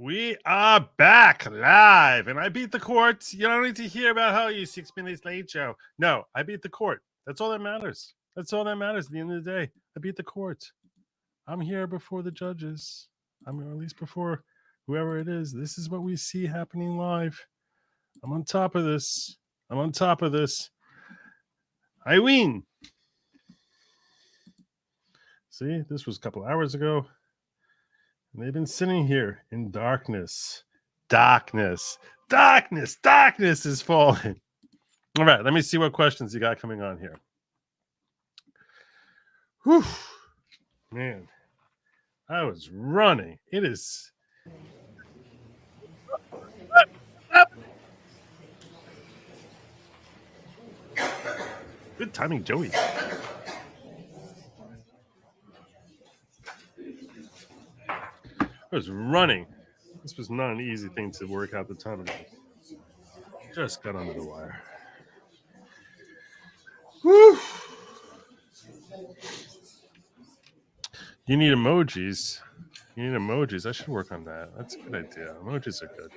We are back live, and I beat the court. You don't need to hear about how you 6 minutes late, Joe. No, I beat the court. That's all that matters. That's all that matters at the end of the day. I beat the court. I'm here before the judges. I'm at least before whoever it is. This is what we see happening live. I'm on top of this. I'm on top of this. I win. See, this was a couple hours ago. And they've been sitting here in darkness. Darkness is falling. All right, let me see what questions you got coming on here. Whew. Man, I was running. It is. Good timing, Joey. I was running. This was not an easy thing to work out the time ago. Just got under the wire. Woo! You need emojis. You need emojis. I should work on that. That's a good idea. Emojis are good.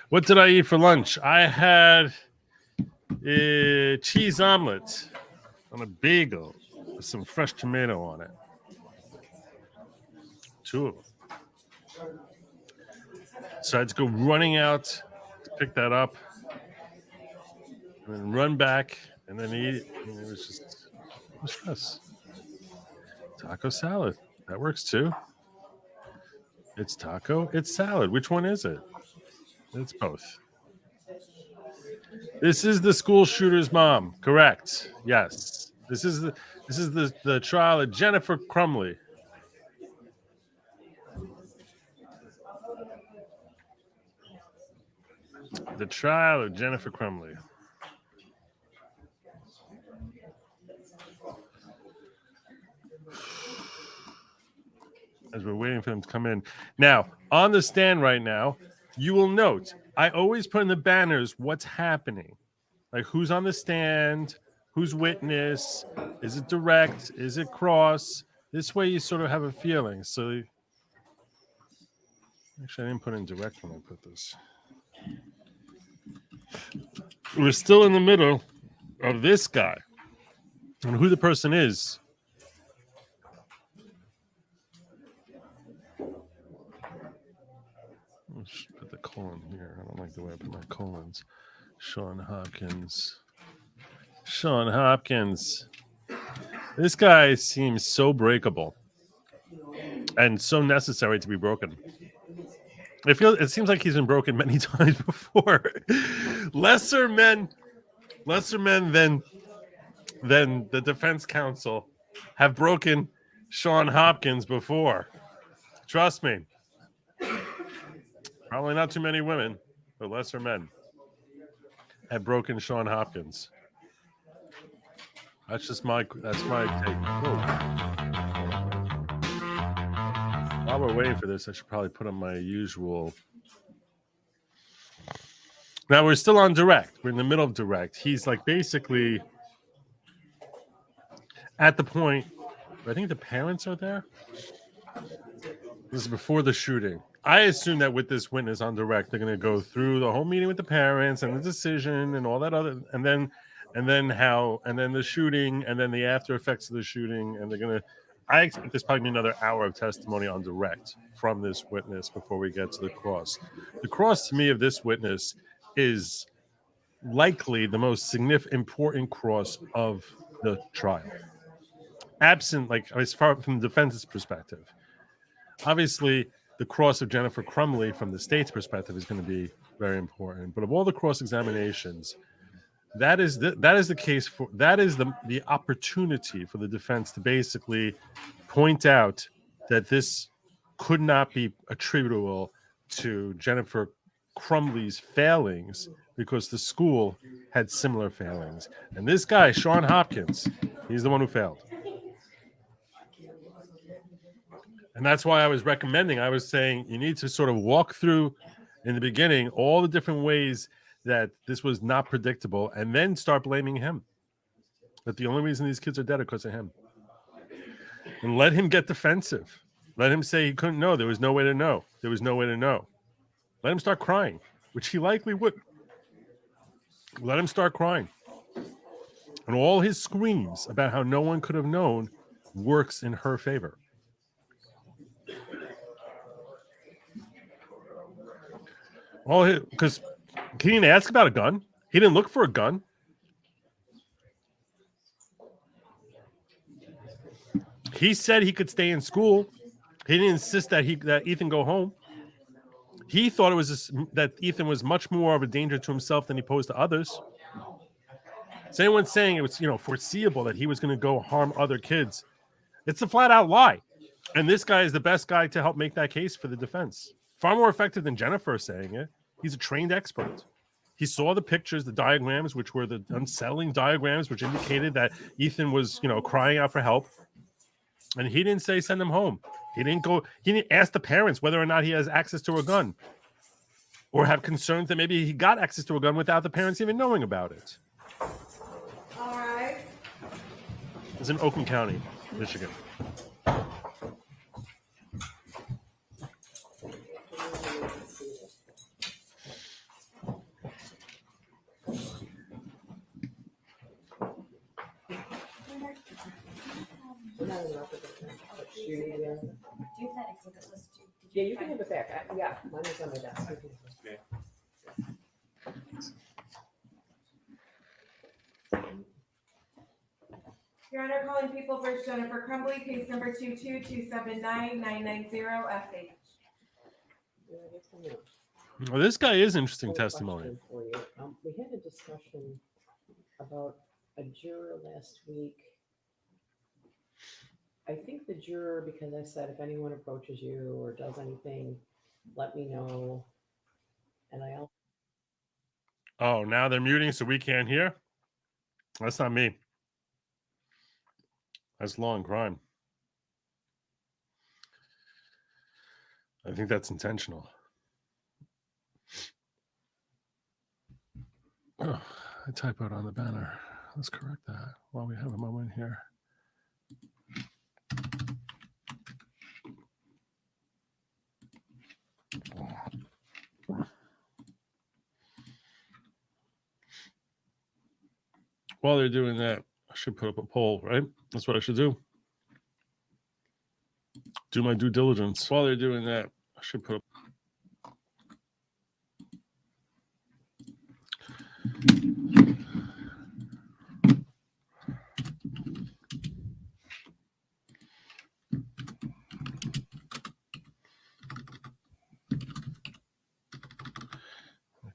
What did I eat for lunch? I had a cheese omelet on a bagel with some fresh tomato on it. 2 of them. So I had to go running out to pick that up and then run back and then eat it. And it was stress. Taco salad. That works too. It's taco. It's salad. Which one is it? It's both. This is the school shooter's mom. Correct. Yes. This is the trial of Jennifer Crumbley. The trial of Jennifer Crumbley. As we're waiting for them to come in. Now, on the stand right now, you will note, I always put in the banners what's happening. Like who's on the stand, who's witness, is it direct, is it cross? This way you sort of have a feeling. So, actually, I didn't put in direct when I put this. We're still in the middle of this guy and who the person is. Let's put the colon here. I don't like the way I put my colons. Shawn Hopkins. Shawn Hopkins. This guy seems so breakable and so necessary to be broken. It seems like he's been broken many times before. lesser men than the defense counsel have broken Shawn Hopkins before. Trust me. Probably not too many women, but lesser men have broken Shawn Hopkins. That's my take. While we're waiting for this, I should probably put on my usual. Now we're still on direct. We're in the middle of direct. He's like basically at the point. I think the parents are there. This is before the shooting. I assume that with this witness on direct, they're going to go through the whole meeting with the parents and the decision and all that other, and then the shooting, and then the after effects of the shooting, and they're going to. I expect there's probably another hour of testimony on direct from this witness before we get to the cross. The cross to me of this witness is likely the most significant, important cross of the trial. Absent, like as far from the defense's perspective, obviously the cross of Jennifer Crumbley from the state's perspective is going to be very important. But of all the cross examinations, that is the case for that is the opportunity for the defense to basically point out that this could not be attributable to Jennifer Crumbley's failings because the school had similar failings. And this guy, Shawn Hopkins, he's the one who failed. And that's why I was saying you need to sort of walk through in the beginning all the different ways that this was not predictable and then start blaming him. That the only reason these kids are dead is because of him. And let him get defensive. Let him say he couldn't know. There was no way to know. There was no way to know. Let him start crying, which he likely would. Let him start crying. And all his screams about how no one could have known works in her favor. Because he didn't ask about a gun. He didn't look for a gun. He said he could stay in school. He didn't insist that Ethan go home. He thought it was that Ethan was much more of a danger to himself than he posed to others. Is anyone saying it was, foreseeable that he was going to go harm other kids? It's a flat out lie. And this guy is the best guy to help make that case for the defense. Far more effective than Jennifer saying it. He's a trained expert. He saw the pictures, the diagrams, which were the unsettling diagrams, which indicated that Ethan was, crying out for help. And he didn't say send him home. He didn't ask the parents whether or not he has access to a gun or have concerns that maybe he got access to a gun without the parents even knowing about it. All right. It's in Oakland County, Michigan. Yeah, you can have it back. Yeah, mine is on my desk. Your Honor, calling People First Jennifer Crumbley, case number 222799990 FH. Well, this guy is interesting testimony. For you. We had a discussion about a juror last week. I think the juror, because I said if anyone approaches you or does anything, let me know. And I also. Oh, now they're muting so we can't hear? That's not me. That's law and crime. I think that's intentional. Oh, I typoed on the banner. Let's correct that while we have a moment here. While they're doing that, I should put up a poll, right? That's what I should do. Do my due diligence. While they're doing that, I should put up.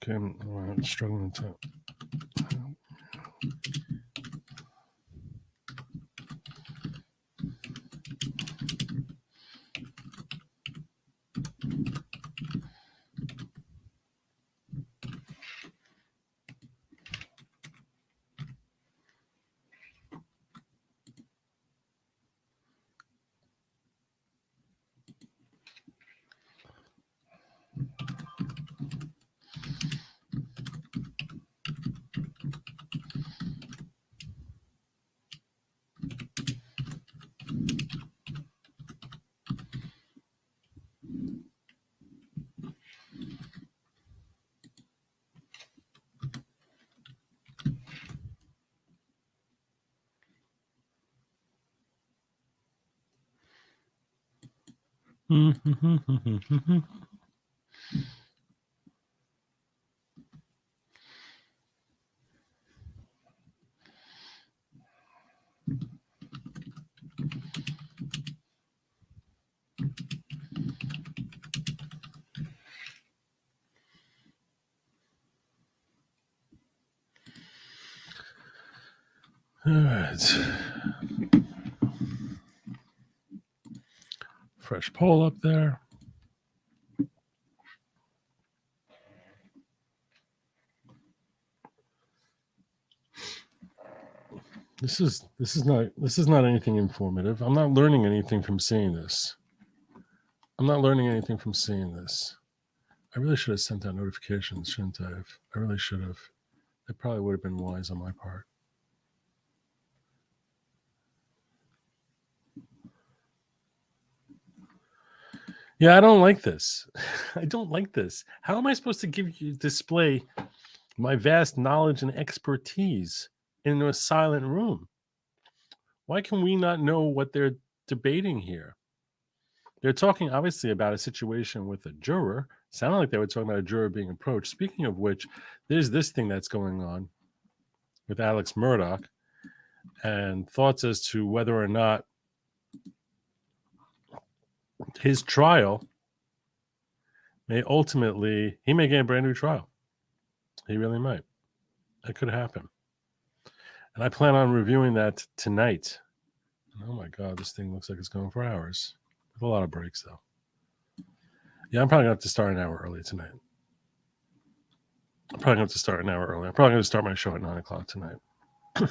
Okay, I'm struggling to. All right. Fresh poll up there. This is not anything informative. I'm not learning anything from seeing this. I really should have sent out notifications, shouldn't I have? I really should have. It probably would have been wise on my part. Yeah, I don't like this. I don't like this. How am I supposed to display my vast knowledge and expertise in a silent room? Why can we not know what they're debating here? They're talking obviously about a situation with a juror. Sounded like they were talking about a juror being approached. Speaking of which, there's this thing that's going on with Alex Murdoch and thoughts as to whether or not his trial may ultimately, he may get a brand new trial. He really might. That could happen. And I plan on reviewing that tonight. Oh my God, this thing looks like it's going for hours. With a lot of breaks, though. Yeah, I'm probably going to have to start an hour early tonight. I'm probably going to start my show at 9 o'clock tonight. I'm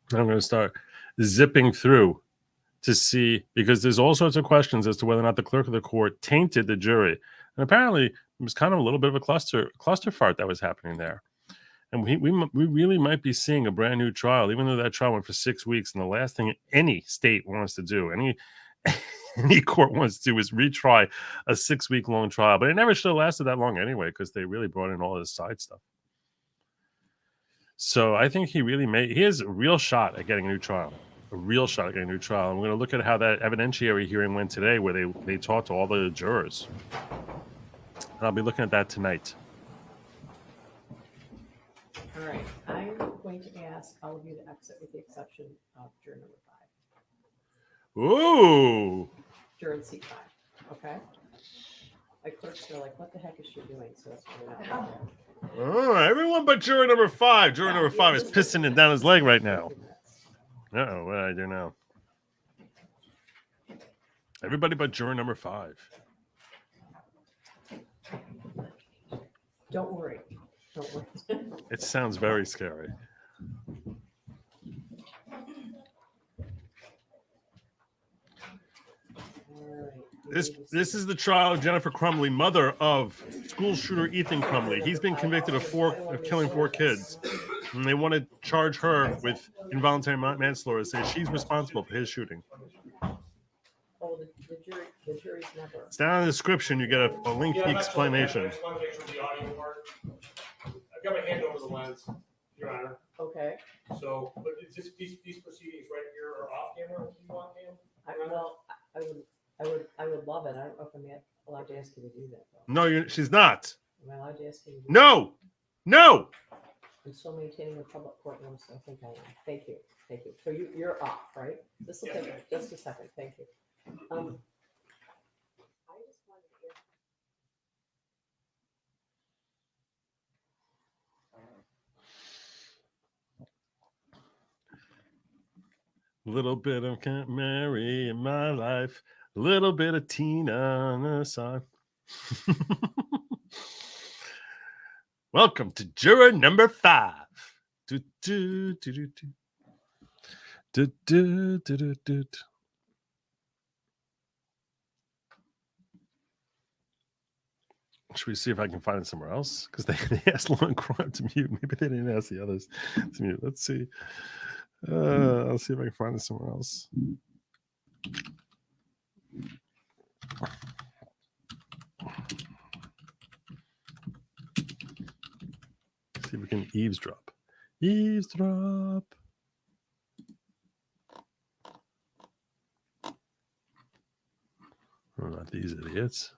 going to start zipping through to see, because there's all sorts of questions as to whether or not the clerk of the court tainted the jury. And apparently, it was kind of a little bit of a cluster fart that was happening there. And we really might be seeing a brand new trial, even though that trial went for 6 weeks. And the last thing any state wants to do, any court wants to do, is retry a 6-week long trial. But it never should have lasted that long anyway, because they really brought in all this side stuff. So I think he has a real shot at getting a new trial. And we're going to look at how that evidentiary hearing went today, where they talked to all the jurors. And I'll be looking at that tonight. All right, I'm going to ask all of you to exit with the exception of juror number 5. Ooh. Juror in seat 5, okay? My clerks are like, what the heck is she doing? So that's why we're not there. Oh, everyone but juror number 5. Juror number 5 is pissing it down his leg right now. Uh-oh, what did I do now? Everybody but juror number 5. Don't worry. It sounds very scary. This is the trial of Jennifer Crumbley, mother of school shooter Ethan Crumbley. He's been convicted of killing 4 kids. And they want to charge her with involuntary manslaughter, say she's responsible for his shooting. Oh, the jury's never. It's down in the description. You get a lengthy explanation. I just want to make sure the audio works. I've got my hand over the lens, Your Honor. Okay. So, but it's just these proceedings right here are off camera. Do you want cam? I would love it. I don't know if I'm allowed to ask you to do that, though. No, she's not. Am I allowed to ask you to do No. No. I'm still maintaining a public courtroom, so I think I am. Thank you. So you're off, right? This will take just a second. Thank you. I just wanted to ask. Little bit of Aunt Mary in my life. A little bit of Tina on the side. Welcome to juror number 5. Do, do, do, do, do. Do, do, do, do, do. Should we see if I can find it somewhere else? Because they asked Lauren Crumb to mute. Maybe they didn't ask the others to mute. Let's see. I'll see if I can find it somewhere else. See if we can eavesdrop. Eavesdrop. Oh, not these idiots.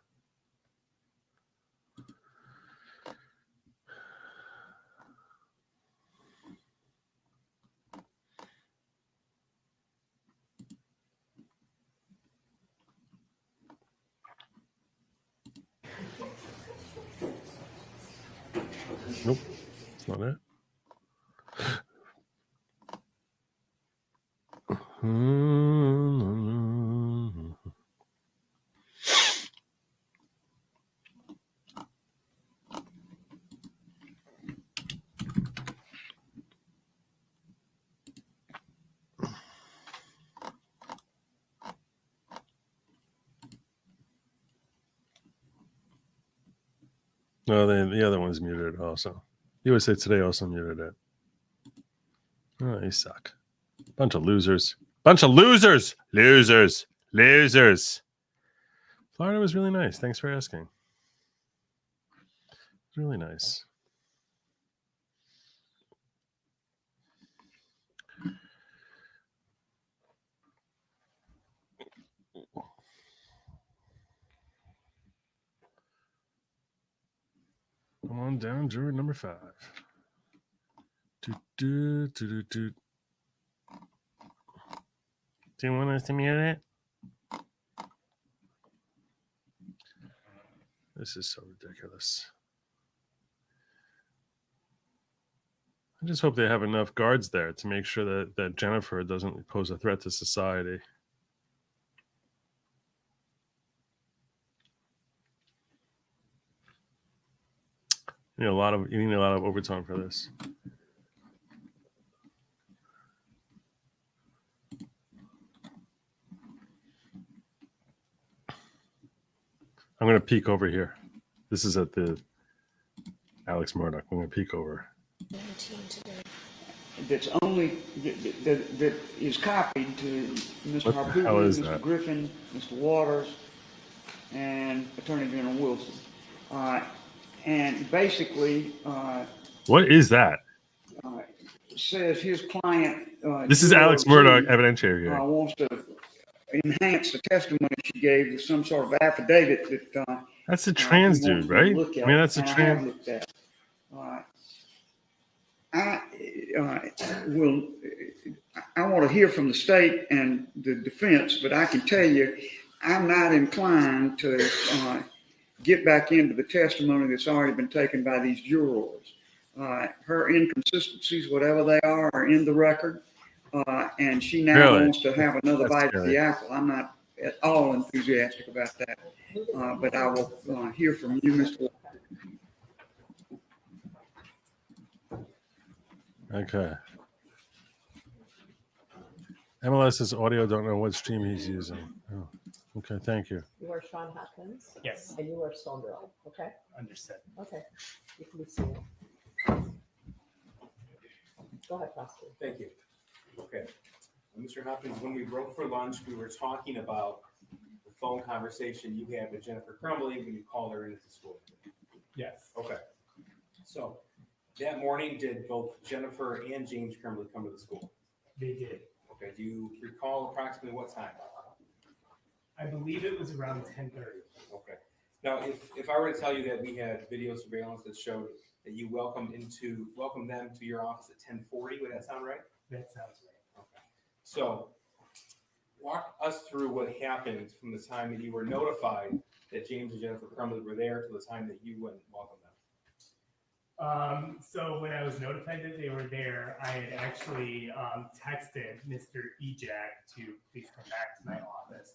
Nope, it's not it. No, the other one's muted also. USA Today also muted it. Oh, they suck. Bunch of losers. Bunch of losers. Losers. Losers. Florida was really nice. Thanks for asking. Really nice. Come on down, juror number 5. Do you want us to mute it? This is so ridiculous. I just hope they have enough guards there to make sure that Jennifer doesn't pose a threat to society. You need a lot of overtime for this. I'm going to peek over here. This is at the Alex Murdoch. I'm going to peek over. 19 today. That's only, that is copied to Mr. What the hell Harpootlian, is Mr. that? Griffin, Mr. Waters, and Attorney General Wilson. And basically, What is that? says his client. This is Alex Murdoch, evidentiary here. Wants to enhance the testimony she gave with some sort of affidavit that. That's a trans he wants dude, me to right? look at, I mean, that's a and I have trans. looked at. I want to hear from the state and the defense, but I can tell you, I'm not inclined to get back into the testimony that's already been taken by these jurors. Her inconsistencies, whatever they are in the record, and she now Really? wants to have another That's bite of the apple. I'm not at all enthusiastic about that, but I will hear from you, Mr. Okay. MLS's audio, don't know what stream he's using. Oh, okay, thank you. You are Shawn Hopkins, Yes, and you are Stoneborough, okay? understood. Okay, you can be seated. Go ahead, Pastor. Thank you. Okay. Mr. Hopkins, when we broke for lunch, we were talking about the phone conversation you had with Jennifer Crumbley when you called her into the school. Yes, Okay. So that morning, did both Jennifer and James Crumbley come to the school? they did. Okay. Do you recall approximately what time? I believe it was around 10:30. Okay. Now, if I were to tell you that we had video surveillance that showed that you welcomed them to your office at 10:40, would that sound right? That sounds right. Okay. So walk us through what happened from the time that you were notified that James and Jennifer Crumbley were there to the time that you went and welcomed them. So when I was notified that they were there, I had actually texted Mr. Ejak to please come back to my office.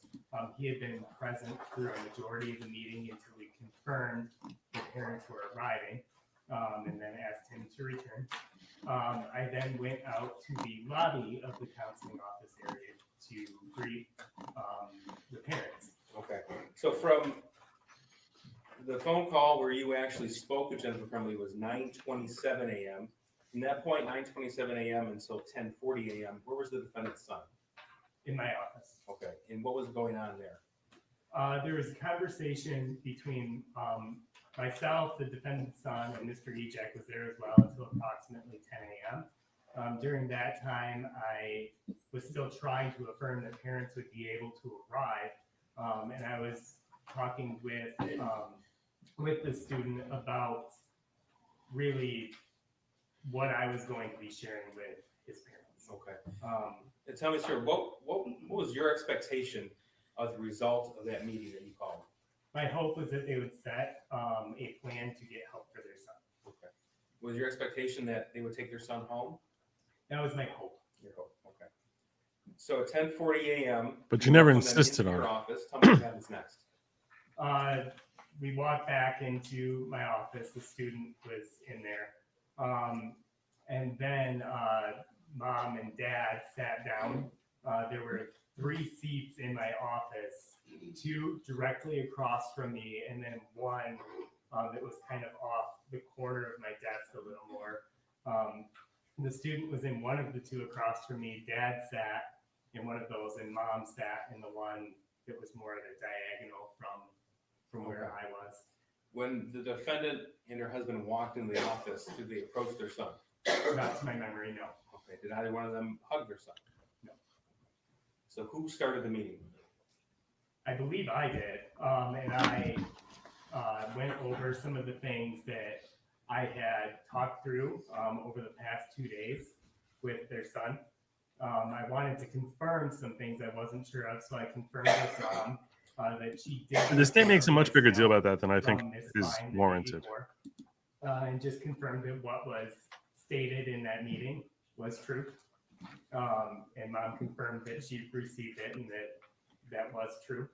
He had been present through a majority of the meeting until we confirmed the parents were arriving, and then asked him to return. I then went out to the lobby of the counseling office area to greet the parents. Okay. So from the phone call where you actually spoke with Jennifer Crumbley was 9:27 a.m. From that point, 9:27 a.m. until 10:40 a.m., where was the defendant's son? In my office. Okay. And what was going on there? There was a conversation between myself, the defendant's son, and Mr. Ejak was there as well until approximately 10 a.m. During that time, I was still trying to affirm that parents would be able to arrive, and I was talking with the student about really what I was going to be sharing with his parents. Okay. And tell me, sir, what was your expectation of the result of that meeting that you called? My hope was that they would set a plan to get help for their son. Okay. Was your expectation that they would take their son home? That was my hope. Your hope. Okay. So at 10:40 a.m. But you never welcome them insisted into on your it. office. Tell me what happens next. We walked back into my office. The student was in there. And then mom and dad sat down. There were 3 seats in my office, 2 directly across from me, and then one that was kind of off the corner of my desk a little more. The student was in one of the 2 across from me. Dad sat in one of those, and mom sat in the one that was more at a diagonal from from where I was. When the defendant and her husband walked into the office, did they approach their son? Not to my memory, no. Okay, did either one of them hug their son? No. So who started the meeting? I believe I did, and I went over some of the things that I had talked through over the past 2 days with their son. I wanted to confirm some things I wasn't sure of, so I confirmed with mom that she did. The state makes a much bigger deal about that than I think from Miss is Fine the day warranted. before, and just confirmed that what was stated in that meeting was true. And mom confirmed that she received it and that was true.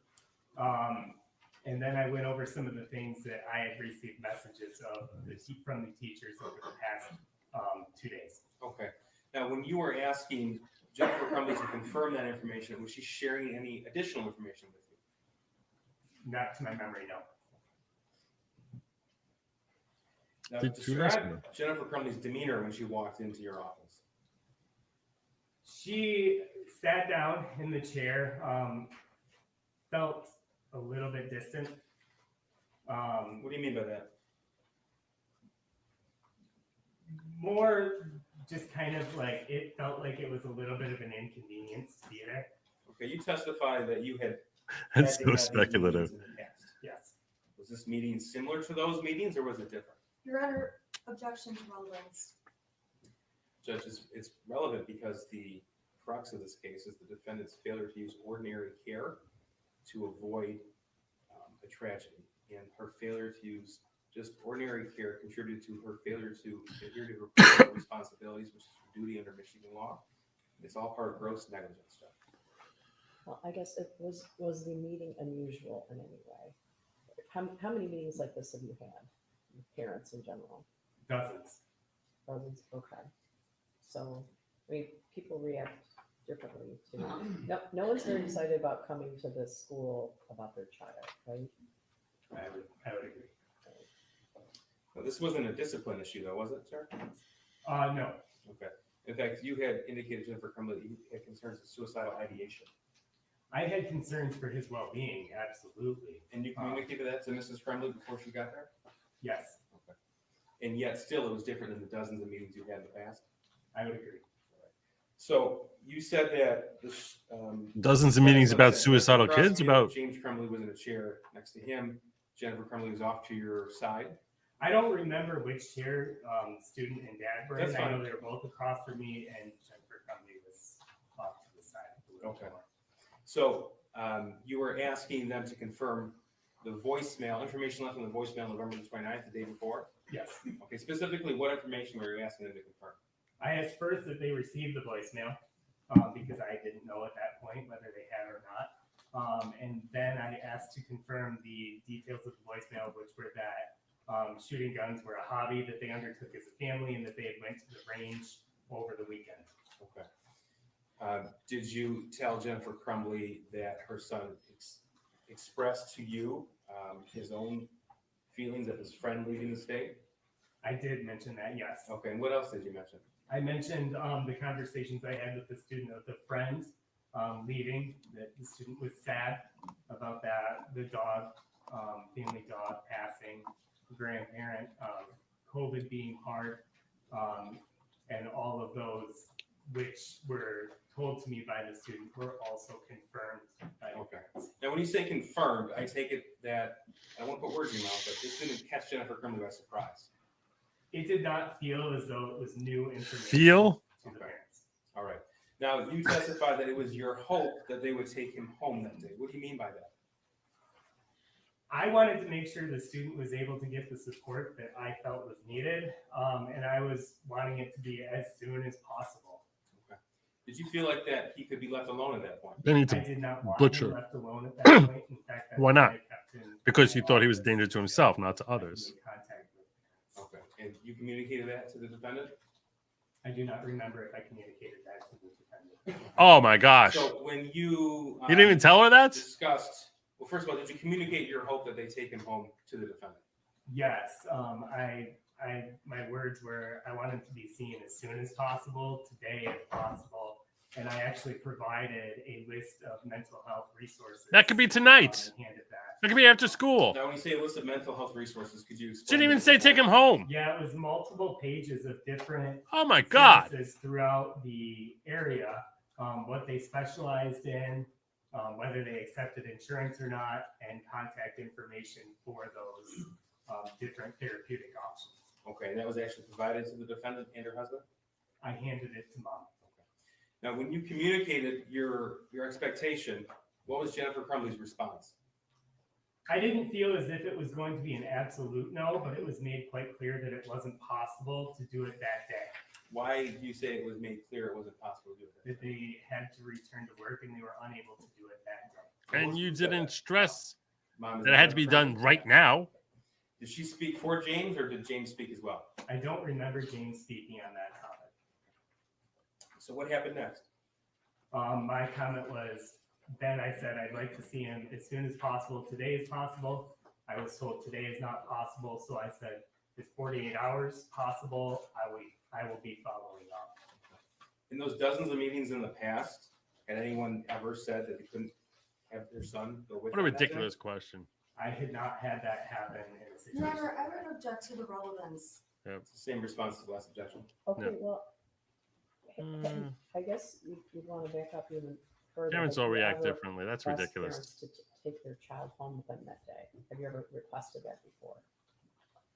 And then I went over some of the things that I had received messages of from the teachers over the past 2 days. Okay. Now, when you were asking Jennifer Crumbley to confirm that information, was she sharing any additional information with you? Not to my memory, no. Now, Did you ask describe her? Jennifer Crumbley's demeanor when she walked into your office. She sat down in the chair, felt a little bit distant. What do you mean by that? More just kind of like, it felt like it was a little bit of an inconvenience to be there. Okay, you testified that you had. That's had to so have these speculative. meetings in the past. Yes. Was this meeting similar to those meetings, or was it different? Your Honor, objection to relevance. Judge, it's relevant because the crux of this case is the defendant's failure to use ordinary care to avoid a tragedy. And her failure to use just ordinary care contributed to her failure to adhere to her personal responsibilities, which is her duty under Michigan law. It's all part of gross negligence, Judge. Well, I guess it was the meeting unusual in any way? How many meetings like this have you had with parents in general? Dozens. Dozens? Okay. So, I mean, people react differently to, no one's very excited about coming to this school about their child, right? I would agree. Now, this wasn't a discipline issue, though, was it, sir? No. Okay. In fact, you had indicated, Jennifer Crumbley, that you had concerns with suicidal ideation. I had concerns for his well-being, absolutely. And you communicated that to Mrs. Crumbley before she got there? Yes, Okay. And yet, still, it was different than the dozens of meetings you had in the past? I would agree. So, you said that this. Dozens of meetings about That suicidal the kids, prosecutor, about James Crumbley was in a chair next to him. Jennifer Crumbley was off to your side. I don't remember which chair student and dad were in. That's I know fine. they were both across from me, and Jennifer Crumbley was off to the side. A little Okay. more. So, you were asking them to confirm the voicemail, information left on the voicemail November the 29th, the day before? Yes. Okay, specifically, what information were you asking them to confirm? I asked first if they received the voicemail because I didn't know at that point whether they had or not. And then I asked to confirm the details of the voicemail, which were that shooting guns were a hobby that they undertook as a family and that they had went to the range over the weekend. Okay. Did you tell Jennifer Crumbley that her son expressed to you his own feelings of his friend leaving the state? I did mention that, yes. Okay, and what else did you mention? I mentioned the conversations I had with the student of the friend leaving, that the student was sad about that, the dog, family dog passing, grandparent, COVID being hard, and all of those which were told to me by the student were also confirmed by the Okay. parents. Now, when you say confirmed, I take it that, I don't want to put words in your mouth, but this didn't catch Jennifer Crumbley by surprise. It did not feel as though it was new information feel. to the Okay. parents. All right. Now, you testified that it was your hope that they would take him home that day. What do you mean by that? I wanted to make sure the student was able to get the support that I felt was needed, and I was wanting it to be as soon as possible. Okay. Did you feel like that he could be left alone at that point? They need I to did not want butcher. him left alone at that point. In fact, that's Why not? I kept him because he thought he was a in danger to himself, not to others. contact with parents. Okay. And you communicated that to the defendant? I do not remember if I communicated that to the defendant. Oh my gosh. So when you You didn't even tell her that? discussed, well, first of all, did you communicate your hope that they take him home to the defendant? Yes, my words were I want him to be seen as soon as possible, today if possible, And I actually provided a list of mental health resources. That could be tonight. And handed that. That could be after school. Now, when you say a list of mental health resources, could you explain? Didn't even this say a take bit? him home. Yeah, it was multiple pages of different Oh my God. services throughout the area, what they specialized in, whether they accepted insurance or not, and contact information for those different therapeutic options. Okay, and that was actually provided to the defendant and her husband? I handed it to mom. Now, when you communicated your expectation, what was Jennifer Crumbley's response? I didn't feel as if it was going to be an absolute no, but it was made quite clear that it wasn't possible to do it that day. Why do you say it was made clear it wasn't possible to do it? That they had to return to work and they were unable to do it that day. And you didn't stress Mom, is that it had to be done right now. Did she speak for James or did James speak as well? I don't remember James speaking on that topic. So what happened next? My comment was, then I said I'd like to see him as soon as possible. Today is possible. I was told today is not possible, so I said, is 48 hours possible? I will be following up. In those dozens of meetings in the past, had anyone ever said that they couldn't have their son go with What a them that day? ridiculous question. I had not had that happen in a situation. Never, I would object to the relevance. It's the same response as the last objection. Okay, Yeah. well, Mm. I guess you want to back up even further. Parents Have all you react ever differently. That's asked ridiculous. parents to take their child home with them that day? Have you ever requested that before?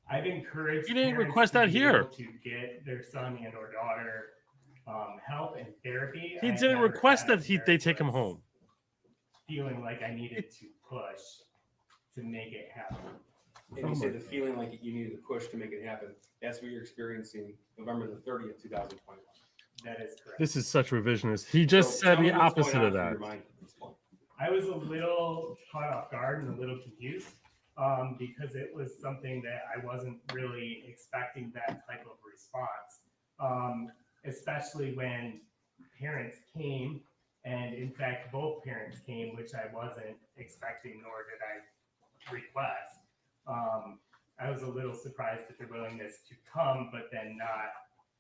I've encouraged. You didn't parents request to that be here. able to get their son and or daughter help and therapy. He I didn't never request had that a they take him parent home. feeling like I needed to push to make it happen. And you say the feeling like you needed to push to make it happen. That's what you're experiencing November the 30th, 2021. That is correct. This is such revisionist. He just So said tell me the what's going opposite on of through that. your mind at this point. I was a little caught off guard and a little confused because it was something that I wasn't really expecting that type of response, especially when parents came, and in fact, both parents came, which I wasn't expecting, nor did I request. I was a little surprised at their willingness to come, but then not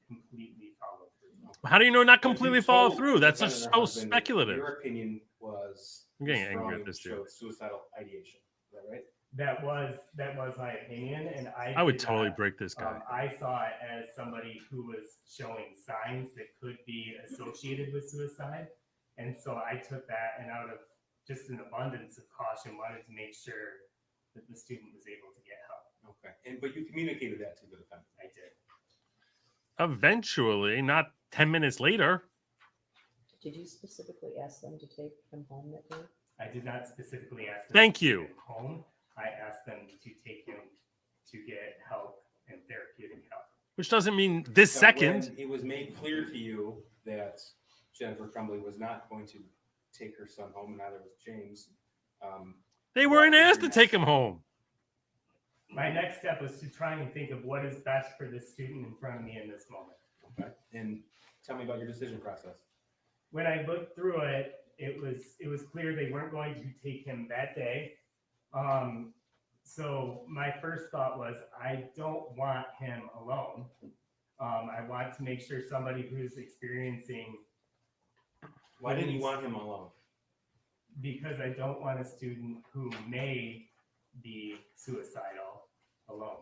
completely follow through. How do you know not But you completely follow told through? the That's just defendant so or husband that speculative. Your opinion was I'm getting this angry at drawing this dude. showed suicidal ideation. Is that right? That was my opinion, and I would did totally not, break this guy. I saw it as somebody who was showing signs that could be associated with suicide, and so I took that, and out of just an abundance of caution, wanted to make sure that the student was able to get help. Okay. But you communicated that to the defendant. I did. Eventually, not 10 minutes later. Did you specifically ask them to take him home that day? I did not specifically ask them Thank to you. take him home. I asked them to take him to get help and therapeutic help. Which doesn't mean this Now, second. when it was made clear to you that Jennifer Crumbley was not going to take her son home, and neither was James. They weren't asked to take him home. My next step was to try and think of what is best for the student in front of me in this moment. Okay. And tell me about your decision process. When I looked through it, it was clear they weren't going to take him that day. So my first thought was, I don't want him alone. I want to make sure somebody who's experiencing. Why didn't you want him alone? Because I don't want a student who may be suicidal alone.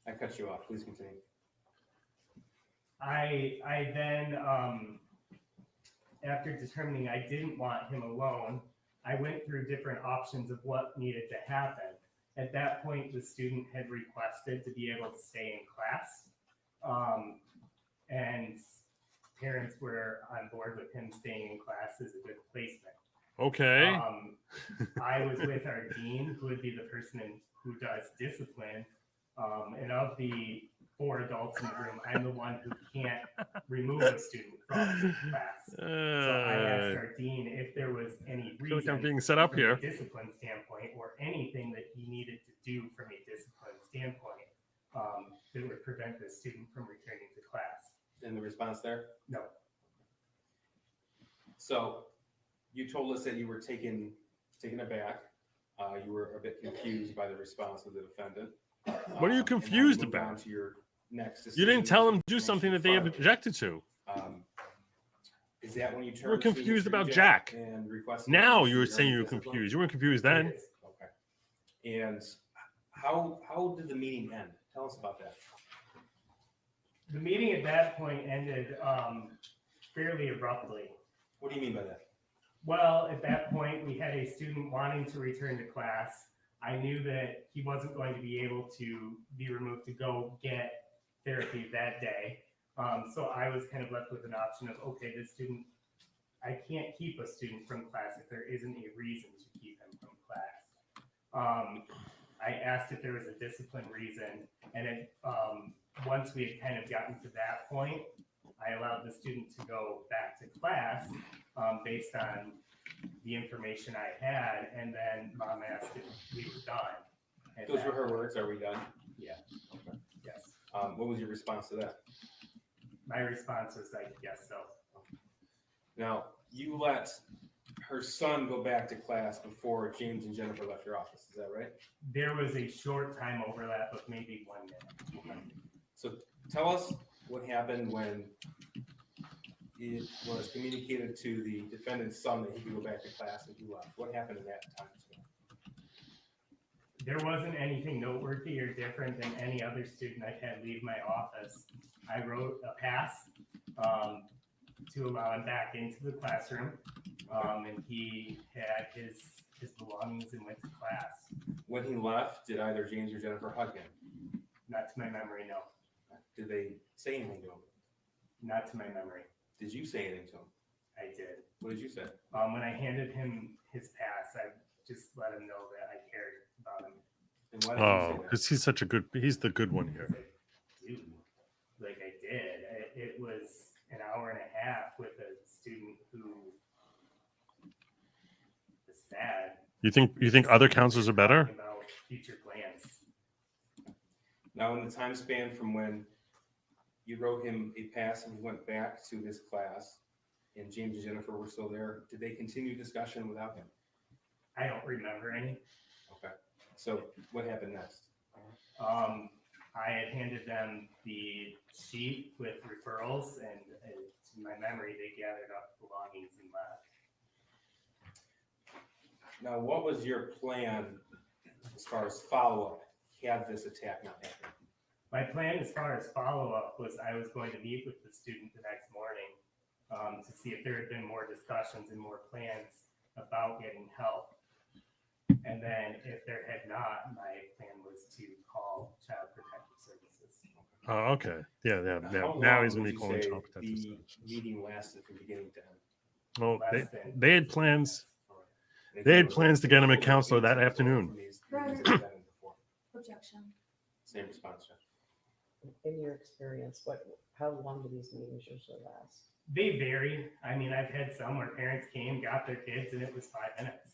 I cut you off. Please continue. I then, after determining I didn't want him alone, I went through different options of what needed to happen. At that point, the student had requested to be able to stay in class. And parents were on board with him staying in class as a good placement. Okay. I was with our dean, who would be the person who does discipline. And of the 4 adults in the room, I'm the one who can't remove a student from class. So I asked our dean if there was any I feel like I'm reason being set up from a here. discipline standpoint or anything that he needed to do from a discipline standpoint that would prevent the student from returning to class. And the response there? No. So you told us that you were taken aback. You were a bit confused by the response of the defendant. What are you And now we confused moved on about? to your next You didn't decision, tell them which to do makes something you that they farther. objected to. Is that when you You were turned to confused Mr. about Jack Jack. and requested? Now to you were see saying you were discipline? confused. You weren't confused then. It is. Okay. And how did the meeting end? Tell us about that. The meeting at that point ended fairly abruptly. What do you mean by that? Well, at that point, we had a student wanting to return to class. I knew that he wasn't going to be able to be removed to go get therapy that day. So I was kind of left with an option of, okay, this student, I can't keep a student from class if there isn't a reason to keep him from class. I asked if there was a discipline reason, and once we had kind of gotten to that point, I allowed the student to go back to class based on the information I had, and then mom asked if we were done. At Those that were her point. words. Are we done? Yeah. Okay. Yes. What was your response to that? My response was like, yes, so. Now, you let her son go back to class before James and Jennifer left your office. Is that right? There was a short time overlap of maybe 1 minute. So tell us what happened when it was communicated to the defendant's son that he could go back to class and he left. What happened in that time? There wasn't anything noteworthy or different than any other student I've had leave my office. I wrote a pass to allow him back into the classroom, and he had his belongings and went to class. When he left, did either James or Jennifer hug him? Not to my memory, no. Did they say anything to him? Not to my memory. Did you say anything to him? I did. What did you say? When I handed him his pass, I just let him know that I cared about him. And why did you Oh, say that? because he's such a good. He's the good one here. Dude, like I did. It was an hour and a half with a student who was sad. You think other counselors are better? Talking about future plans. Now, in the time span from when you wrote him a pass and he went back to his class and James and Jennifer were still there, did they continue discussion without him? I don't remember any. Okay. So what happened next? I had handed them the sheet with referrals, and to my memory, they gathered up belongings and left. Now, what was your plan as far as follow-up had this attack not happened? My plan as far as follow-up was I was going to meet with the student the next morning to see if there had been more discussions and more plans about getting help. And then if there had not, my plan was to call Child Protective Services. Oh, okay. Yeah. How Now long he's gonna would be you calling say child protective the services. meeting lasted from beginning to end? Well, Less than they had plans. All right. They had plans to get him a counselor that afternoon. Objection. Same response, Jeff. In your experience, how long do these meetings usually last? They vary. I mean, I've had some where parents came, got their kids, and it was 5 minutes.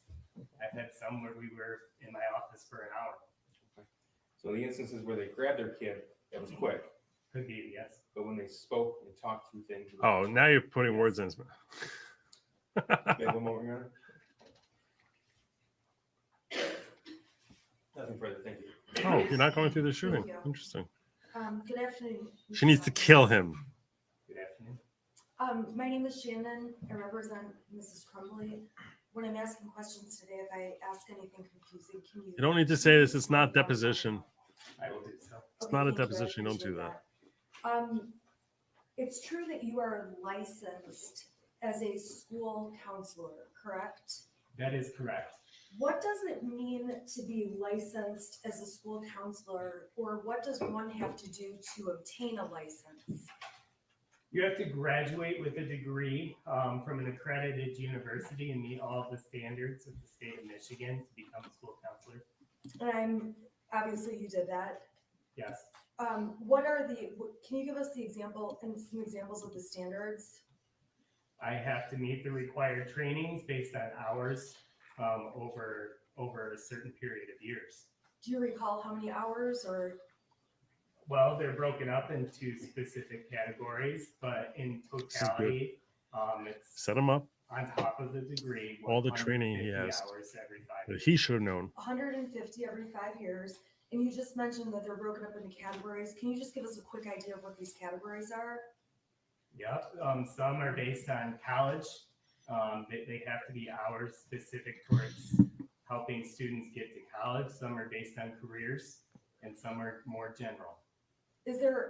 I've had some where we were in my office for an hour. So the instances where they grabbed their kid, that was quick. Could be, yes. But when they spoke and talked through things. Oh, now you're putting words in his mouth. Okay, one more, Your Honor. Nothing further, thank you. Oh, you're not going through the shooting. Thank you. Interesting. Good afternoon. She needs to kill him. Good afternoon. My name is Shannon. I represent Mrs. Crumbley. When I'm asking questions today, if I ask anything confusing, can you? You don't need to say this. It's not deposition. I will do so. It's Okay, not a thank you. I deposition. You don't do appreciate that. It's true that you are licensed as a school counselor, correct? That is correct. What does it mean to be licensed as a school counselor, or what does one have to do to obtain a license? You have to graduate with a degree from an accredited university and meet all of the standards of the state of Michigan to become a school counselor. And obviously you did that. Yes. Can you give us the example and some examples of the standards? I have to meet the required trainings based on hours over a certain period of years. Do you recall how many hours or? Well, they're broken up into specific categories, but in totality, it's Set him up. on top of the degree. All the training he 150 has. hours every 5 But years. he should have known. 150 every 5 years. And you just mentioned that they're broken up into categories. Can you just give us a quick idea of what these categories are? Yep, some are based on college. They have to be hours specific towards helping students get to college. Some are based on careers, and some are more general.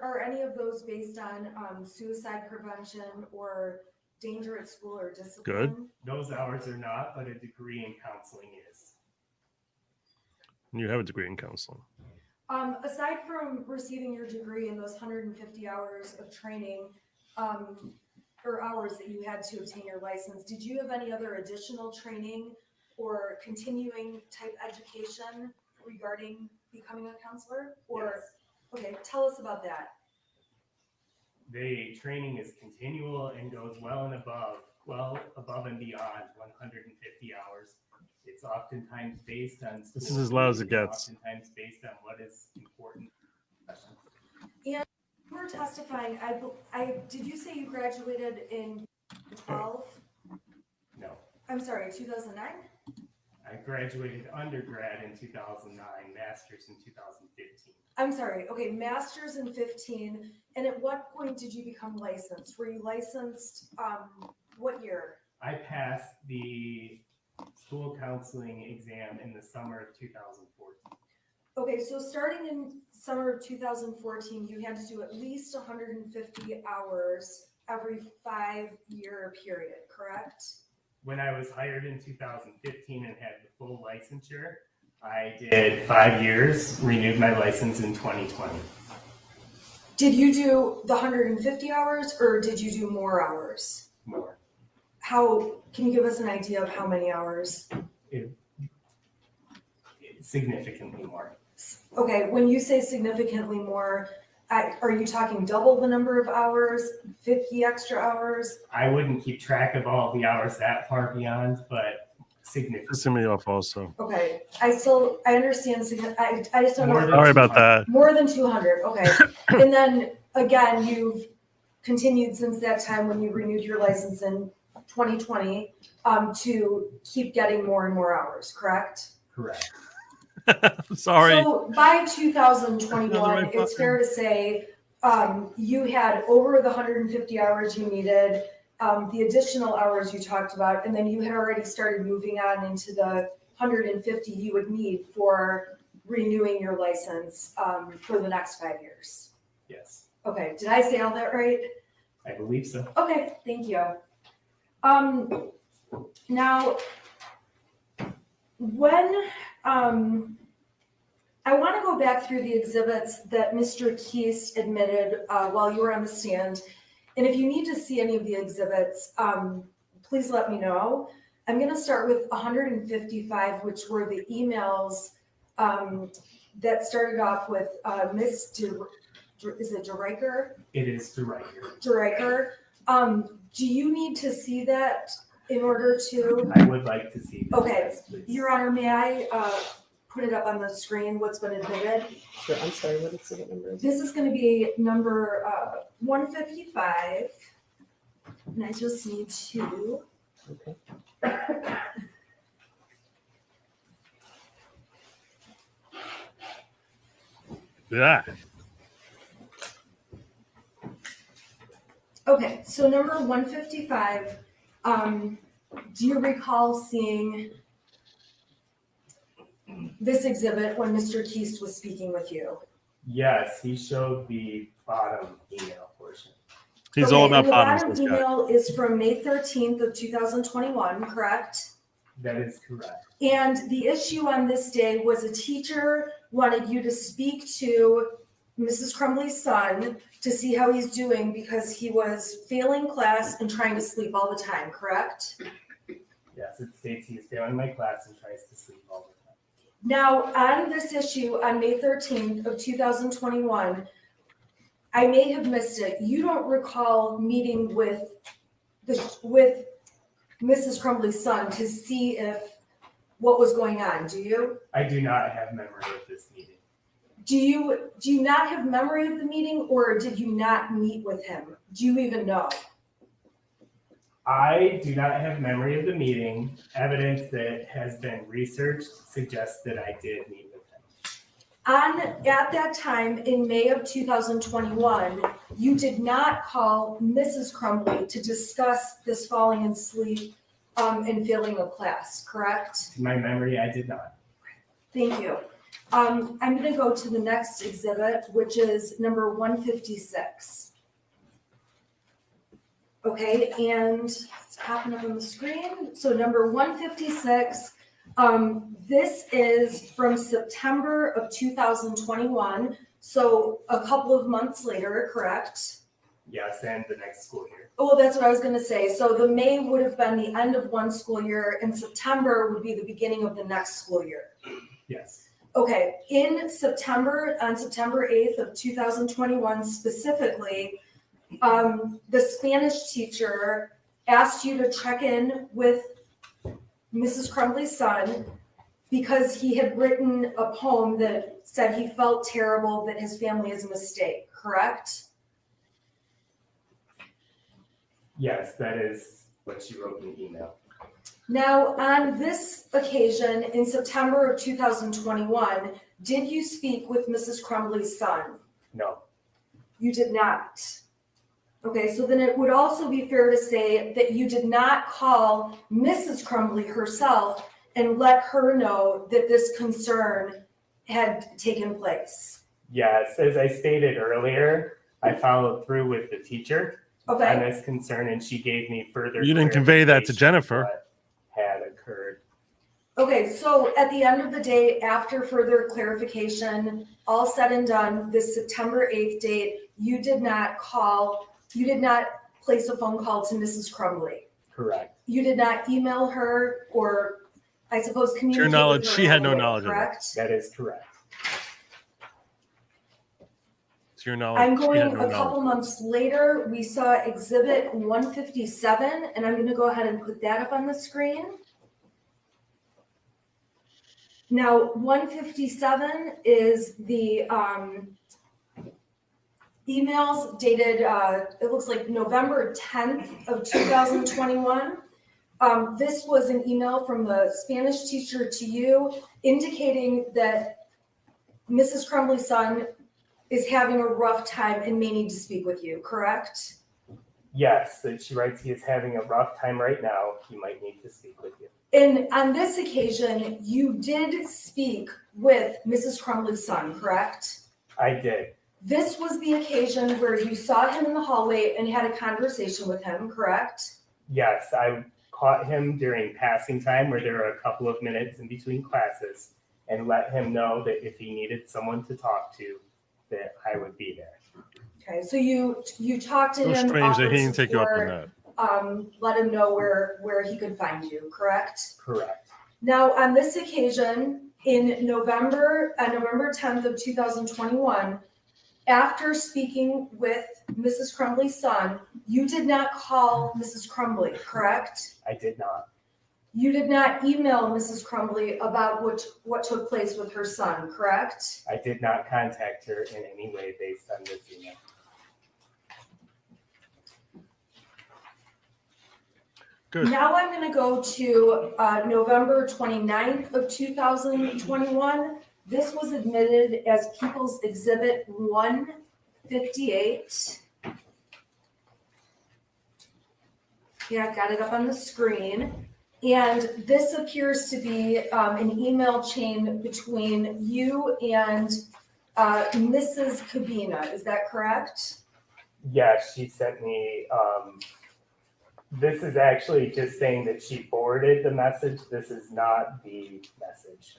Are any of those based on suicide prevention or danger at school or discipline? Those hours are not, but a degree in counseling is. You have a degree in counseling. Aside from receiving your degree and those 150 hours of training, or hours that you had to obtain your license, did you have any other additional training or continuing type education regarding becoming a counselor? Or, okay, tell us about that. The training is continual and goes well above and beyond 150 hours. It's oftentimes based on. This is as loud as it gets. Oftentimes based on what is important. You were testifying, did you say you graduated in 12? No, I'm sorry, 2009? I graduated undergrad in 2009, master's in 2015. I'm sorry, okay, master's in 15, and at what point did you become licensed? Were you licensed, what year? I passed the school counseling exam in the summer of 2014. Okay, so starting in summer of 2014, you had to do at least 150 hours every 5-year period, correct? When I was hired in 2015 and had the full licensure, I did 5 years, renewed my license in 2020. Did you do the 150 hours or did you do more hours? More. Can you give us an idea of how many hours? Significantly more. Okay, when you say significantly more, are you talking double the number of hours, 50 extra hours? I wouldn't keep track of all the hours that far beyond, but significant. Pissing me off also. Okay, I understand, I just don't know. Sorry about that. More than 200, okay. And then, again, you've continued since that time when you renewed your license in 2020 to keep getting more and more hours, correct? Correct. Sorry. So by 2021, it's fair to say you had over the 150 hours you needed, the additional hours you talked about, and then you had already started moving on into the 150 you would need for renewing your license for the next 5 years. Yes, Okay, did I say all that right? I believe so. Okay, thank you. Now, when I want to go back through the exhibits that Mr. Keast admitted while you were on the stand, and if you need to see any of the exhibits, please let me know. I'm going to start with 155, which were the emails that started off with Ms. Is it DeRiker? It is DeRiker. DeRiker. Do you need to see that in order to? I would like to see this. Okay, yes, please. Your Honor, may I put it up on the screen, what's been admitted? Sure, I'm sorry, what exhibit number is it? This is going to be number 155, and I just need to. Okay. Yeah. Okay, so number 155, do you recall seeing this exhibit when Mr. Keast was speaking with you? Yes, he showed the bottom email portion. He's Okay, all about and bottoms, the this bottom guy. email is from May 13th of 2021, correct? That is correct. And the issue on this day was a teacher wanted you to speak to Mrs. Crumbley's son to see how he's doing because he was failing class and trying to sleep all the time, correct? Yes, it states he is failing my class and tries to sleep all the time. Now, on this issue, on May 13th of 2021, I may have missed it. You don't recall meeting with Mrs. Crumbley's son to see what was going on, do you? I do not have memory of this meeting. Do you not have memory of the meeting, or did you not meet with him? Do you even know? I do not have memory of the meeting. Evidence that has been researched suggests that I did meet with him. At that time, in May of 2021, you did not call Mrs. Crumbley to discuss this falling asleep and failing a class, correct? To my memory, I did not. Thank you. I'm going to go to the next exhibit, which is number 156. Okay, and it's popping up on the screen. So number 156, this is from September of 2021. So a couple of months later, correct? Yes, and the next school year. Oh, that's what I was going to say. So the May would have been the end of one school year, and September would be the beginning of the next school year. Yes. Okay, in September, on September 8th of 2021 specifically, the Spanish teacher asked you to check in with Mrs. Crumbley's son because he had written a poem that said he felt terrible that his family is a mistake, correct? Yes, that is what she wrote in the email. Now, on this occasion, in September of 2021, did you speak with Mrs. Crumbley's son? No. You did not. Okay, so then it would also be fair to say that you did not call Mrs. Crumbley herself and let her know that this concern had taken place. Yes, as I stated earlier, I followed through with the teacher on Okay, this concern, and she gave me further. You didn't convey that to clarification Jennifer. of what had occurred. okay, so at the end of the day, after further clarification, all said and done, this September 8th date, you did not place a phone call to Mrs. Crumbley. Correct. You did not email her or, I suppose, communicate knowledge, with her she had in no any way, knowledge of it. correct? That is correct. To your knowledge, I'm she going had no a couple knowledge. months later, we saw exhibit 157, and I'm gonna go ahead and put that up on the screen. Now, 157 is the emails dated, it looks like November 10th of 2021. This was an email from the Spanish teacher to you indicating that Mrs. Crumbley's son is having a rough time and may need to speak with you, correct? Yes, that she writes he is having a rough time right now. He might need to speak with you. And on this occasion, you did speak with Mrs. Crumbley's son, correct? I did. This was the occasion where you saw him in the hallway and had a conversation with him, correct? Yes, I caught him during passing time where there were a couple of minutes in between classes and let him know that if he needed someone to talk to, that I would be there. Okay, so you talked to So him. strange that he offered didn't take you up on support, that. let him know where he could find you, correct? Correct. Now, on this occasion, in November 10th of 2021, after speaking with Mrs. Crumbley's son, you did not call Mrs. Crumbley, correct? I did not. You did not email Mrs. Crumbley about what took place with her son, correct? I did not contact her in any way based on this email. Good. Now I'm going to go to November 29th of 2021. This was admitted as People's Exhibit 158. Yeah, I've got it up on the screen. And this appears to be an email chain between you and Mrs. Cabina. Is that correct? Yes, she sent me, this is actually just saying that she forwarded the message. This is not the message.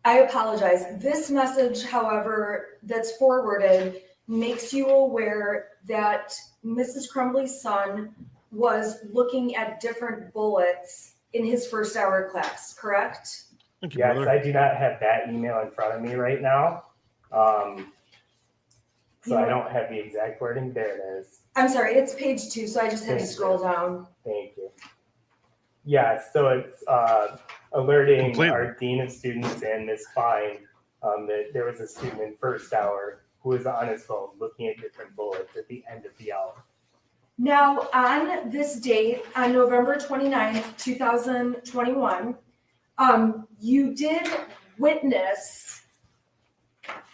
I apologize. This message, however, that's forwarded makes you aware that Mrs. Crumbley's son was looking at different bullets in his first hour class, correct? Thank you, Yes, brother. I do not have that email in front of me right now. So I don't have the exact wording. There it is. I'm sorry, it's page 2, so I just had to Thank you. scroll down. Thank you. Yeah, so it's alerting Completely. our Dean of Students and Ms. Fine that there was a student in first hour who was on his phone looking at different bullets at the end of the hour. Now, on this date, on November 29th, 2021, you did witness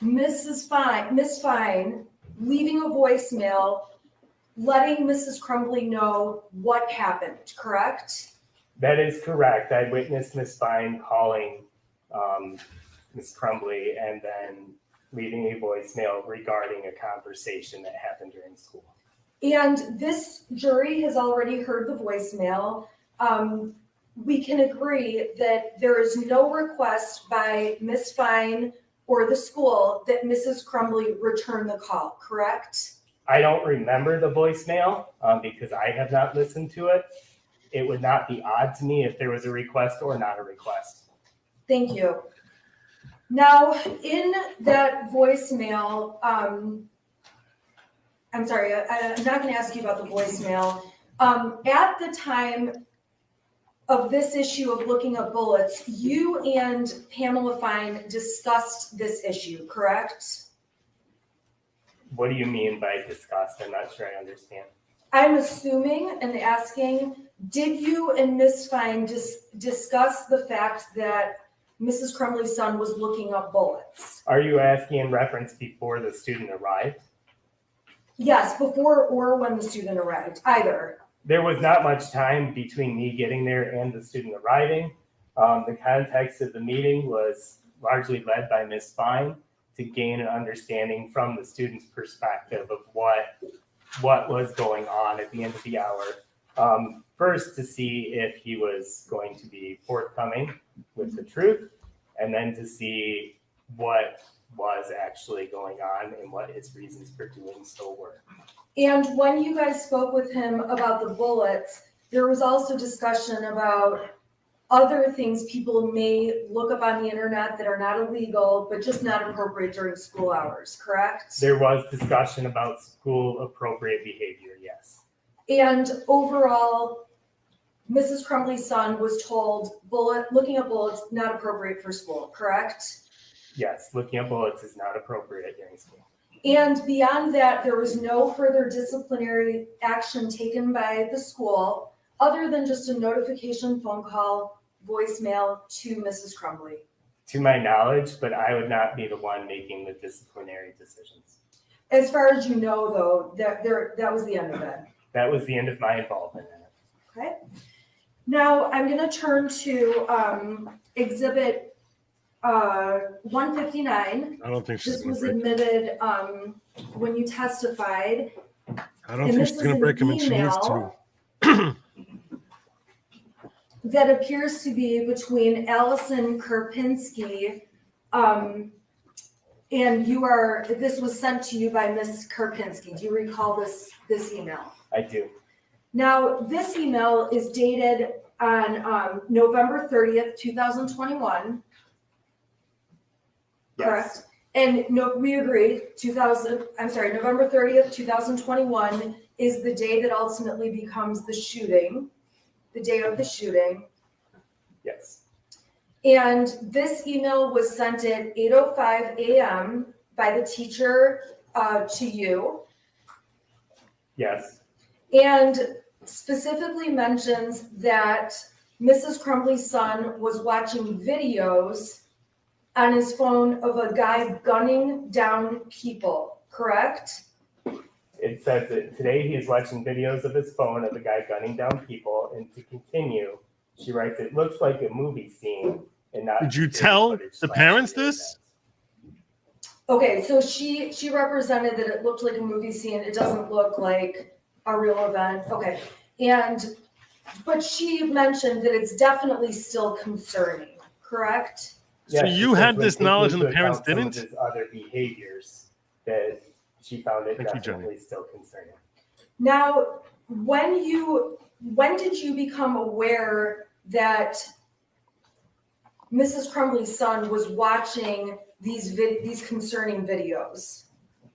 Miss Fine leaving a voicemail, letting Mrs. Crumbley know what happened, correct? That is correct. I witnessed Ms. Fine calling Ms. Crumbley and then leaving a voicemail regarding a conversation that happened during school. And this jury has already heard the voicemail. We can agree that there is no request by Miss Fine or the school that Mrs. Crumbley return the call, correct? I don't remember the voicemail because I have not listened to it. It would not be odd to me if there was a request or not a request. Thank you. Now, in that voicemail, I'm sorry, I'm not going to ask you about the voicemail. At the time of this issue of looking at bullets, you and Pamela Fine discussed this issue, correct? What do you mean by discussed? I'm not sure I understand. I'm assuming and asking, did you and Miss Fine discuss the fact that Mrs. Crumbley's son was looking up bullets? Are you asking in reference before the student arrived? Yes, before or when the student arrived, either. There was not much time between me getting there and the student arriving. The context of the meeting was largely led by Ms. Fine to gain an understanding from the student's perspective of what was going on at the end of the hour. First, to see if he was going to be forthcoming with the truth, and then to see what was actually going on and what his reasons for doing so were. And when you guys spoke with him about the bullets, there was also discussion about other things people may look up on the internet that are not illegal, but just not appropriate during school hours, correct? There was discussion about school appropriate behavior, yes. And overall, Mrs. Crumbley's son was told looking at bullets, not appropriate for school, correct? Yes, looking at bullets is not appropriate during school. And beyond that, there was no further disciplinary action taken by the school other than just a notification, phone call, voicemail to Mrs. Crumbley. To my knowledge, but I would not be the one making the disciplinary decisions. As far as you know, though, that was the end of it. That was the end of my involvement in it. Okay. Now I'm going to turn to Exhibit 159. I don't think she's This going was to break. admitted when you testified. I don't and think this she's is going to an break him, and she needs to. That appears to be between Allison Karpinski, and this was sent to you by Ms. Karpinski. Do you recall this email? I do. Now, this email is dated on November 30th, 2021. Yes. Correct? And no, we agreed, November 30th, 2021 is the day that ultimately becomes the shooting, the day of the shooting. Yes. And this email was sent at 8:05 a.m. by the teacher to you. Yes. And specifically mentions that Mrs. Crumbley's son was watching videos on his phone of a guy gunning down people, correct? It says that today he is watching videos of his phone of a guy gunning down people, and to continue, she writes, it looks like a movie scene and not. Did you security tell footage the / parents video this? events. Okay, so she represented that it looked like a movie scene. It doesn't look like a real event. Okay. But she mentioned that it's definitely still concerning, correct? So Yes, you it says had when this taking knowledge and into the parents account some of didn't? his other behaviors, that she found it Thank you, Jenny. definitely still concerning. Now, when did you become aware that Mrs. Crumbley's son was watching these concerning videos?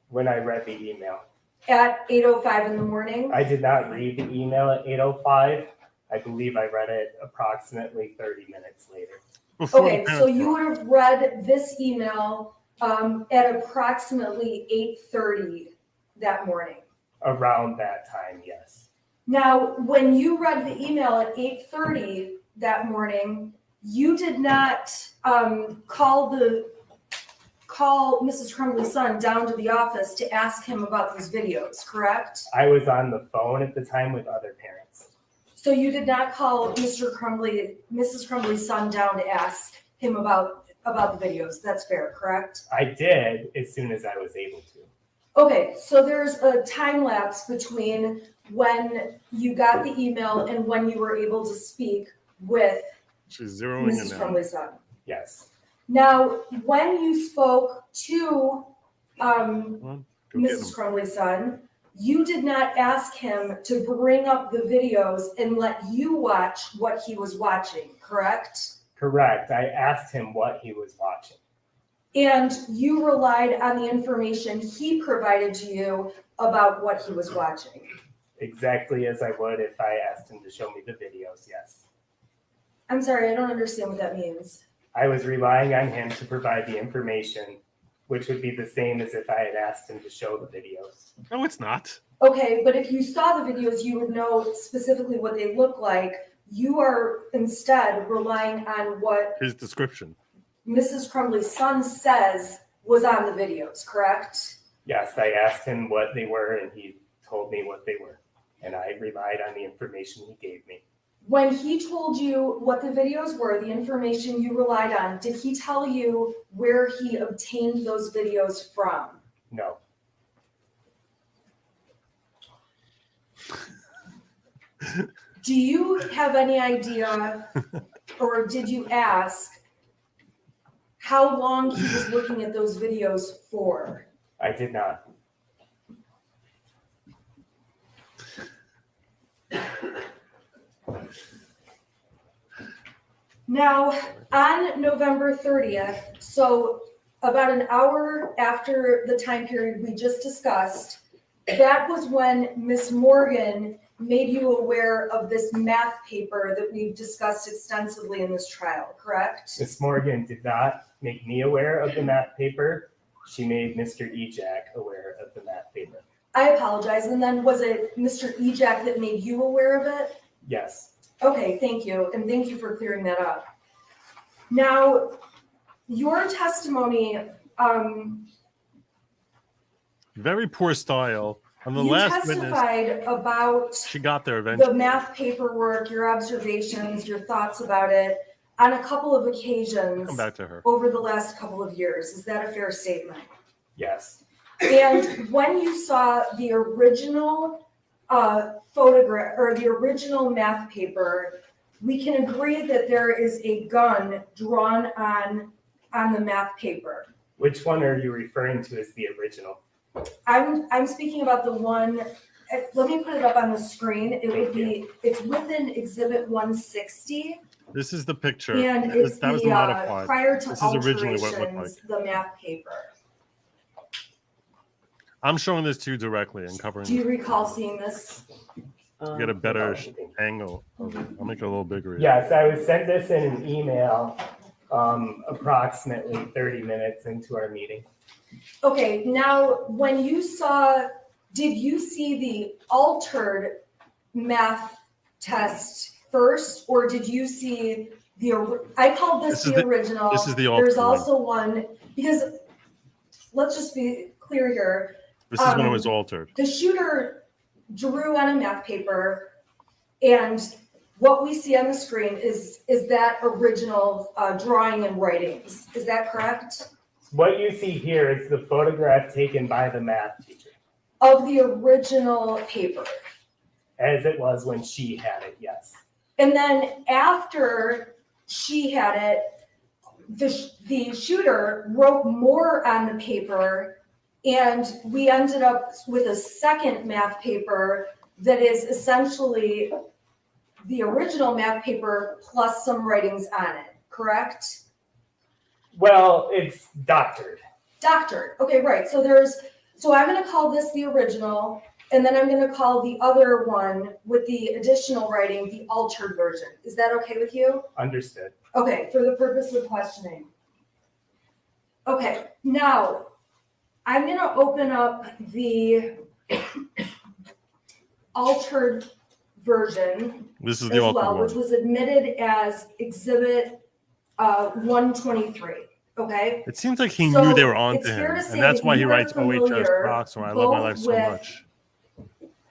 When I read the email, At 8:05 in the morning? I did not read the email at 8:05. I believe I read it approximately 30 minutes later. Before the Okay, so parents you were- would have read this email at approximately 8:30 that morning. Around that time, yes. Now, when you read the email at 8:30 that morning, you did not call call Mrs. Crumbley's son down to the office to ask him about these videos, correct? I was on the phone at the time with other parents. So you did not call Mrs. Crumbley's son down to ask him about the videos. That's fair, correct? I did as soon as I was able to. Okay, so there's a time lapse between when you got the email and when you were able to speak with She's zeroing in Mrs. now. Crumbley's son. Yes. Now, when you spoke to Come on, go get Mrs. him. Crumbley's son, you did not ask him to bring up the videos and let you watch what he was watching, correct? Correct. I asked him what he was watching. And you relied on the information he provided to you about what he was watching. Exactly as I would if I asked him to show me the videos, yes. I'm sorry, I don't understand what that means. I was relying on him to provide the information, which would be the same as if I had asked him to show the videos. No, it's not. Okay, but if you saw the videos, you would know specifically what they look like. You are instead relying on what His description. Mrs. Crumbley's son says was on the videos, correct? Yes, I asked him what they were and he told me what they were. And I relied on the information he gave me. When he told you what the videos were, the information you relied on, did he tell you where he obtained those videos from? No. Do you have any idea, or did you ask how long he was looking at those videos for? I did not. Now, on November 30th, so about an hour after the time period we just discussed, that was when Miss Morgan made you aware of this math paper that we've discussed extensively in this trial, correct? Ms. Morgan did not make me aware of the math paper. She made Mr. Ejak aware of the math paper. I apologize. And then was it Mr. Ejak that made you aware of it? Yes. Okay, thank you. And thank you for clearing that up. Now, your testimony, Very poor style. On the you last witness, testified about she got there eventually. the math paperwork, your observations, your thoughts about it on a couple of occasions Come back to her. over the last couple of years. Is that a fair statement? Yes. And when you saw the original photograph or the original math paper, we can agree that there is a gun drawn on the math paper. Which one are you referring to as the original? I'm speaking about the one, let me put it up on the screen. It would be, it's within Exhibit 160. This is the picture. And it's That was the, modified. prior to This is originally what it looked alterations, the math paper. I'm showing this to you directly and covering. Do you recall seeing this? Get a better angle of it. I'll make it a little bigger. Yes, I was sent this in an email approximately 30 minutes into our meeting. Okay, now, when you saw, did you see the altered math test first, or did you see I called this the original. This is the There's altered one. also one, because, let's just be clear here. This is when it was altered. The shooter drew on a math paper, and what we see on the screen is that original drawing and writings. Is that correct? What you see here is the photograph taken by the math teacher, Of the original paper. as it was when she had it, yes. And then after she had it, the shooter wrote more on the paper, and we ended up with a second math paper that is essentially the original math paper plus some writings on it, correct? Well, it's doctored. Doctored. Okay, right. So I'm going to call this the original, and then I'm going to call the other one with the additional writing the altered version. Is that okay with you? Understood. Okay, for the purpose of questioning. Okay, now I'm going to open up the altered version This is as the altered well, one. which was admitted as Exhibit 123. okay? It seems like he So, knew they were on it's to fair him, to say and that's that why he you are writes OHS familiar rocks, or I love my both life so with- much.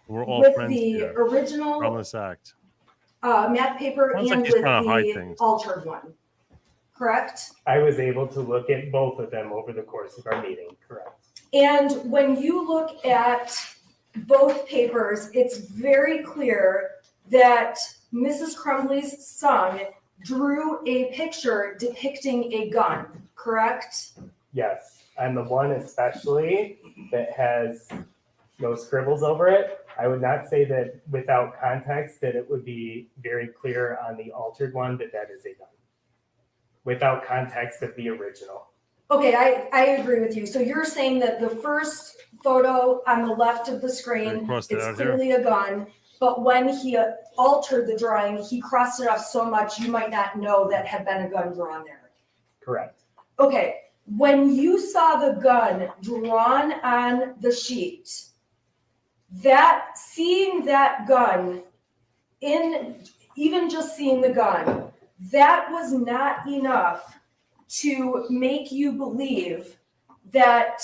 We're all With friends the here original from this act. math paper Sounds and like he's with trying to hide the things. altered one, correct? I was able to look at both of them over the course of our meeting, correct? And when you look at both papers, it's very clear that Mrs. Crumbley's son drew a picture depicting a gun, correct? Yes, and the one especially that has no scribbles over it, I would not say that without context that it would be very clear on the altered one that that is a gun. Without context of the original. Okay, I agree with you. So you're saying that the first photo on the left of the screen, crossed it it's out here. clearly a gun, but when he altered the drawing, he crossed it off so much you might not know that had been a gun drawn there. Correct. Okay, when you saw the gun drawn on the sheet, seeing that gun, even just seeing the gun, that was not enough to make you believe that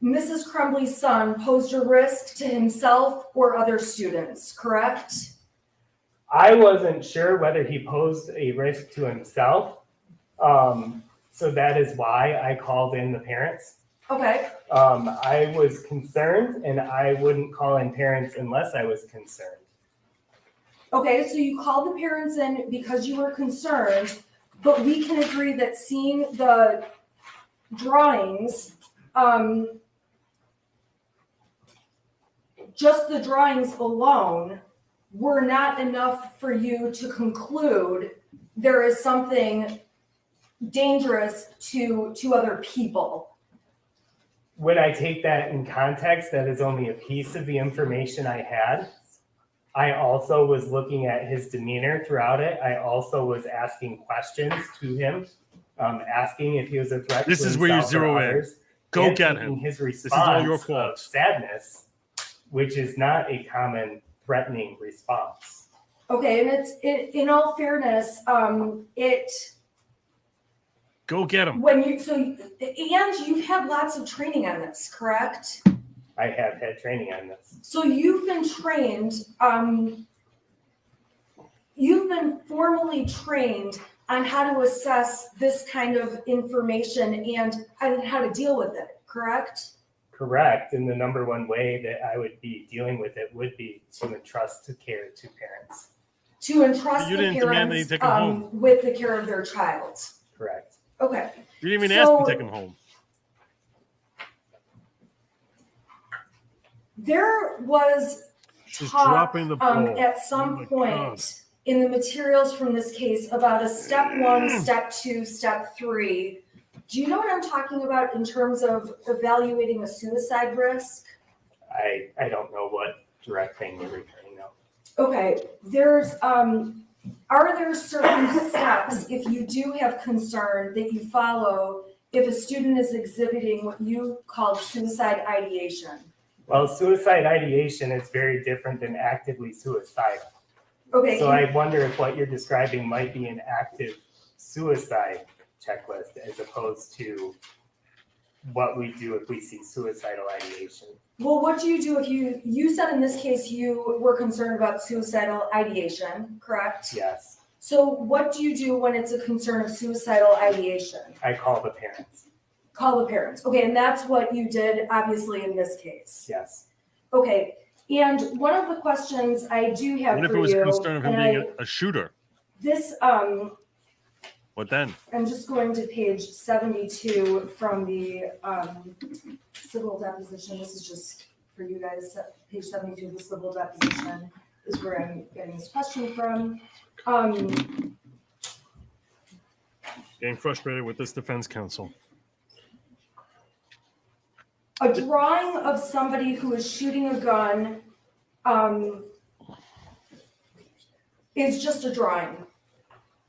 Mrs. Crumbley's son posed a risk to himself or other students, correct? I wasn't sure whether he posed a risk to himself. So that is why I called in the parents. Okay, I was concerned and I wouldn't call in parents unless I was concerned. okay, so you called the parents in because you were concerned, but we can agree that seeing the drawings, just the drawings alone were not enough for you to conclude there is something dangerous to other people. When I take that in context, that is only a piece of the information I had. I also was looking at his demeanor throughout it. I also was asking questions to him, asking if he was a threat This to is where you himself or zero in. others, Go and get taking him. his This is all your response fault. of sadness, which is not a common threatening response. Okay, and in all fairness, Go get him. and you've had lots of training on this, correct? I have had training on this. So you've been trained, you've been formally trained on how to assess this kind of information and how to deal with it, correct? Correct. And the number one way that I would be dealing with it would be to entrust the care to parents. To entrust You the didn't demand that you parents take 'em home. with the care of their child. Correct. Okay. You didn't even ask him So- to take him home. There was She's talk dropping the ball. at Oh some my point God. in the materials from this case about a step 1, step 2, step 3. Do you know what I'm talking about in terms of evaluating a suicide risk? I don't know what direct thing you're referring to. Okay, are there certain steps, if you do have concern, that you follow if a student is exhibiting what you call suicide ideation? Well, suicide ideation is very different than actively suicidal. Okay, So I wonder if what you're describing might be an active suicide checklist as opposed to what we do if we see suicidal ideation. well, what do you do if you said in this case you were concerned about suicidal ideation, correct? Yes, So what do you do when it's a concern of suicidal ideation? I call the parents. Call the parents. Okay, and that's what you did obviously in this case. Yes. Okay, and one of the questions I do have What if for it was a you, concern of him and being a shooter? this, What then? I'm just going to page 72 from the civil deposition. This is just for you guys. Page 72 of the civil deposition is where I'm getting this question from. Getting frustrated with this defense counsel. A drawing of somebody who is shooting a gun is just a drawing.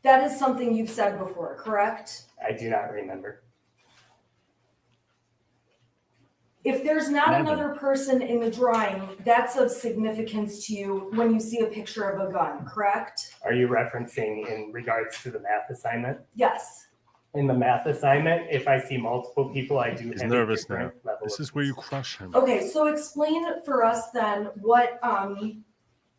That is something you've said before, correct? I do not remember. If there's not Never. another person in the drawing, that's of significance to you when you see a picture of a gun, correct? Are you referencing in regards to the math assignment? Yes. In the math assignment, if I see multiple people, I do He's have a nervous now. different level This of is where you concern. crush him. Okay, so explain for us then what, and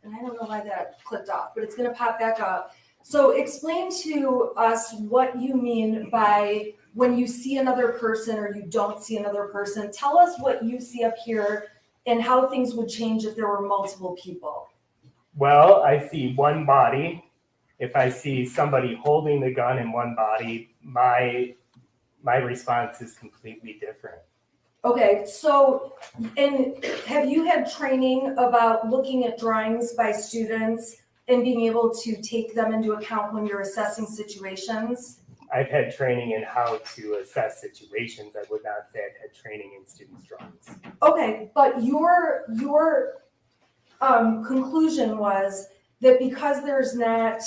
I don't know why that clicked off, but it's gonna pop back up. So explain to us what you mean by when you see another person or you don't see another person. Tell us what you see up here and how things would change if there were multiple people. Well, I see one body. If I see somebody holding the gun in one body, my response is completely different. Okay, so, and have you had training about looking at drawings by students and being able to take them into account when you're assessing situations? I've had training in how to assess situations. I would not say I've had training in students' drawings. Okay, but your conclusion was that because there's not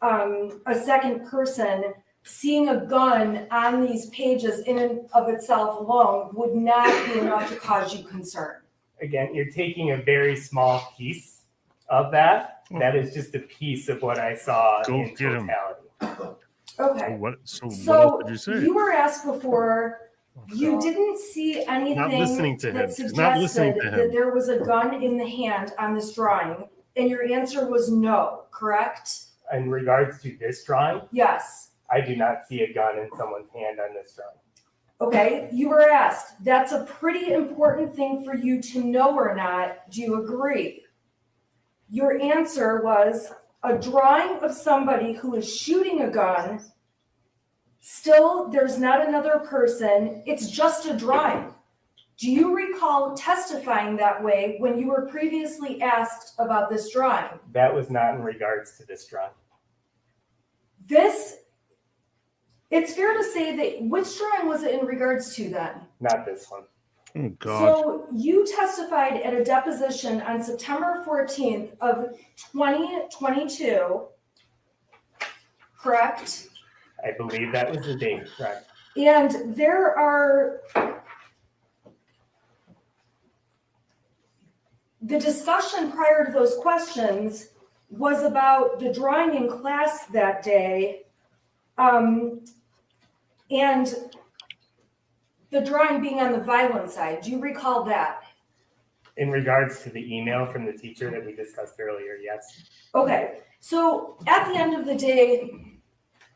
a second person, seeing a gun on these pages in and of itself alone would not be enough to cause you concern. Again, you're taking a very small piece of that. That is just a piece of what I saw Go in get him. totality. Okay, What what else so did you say? you were asked before, you didn't see anything listening to him. that He's not listening suggested to him. that there was a gun in the hand on this drawing, and your answer was no, correct? In regards to this drawing, Yes. I do not see a gun in someone's hand on this drawing. Okay, you were asked, that's a pretty important thing for you to know or not. Do you agree? Your answer was a drawing of somebody who is shooting a gun. Still, there's not another person. It's just a drawing. Do you recall testifying that way when you were previously asked about this drawing? That was not in regards to this drawing. It's fair to say that, which drawing was it in regards to then? Not this one. Oh God. So you testified at a deposition on September 14th of 2022, correct? I believe that was the date, correct? And there are, the discussion prior to those questions was about the drawing in class that day, and the drawing being on the violent side. Do you recall that? In regards to the email from the teacher that we discussed earlier, yes. Okay, so at the end of the day,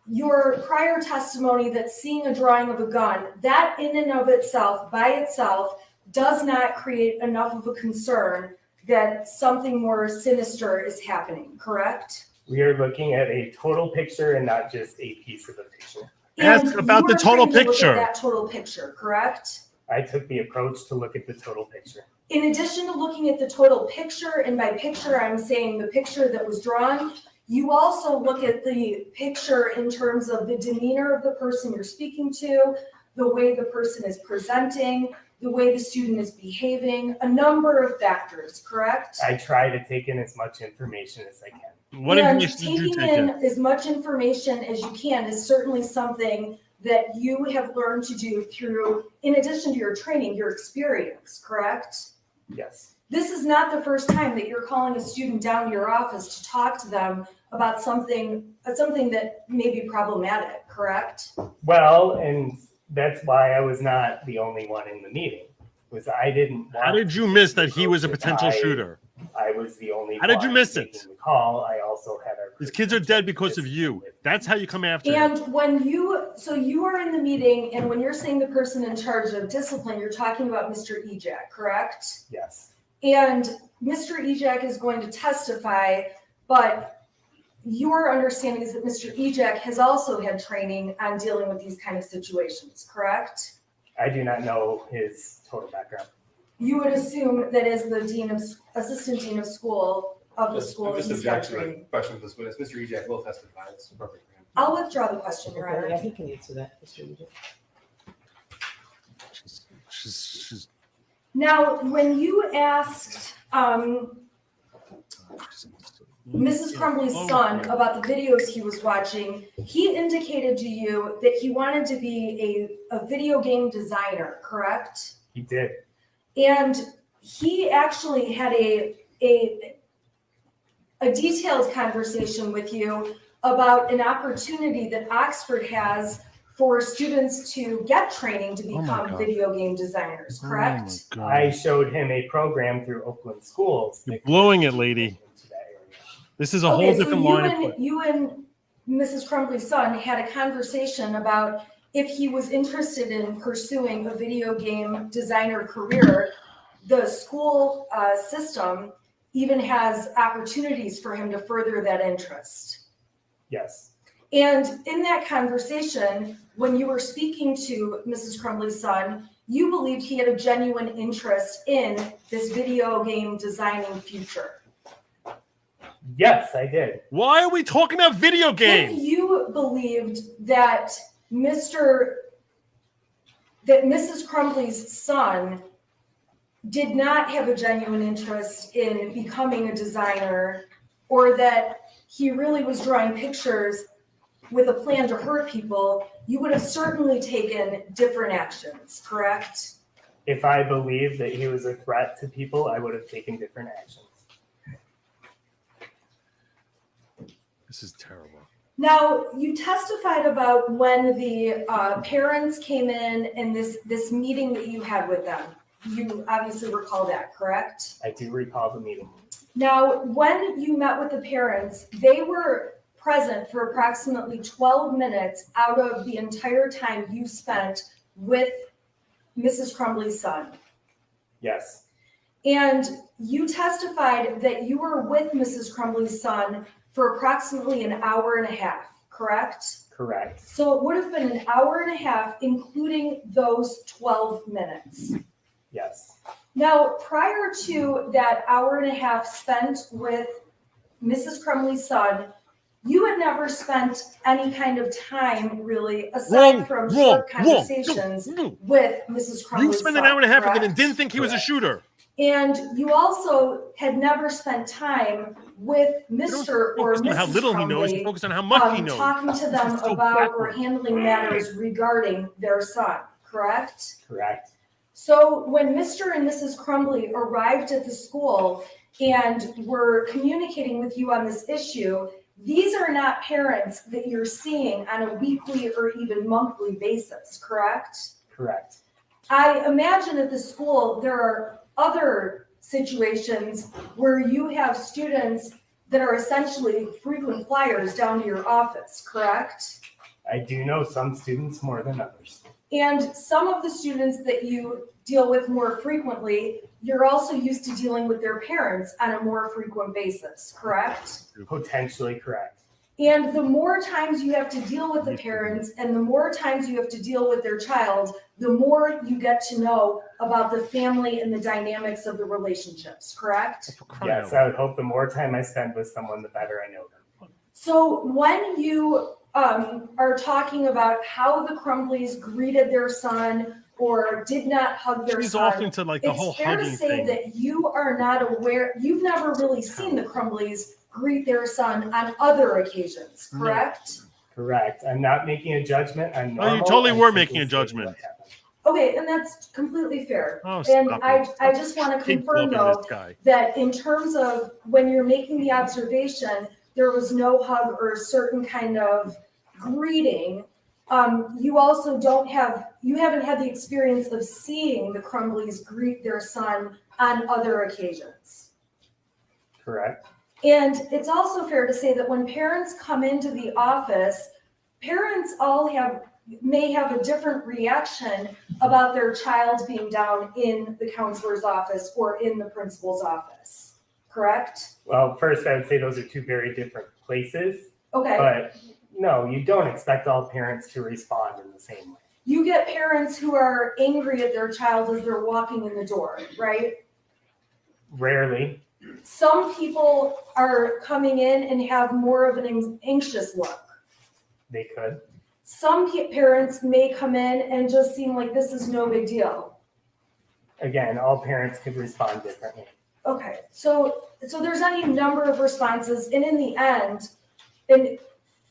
your prior testimony that seeing a drawing of a gun, that in and of itself, by itself, does not create enough of a concern that something more sinister is happening, correct? We are looking at a total picture and not just a piece of a picture. Ask And about you the are total trying to look at picture. that total picture, correct? I took the approach to look at the total picture. In addition to looking at the total picture, and by picture, I'm saying the picture that was drawn, you also look at the picture in terms of the demeanor of the person you're speaking to, the way the person is presenting, the way the student is behaving, a number of factors, correct? I try to take in as much information as I can. What And information did you taking take in in? as much information as you can is certainly something that you have learned to do through, in addition to your training, your experience, correct? Yes. This is not the first time that you're calling a student down to your office to talk to them about something that may be problematic, correct? Well, and that's why I was not the only one in the meeting. Was I didn't want How did you miss that he was a If potential shooter? I was the only How did you one miss making it? the call. I also had our These kids are dead because of you. That's how you come after him. And when so you are in the meeting, and when you're saying the person in charge of discipline, you're talking about Mr. Ejak, correct? Yes. And Mr. Ejak is going to testify, but your understanding is that Mr. Ejak has also had training on dealing with these kind of situations, correct? I do not know his total background. You would assume that as the assistant dean of school of the school, I'm just he's got objecting to the training. question of this witness. Mr. Ejak will testify. It's appropriate for him. I'll withdraw the question, Your Okay, yeah, Honor. he can answer that, Mr. Ejak. She's Now, when you asked Mrs. Crumbley's son about the videos he was watching, he indicated to you that he wanted to be a video game designer, correct? He did. And he actually had a detailed conversation with you about an opportunity that Oxford has for students to get training to Oh my become God. video game designers, correct? Oh my I God. showed him a program through Oakland schools. You're that blowing it, could lady. into that area. This is a whole Okay, so different you line of and, you and Mrs. Crumbley's son had a conversation about if he was interested in pursuing a video game designer career. The school system even has opportunities for him to further that interest. Yes, And in that conversation, when you were speaking to Mrs. Crumbley's son, you believed he had a genuine interest in this video game designing future. yes, I did. Why are we talking about video If games? you believed that Mrs. Crumbley's son did not have a genuine interest in becoming a designer, or that he really was drawing pictures with a plan to hurt people, you would have certainly taken different actions, correct? If I believed that he was a threat to people, I would have taken different actions. This is terrible. Now, you testified about when the parents came in and this meeting that you had with them. You obviously recall that, correct? I do recall the meeting. Now, when you met with the parents, they were present for approximately 12 minutes out of the entire time you spent with Mrs. Crumbley's son. Yes, And you testified that you were with Mrs. Crumbley's son for approximately an hour and a half, correct? correct. So it would have been an hour and a half, including those 12 minutes. Yes, Now, prior to that hour and a half spent with Mrs. Crumbley's son, you had never spent any kind of time really, aside from short conversations with Mrs. Crumbley's son. You spent an hour and a half with it and correct? didn't think he was a shooter. And you also had never spent time with Mr. or Focus on how Mrs. little he knows. Crumbley, Focus on how much he knows. talking to them This is so about or backwards. handling matters regarding their son, correct? correct. So when Mr. and Mrs. Crumbley arrived at the school and were communicating with you on this issue, these are not parents that you're seeing on a weekly or even monthly basis, correct? Correct. I imagine at the school, there are other situations where you have students that are essentially frequent flyers down to your office, correct? I do know some students more than others. And some of the students that you deal with more frequently, you're also used to dealing with their parents on a more frequent basis, correct? Potentially correct. And the more times you have to deal with the parents and the more times you have to deal with their child, the more you get to know about the family and the dynamics of the relationships, correct? Yes, I would hope the more time I spend with someone, the better I know them. So when you are talking about how the Crumbleys greeted their son or did not hug their She's son, off into like the whole it's fair to hugging say thing. that you are not aware, you've never really seen the Crumbleys greet their son on other occasions, correct? Correct. I'm not making a judgment. I'm Oh, you normal. totally I'm were simply making a stating judgment. what happened. Okay, and that's completely fair. Oh, And stop I it. just want to Keep confirm loving though, this guy. that in terms of when you're making the observation, there was no hug or a certain kind of greeting. You also you haven't had the experience of seeing the Crumbleys greet their son on other occasions. Correct. And it's also fair to say that when parents come into the office, parents may have a different reaction about their child being down in the counselor's office or in the principal's office, correct? Well, first, I would say those are two very different places. Okay, But no, you don't expect all parents to respond in the same way. you get parents who are angry at their child as they're walking in the door, right? Rarely. Some people are coming in and have more of an anxious look. They could. Some parents may come in and just seem like this is no big deal. Again, all parents could respond differently. Okay, so there's any number of responses, and in the end, and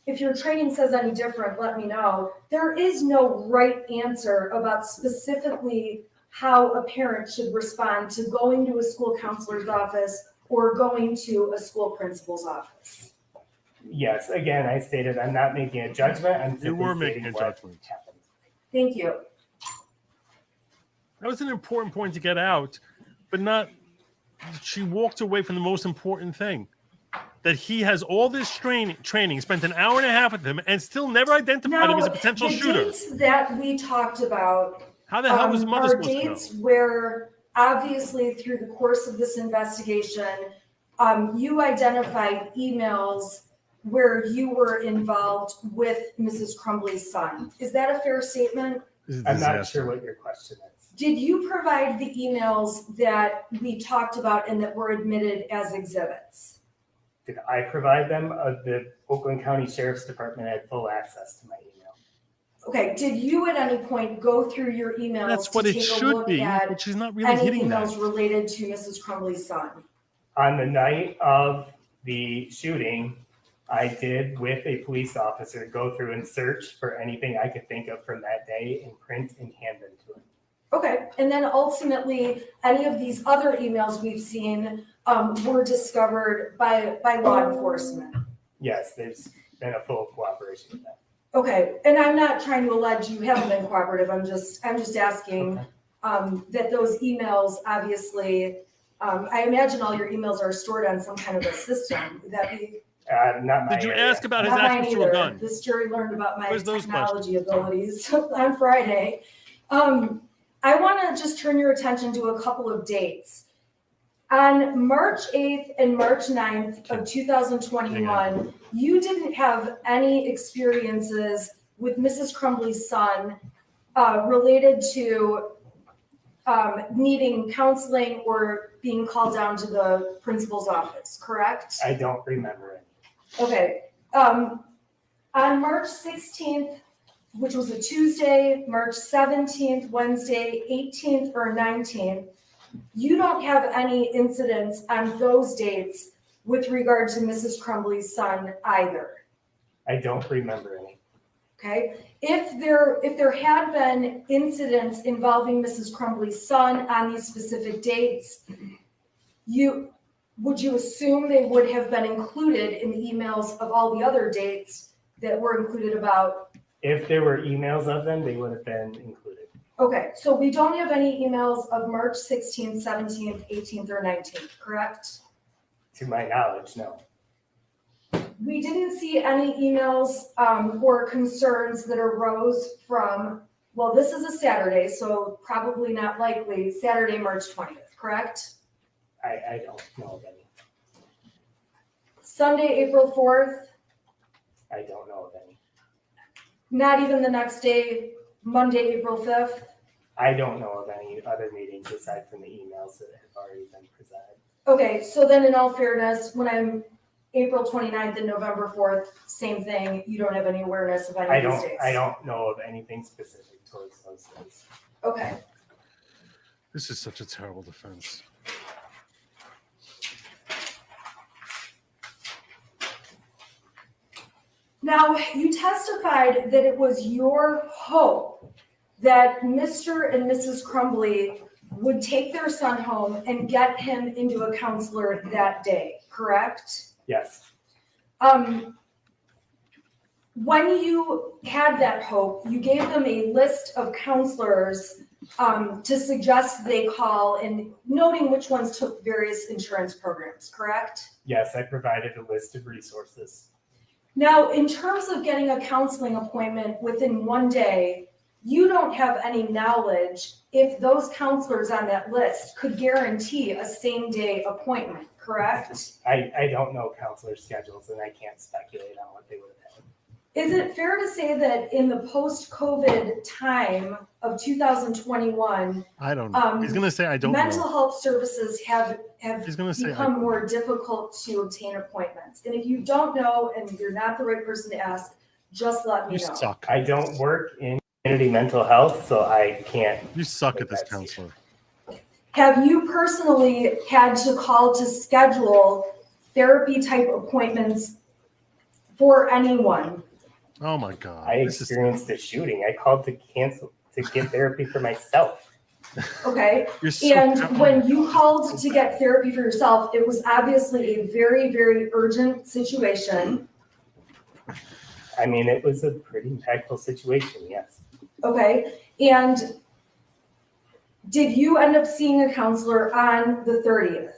if your training says any different, let me know. There is no right answer about specifically how a parent should respond to going to a school counselor's office or going to a school principal's office. Yes, again, I stated I'm not making a judgment. I'm You simply were making stating a what judgment. happened. Thank you. That was an important point to get out, but not. She walked away from the most important thing. That he has all this training, spent an hour and a half with him, and still never identified him as a potential the shooter. dates that we talked about How the hell was mother are supposed to know? dates where obviously through the course of this investigation, you identified emails where you were involved with Mrs. Crumbley's son. Is that a fair statement? This is a I'm not disaster. sure what your question is. Did you provide the emails that we talked about and that were admitted as exhibits? Did I provide them? The Oakland County Sheriff's Department had full access to my email. Okay, did you at any point go through your emails That's what to it take a should look be, at but she's not really any hitting that. emails related to Mrs. Crumbley's son? On the night of the shooting, I did, with a police officer, go through and search for anything I could think of from that day and print and hand them to him. Okay, and then ultimately, any of these other emails we've seen were discovered by law enforcement. Yes, there's been a full cooperation with that. Okay, and I'm not trying to allege you haven't been cooperative. I'm just asking that those emails obviously. I imagine all your emails are stored on some kind of a system. Would that be? Not my Did you area. ask about his Not mine access to a either. gun? This jury learned about my Where's those technology abilities on Friday. I want to just turn your attention to a couple of dates. On March 8th and March 9th of 2021, you didn't have any experiences with Mrs. Crumbley's son related to needing counseling or being called down to the principal's office, correct? I don't remember it. Okay. On March 16th, which was a Tuesday, March 17th, Wednesday, 18th, or 19th, you don't have any incidents on those dates with regard to Mrs. Crumbley's son either, I don't remember any. okay? If there had been incidents involving Mrs. Crumbley's son on these specific dates, would you assume they would have been included in the emails of all the other dates that were included about? If there were emails of them, they would have been included. Okay, so we don't have any emails of March 16th, 17th, 18th, or 19th, correct? To my knowledge, no. We didn't see any emails or concerns that arose from, well, this is a Saturday, so probably not likely, Saturday, March 20th, correct? I don't know of any. Sunday, April 4th, I don't know of any. not even the next day, Monday, April 5th? I don't know of any other meetings aside from the emails that have already been presented. Okay, so then in all fairness, when I'm April 29th and November 4th, same thing, you don't have any awareness of any of these days? I don't know of anything specific towards those days. Okay. This is such a terrible defense. Now, you testified that it was your hope that Mr. and Mrs. Crumbley would take their son home and get him into a counselor that day, correct? Yes, When you had that hope, you gave them a list of counselors to suggest they call and noting which ones took various insurance programs, correct? yes, I provided a list of resources. Now, in terms of getting a counseling appointment within one day, you don't have any knowledge if those counselors on that list could guarantee a same-day appointment, correct? I don't know counselor schedules and I can't speculate on what they would have had. Is it fair to say that in the post-COVID time of 2021, I don't know. He's gonna say I don't mental know. health services have He's gonna say I become don't more difficult to obtain appointments? And if you don't know and you're not the right person to ask, just let me You know. suck. I don't work in community mental health, so I can't. You suck at this That's- counselor. Have you personally had to call to schedule therapy type appointments for anyone? Oh my god. I This is- experienced a shooting. I called to cancel to get therapy for myself. Okay, You're so and terrible. when you called to get therapy for yourself, it was obviously a very, very urgent situation. I mean, it was a pretty impactful situation, yes. Okay, and did you end up seeing a counselor on the 30th?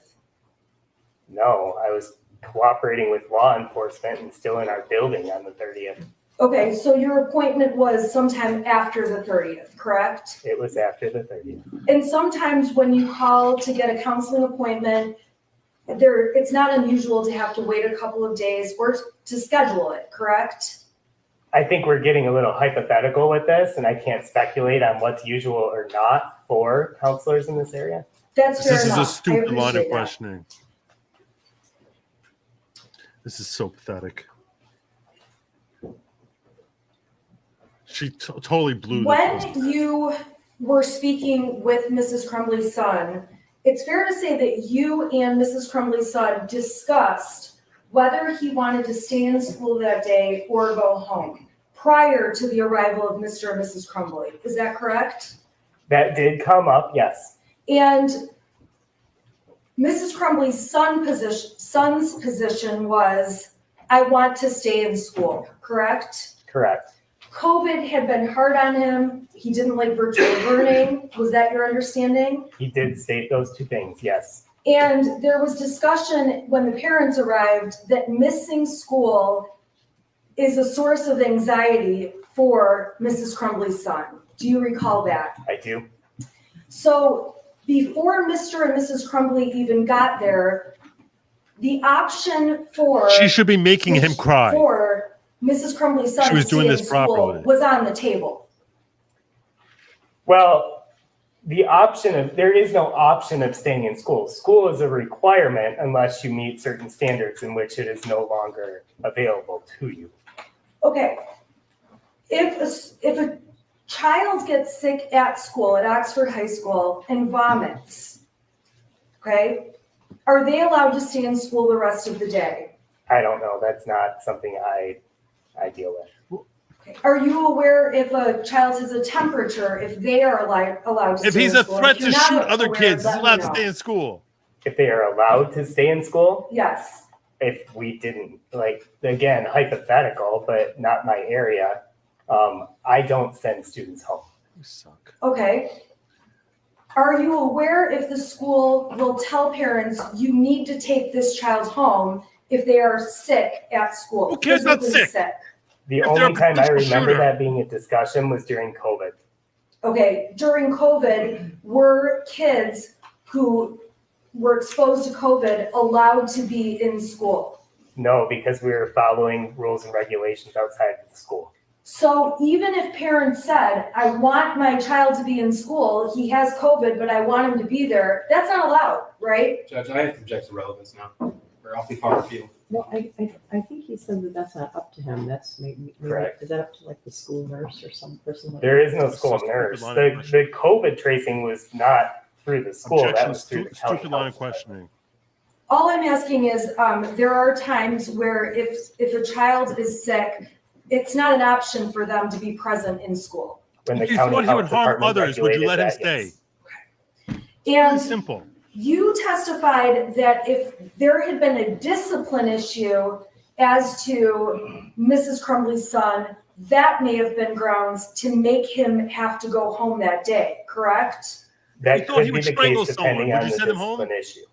No, I was cooperating with law enforcement and still in our building on the 30th. Okay, so your appointment was sometime after the 30th, correct? It was after the 30th. And sometimes when you call to get a counseling appointment, it's not unusual to have to wait a couple of days or to schedule it, correct? I think we're getting a little hypothetical with this, and I can't speculate on what's usual or not for counselors in this area. That's fair This is enough. a stupid I line of appreciate that. questioning. This is so pathetic. She totally blew the When you were speaking with Mrs. Crumbley's son, it's fair to say that you and Mrs. Crumbley's son discussed whether he wanted to stay in school that day or go home prior to the arrival of Mr. and Mrs. Crumbley. Is that correct? That did come up, yes. And Mrs. Crumbley's son's position was, I want to stay in school, correct? Correct. COVID had been hard on him. He didn't like virtual learning. Was that your understanding? He did state those two things, yes. And there was discussion when the parents arrived that missing school is a source of anxiety for Mrs. Crumbley's son. Do you recall that? I do. So before Mr. and Mrs. Crumbley even got there, the option for She should be making him cry. for Mrs. Crumbley's son She was to stay doing in this school properly. was on the table. Well, there is no option of staying in school. School is a requirement unless you meet certain standards in which it is no longer available to you. Okay, if a child gets sick at school, at Oxford High School, and vomits, okay, are they allowed to stay in school the rest of the day? I don't know. That's not something I deal with. Okay. Are you aware if a child has a temperature, if they are allowed to If stay he's in a school? threat If to you're not shoot other aware, kids, he's let me allowed to know. stay in school. If they are allowed to stay in school, Yes. if we didn't, like, again, hypothetical, but not my area, I don't send students home. You suck. Okay. Are you aware if the school will tell parents you need to take this child home if they are sick at school? Who cares about physically sick? The If they're only a time I potential remember shooter. that being a discussion was during COVID. Okay, during COVID, were kids who were exposed to COVID allowed to be in school? No, because we were following rules and regulations outside of the school. So even if parents said, I want my child to be in school, he has COVID, but I want him to be there, that's not allowed, right? Judge, I have to object to relevance now. We're awfully far afield. No, I think he said that that's not up to him. That's maybe, Correct. is that up to like the school nurse or some person? like There that? is no school Stupid nurse. line of The COVID tracing was not through the school. That Objection, was through the county. stupid line of council. questioning. All I'm asking is, there are times where if a child is sick, it's not an option for them to be present in school. When the If you county thought he would health harm department others, would you regulated let him that, stay? yes. Very And simple. you testified that if there had been a discipline issue as to Mrs. Crumbley's son, that may have been grounds to make him have to go home that day, correct? You That thought could he be would the strangle case someone. depending Would on you the send him home? discipline issue.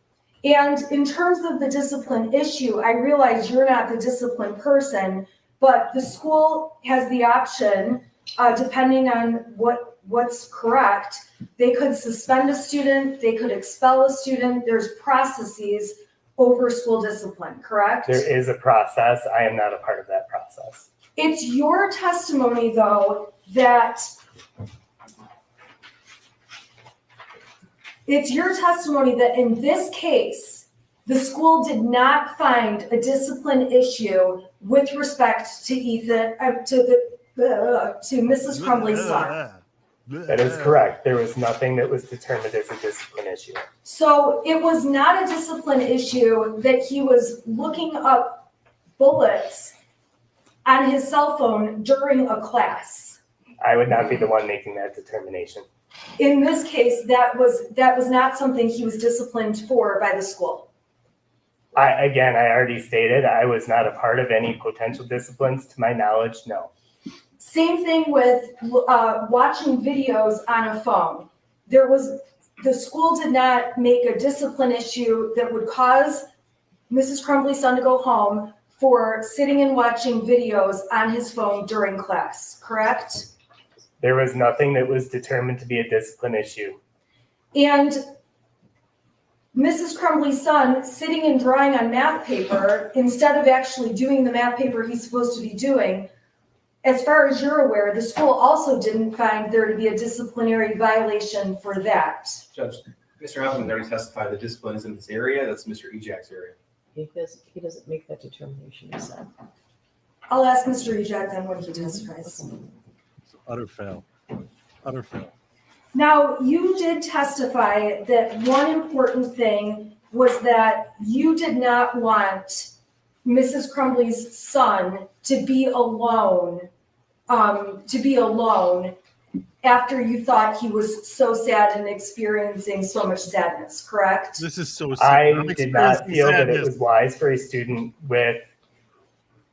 And in terms of the discipline issue, I realize you're not the discipline person, but the school has the option, depending on what's correct, they could suspend a student, they could expel a student, there's processes over school discipline, correct? There is a process. I am not a part of that process. It's your testimony, though, that in this case, the school did not find a discipline issue with respect to to Mrs. Crumbley's son. That is correct. There was nothing that was determined as a discipline issue. So it was not a discipline issue that he was looking up bullets on his cell phone during a class. I would not be the one making that determination. In this case, that was not something he was disciplined for by the school. I already stated I was not a part of any potential disciplines to my knowledge, no. Same thing with watching videos on a phone. The school did not make a discipline issue that would cause Mrs. Crumbley's son to go home for sitting and watching videos on his phone during class, correct? There was nothing that was determined to be a discipline issue. And Mrs. Crumbley's son sitting and drawing on math paper instead of actually doing the math paper he's supposed to be doing, as far as you're aware, the school also didn't find there to be a disciplinary violation for that. Judge, Mr. Hopkins already testified the discipline is in this area. That's Mr. Ejak's area. He doesn't make that determination himself. I'll ask Mr. Ejak then when he testifies. Utter fail. Utter fail. Now, you did testify that one important thing was that you did not want Mrs. Crumbley's son to be alone after you thought he was so sad and experiencing so much sadness, correct? This is so sad. I did not feel that it was wise for a student with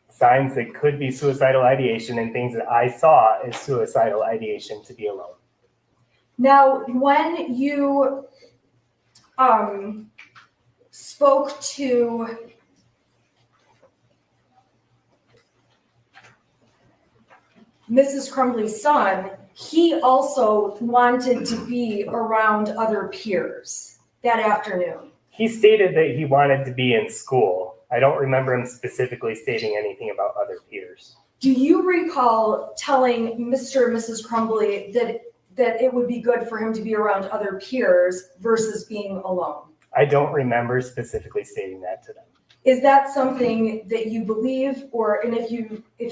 signs that could be suicidal ideation and things that I saw as suicidal ideation to be alone. Now, when you spoke to Mrs. Crumbley's son, he also wanted to be around other peers that afternoon. He stated that he wanted to be in school. I don't remember him specifically stating anything about other peers. Do you recall telling Mr. and Mrs. Crumbley that it would be good for him to be around other peers versus being alone? I don't remember specifically stating that to them. Is that something that you believe, and if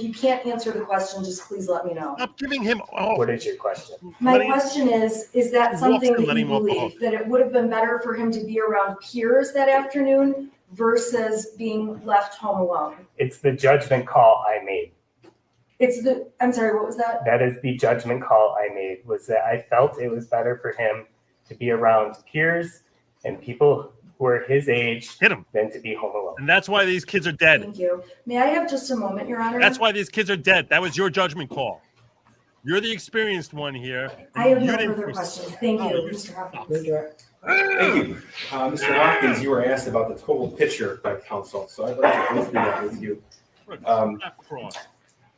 you can't answer the question, just please let me know. Stop giving him off. What is your question? My question is that something that you Letting him off the believe, hook. that it would have been better for him to be around peers that afternoon versus being left home alone? It's the judgment call I made. I'm sorry, what was that? That is the judgment call I made, was that I felt it was better for him to be around peers and people who are his age Hit him. than to be home alone. And that's why these kids are dead. Thank you. May I have just a moment, Your Honor? That's why these kids are dead. That was your judgment call. You're the experienced one here. I have no You didn't- further questions. Thank you, Mr. Hopkins. Redirect. Thank you. Mr. Hopkins, you were asked about the total picture by counsel, so I'd like to go through that with you. Cross.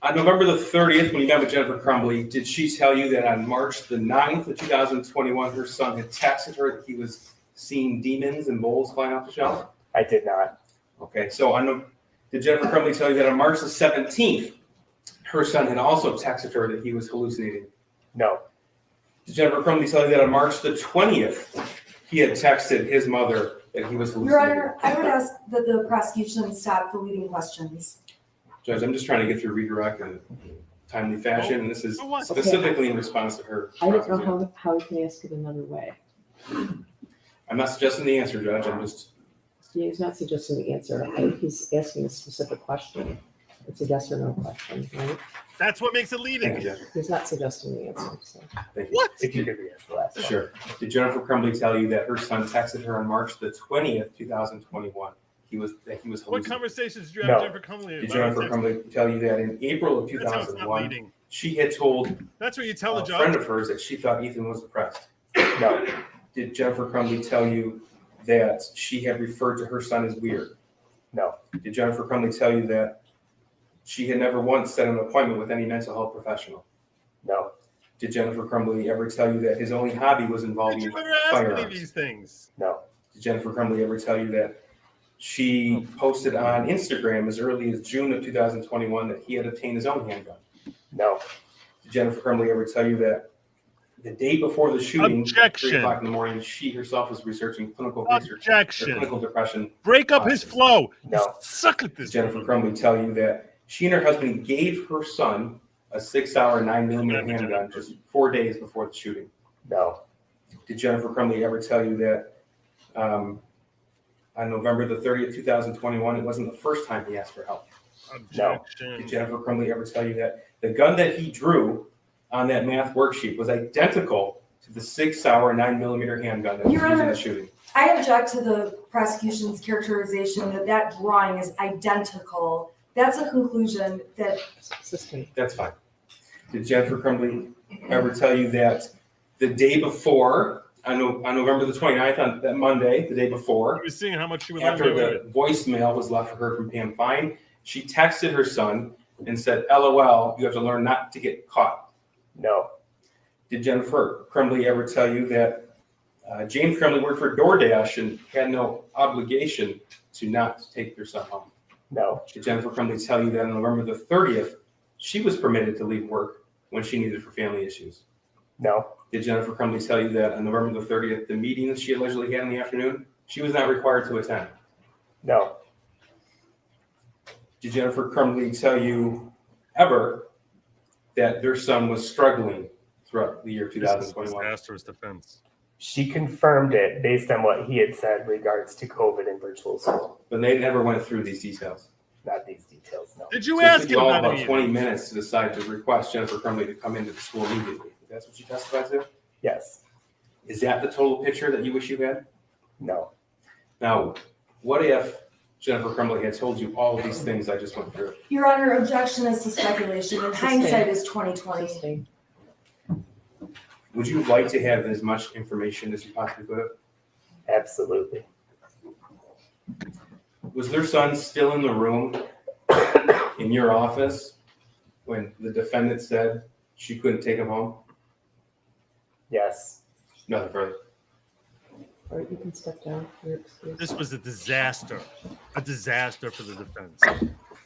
On November the 30th, when you met with Jennifer Crumbley, did she tell you that on March the 9th of 2021, her son had texted her that he was seeing demons and bowls flying off the shelf? I did not. Okay, so did Jennifer Crumbley tell you that on March the 17th, her son had also texted her that he was hallucinating? No. Did Jennifer Crumbley tell you that on March the 20th, he had texted his mother that he was Your hallucinating? Honor, I would ask that the prosecution stop the leading questions. Judge, I'm just trying to get through redirect in a timely fashion, and this is specifically in response to her. I don't know how you can ask it another way. I'm not suggesting the answer, Judge, I'm just, He's not suggesting the answer. He's asking a specific question. It's a yes or no question, right? That's what makes it thank you, leading. Judge. He's not suggesting the answer, so. Thank you. What? If you could re-ask the last one. Sure. Did Jennifer Crumbley tell you that her son texted her on March the 20th, 2021? That he was What hallucinating? conversations did you have No. with Jennifer Crumbley? Did about Jennifer text? Crumbley tell you that in April of That's how it's not 2001, leading. she had told That's what you tell the a friend judge. of hers that she thought Ethan was depressed? No. Did Jennifer Crumbley tell you that she had referred to her son as weird? No. Did Jennifer Crumbley tell you that she had never once set an appointment with any mental health professional? No. Did Jennifer Crumbley ever tell you that his only hobby was Did involving you ever ask any of firearms? these things? No. Did Jennifer Crumbley ever tell you that she posted on Instagram as early as June of 2021 that he had obtained his own handgun? No. Did Jennifer Crumbley ever tell you that the day before the shooting, at 3 Objection. o'clock in the morning, she herself was researching clinical research or Objection. clinical depression? Break up his flow. No. Suck at Did this. Jennifer Crumbley tell you that she and her husband gave her son a 6-hour 9mm handgun just 4 days before the shooting? No. Did Jennifer Crumbley ever tell you that on November the 30th, 2021, it wasn't the first time he asked for help? Did Objection. Jennifer Crumbley ever tell you that the gun that he drew on that math worksheet was identical to the 6-hour 9mm handgun that was Your used in Honor. the shooting? I object to the prosecution's characterization that that drawing is identical. That's a conclusion that Sister, That's fine. Did Jennifer Crumbley ever tell you that the day before, on November the 29th, on that Monday, the day I before, was seeing how much she was after the voicemail was left for her from Pam Fine, she texted her son and said, LOL, you have to learn not to get caught. No, Did Jennifer Crumbley ever tell you that James Crumbley worked for DoorDash and had no obligation to not take their son home? no, Did Jennifer Crumbley tell you that on November the 30th, she was permitted to leave work when she needed for family issues? no, Did Jennifer Crumbley tell you that on November the 30th, the meeting that she allegedly had in the afternoon, she was not required to attend? no, Did Jennifer Crumbley tell you ever that their son was struggling throughout the year This is 2021? disastrous defense. she confirmed it based on what he had said in regards to COVID and virtual school. But they never went through these details. Not these details, no. Did you So it ask took him you all about about it? 20 minutes to decide to request Jennifer Crumbley to come into the school immediately. That's what you testified to? Yes, Is that the total picture that you wish you had? no, Now, what if Jennifer Crumbley had told you all of these things I just went through? Your Honor, objection is to speculation, and hindsight is 20/20. Sustain. Would you like to have as much information as you possibly could have? absolutely. Was their son still in the room in your office when the defendant said she couldn't take him home? Yes, Nothing further. All right, you can step down. You're excused. This was a disaster for the defense.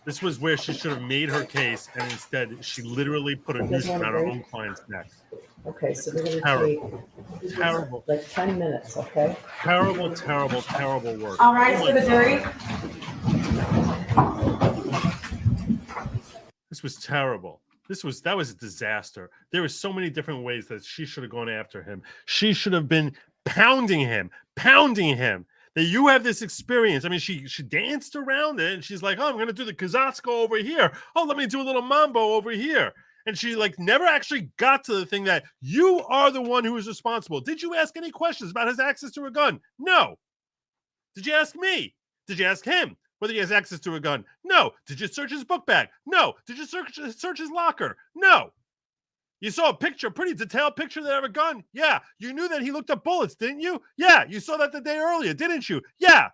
This was where she should have made her case, and instead she literally put a noose around her own client's neck. Okay, so we're gonna Terrible. take Terrible, like 10 minutes, okay? terrible, terrible, terrible work. All right, Oh for my the jury. This was terrible. That was a disaster. There were so many different ways that she should have gone after him. She should have been pounding him. That you have this experience. I mean, she danced around it and she's like, oh, I'm gonna do the Kazatsko over here. Oh, let me do a little mambo over here. And she never actually got to the thing that you are the one who is responsible. Did you ask any questions about his access to a gun? No. Did you ask me? Did you ask him whether he has access to a gun? No. Did you search his book bag? No. Did you search his locker? No. You saw a pretty detailed picture of a gun? Yeah. You knew that he looked up bullets, didn't you? Yeah. You saw that the day earlier, didn't you? Yeah.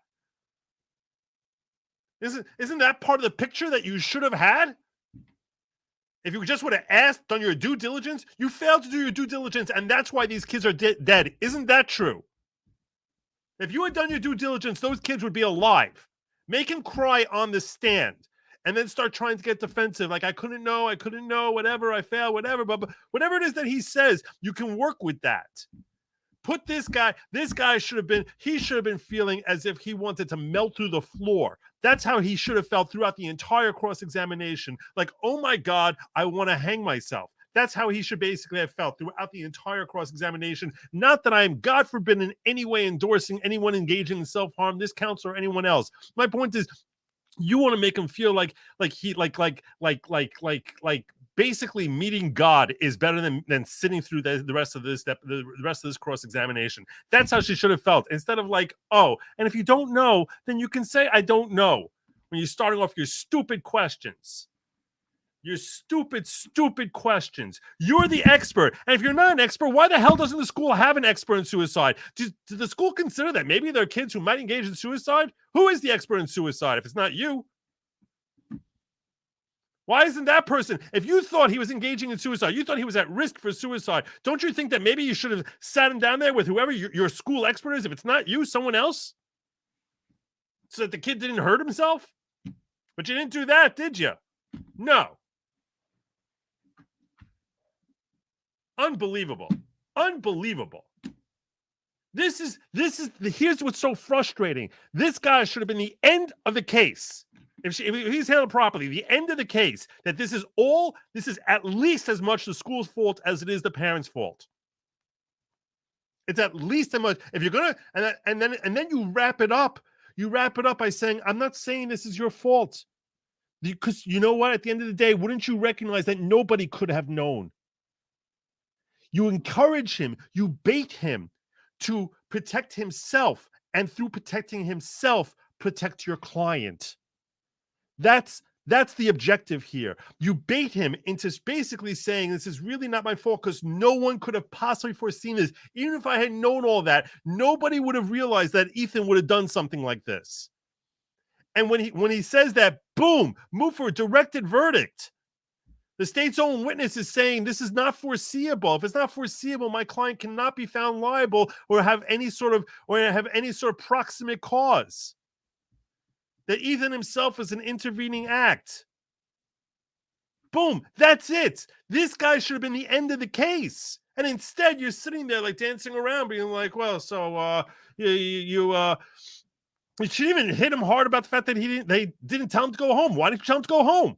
Isn't that part of the picture that you should have had? If you just would have asked, done your due diligence, you failed to do your due diligence, and that's why these kids are dead. Isn't that true? If you had done your due diligence, those kids would be alive. Make him cry on the stand, and then start trying to get defensive, like I couldn't know, whatever, I failed, whatever. But whatever it is that he says, you can work with that. Put this guy should have been feeling as if he wanted to melt through the floor. That's how he should have felt throughout the entire cross-examination. Like, oh my God, I want to hang myself. That's how he should basically have felt throughout the entire cross-examination. Not that I am, God forbid, in any way endorsing anyone engaging in self-harm, this counselor or anyone else. My point is, you want to make him feel like basically meeting God is better than sitting through the rest of this cross-examination. That's how she should have felt. Instead of oh, and if you don't know, then you can say, I don't know, when you're starting off your stupid questions. Your stupid questions. You're the expert. And if you're not an expert, why the hell doesn't the school have an expert in suicide? Did the school consider that maybe there are kids who might engage in suicide? Who is the expert in suicide if it's not you? Why isn't that person? If you thought he was engaging in suicide, you thought he was at risk for suicide, don't you think that maybe you should have sat him down there with whoever your school expert is? If it's not you, someone else? So that the kid didn't hurt himself? But you didn't do that, did you? No. Unbelievable. Here's what's so frustrating. This guy should have been the end of the case. If he's handled properly, the end of the case, that this is at least as much the school's fault as it is the parents' fault. It's at least as much. If you're gonna, and then you wrap it up by saying, I'm not saying this is your fault. Because you know what? At the end of the day, wouldn't you recognize that nobody could have known? You encourage him, you bait him to protect himself and through protecting himself, protect your client. That's the objective here. You bait him into basically saying this is really not my fault because no one could have possibly foreseen this. Even if I had known all that, nobody would have realized that Ethan would have done something like this. And when he says that, boom, move for a directed verdict. The state's own witness is saying this is not foreseeable. If it's not foreseeable, my client cannot be found liable or have any sort of proximate cause. That Ethan himself is an intervening act. Boom, that's it. This guy should have been the end of the case. And instead, you're sitting there like dancing around, being like, well, so you shouldn't even hit him hard about the fact that they didn't tell him to go home. Why didn't you tell him to go home?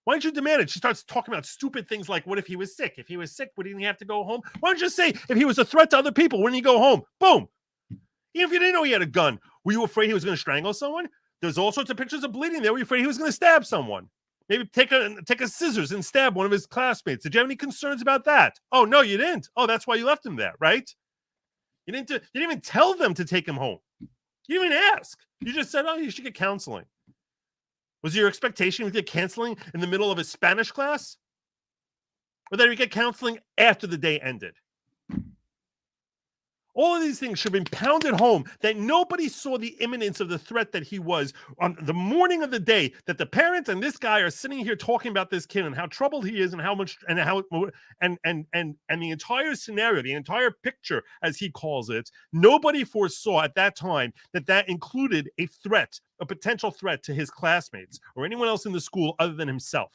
Why didn't you demand it? She starts talking about stupid things like, what if he was sick? If he was sick, wouldn't he have to go home? Why don't you say, if he was a threat to other people, wouldn't he go home? Boom. Even if you didn't know he had a gun, were you afraid he was going to strangle someone? There's all sorts of pictures of bleeding there. Were you afraid he was going to stab someone? Maybe take a scissors and stab one of his classmates. Did you have any concerns about that? Oh, no, you didn't. Oh, that's why you left him there, right? You didn't even tell them to take him home. You didn't even ask. You just said, oh, you should get counseling. Was your expectation to get counseling in the middle of a Spanish class? Or that we get counseling after the day ended? All of these things should have been pounded home that nobody saw the imminence of the threat that he was on the morning of the day that the parents and this guy are sitting here talking about this kid and how troubled he is and and the entire scenario, the entire picture, as he calls it. Nobody foresaw at that time that included a threat, a potential threat to his classmates or anyone else in the school other than himself.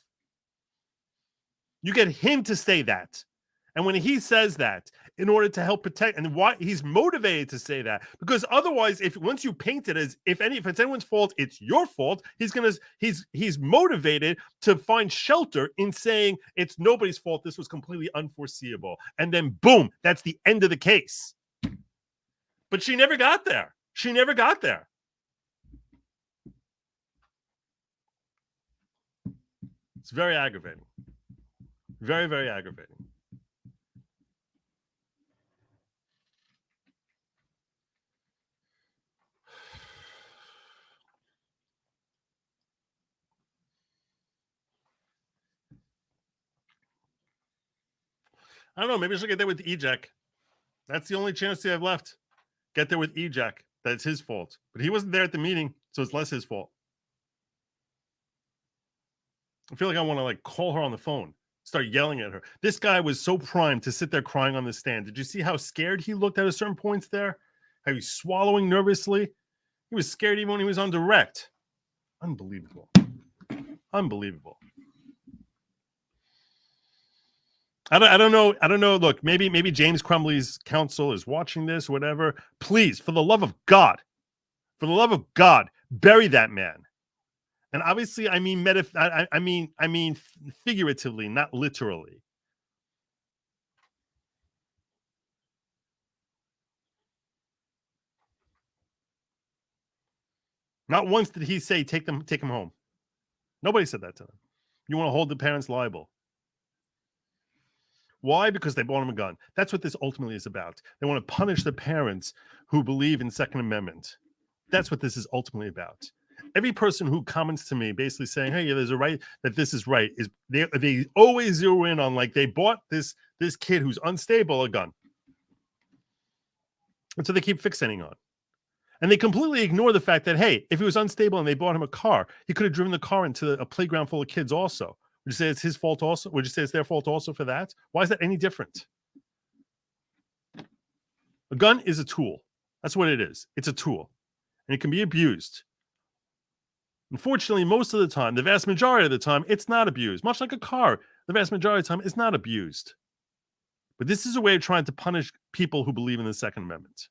You get him to say that. And when he says that, in order to help protect, and why he's motivated to say that, because otherwise, once you paint it as if it's anyone's fault, it's your fault. He's motivated to find shelter in saying it's nobody's fault. This was completely unforeseeable, and then boom, that's the end of the case. But she never got there. She never got there. It's very aggravating. Very, very aggravating. I don't know. Maybe I should get there with Ejek. That's the only chance they have left. Get there with Ejek. That's his fault. But he wasn't there at the meeting, so it's less his fault. I feel like I want to call her on the phone, start yelling at her. This guy was so primed to sit there crying on the stand. Did you see how scared he looked at a certain points there? How he's swallowing nervously? He was scared even when he was on direct. Unbelievable. Unbelievable. I don't know. I don't know. Look, maybe James Crumbley's counsel is watching this, or whatever. Please, for the love of God, bury that man. And obviously, I mean figuratively, not literally. Not once did he say take him home. Nobody said that to him. You want to hold the parents liable. Why? Because they bought him a gun. That's what this ultimately is about. They want to punish the parents who believe in Second Amendment. That's what this is ultimately about. Every person who comments to me basically saying, hey, there's a right that this is right, is they always zero in on they bought this kid who's unstable a gun. And so they keep fixating on. And they completely ignore the fact that, hey, if he was unstable and they bought him a car, he could have driven the car into a playground full of kids also. Would you say it's his fault also? Would you say it's their fault also for that? Why is that any different? A gun is a tool. That's what it is. It's a tool. And it can be abused. Unfortunately, most of the time, the vast majority of the time, it's not abused. Much like a car, the vast majority of the time, it's not abused. But this is a way of trying to punish people who believe in the Second Amendment.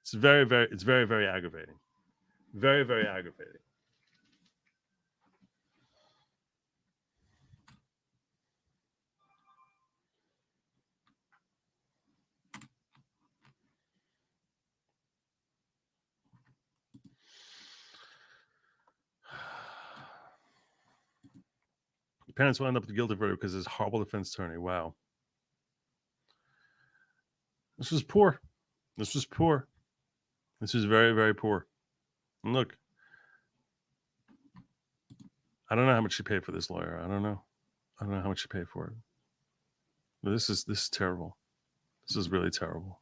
It's very, very aggravating. Very, very aggravating. The parents will end up with a guilty verdict because it's horrible defense attorney. Wow. This was poor. This was poor. This was very, very poor. And look, I don't know how much she paid for this lawyer. I don't know how much she paid for it. But this is terrible. This is really terrible.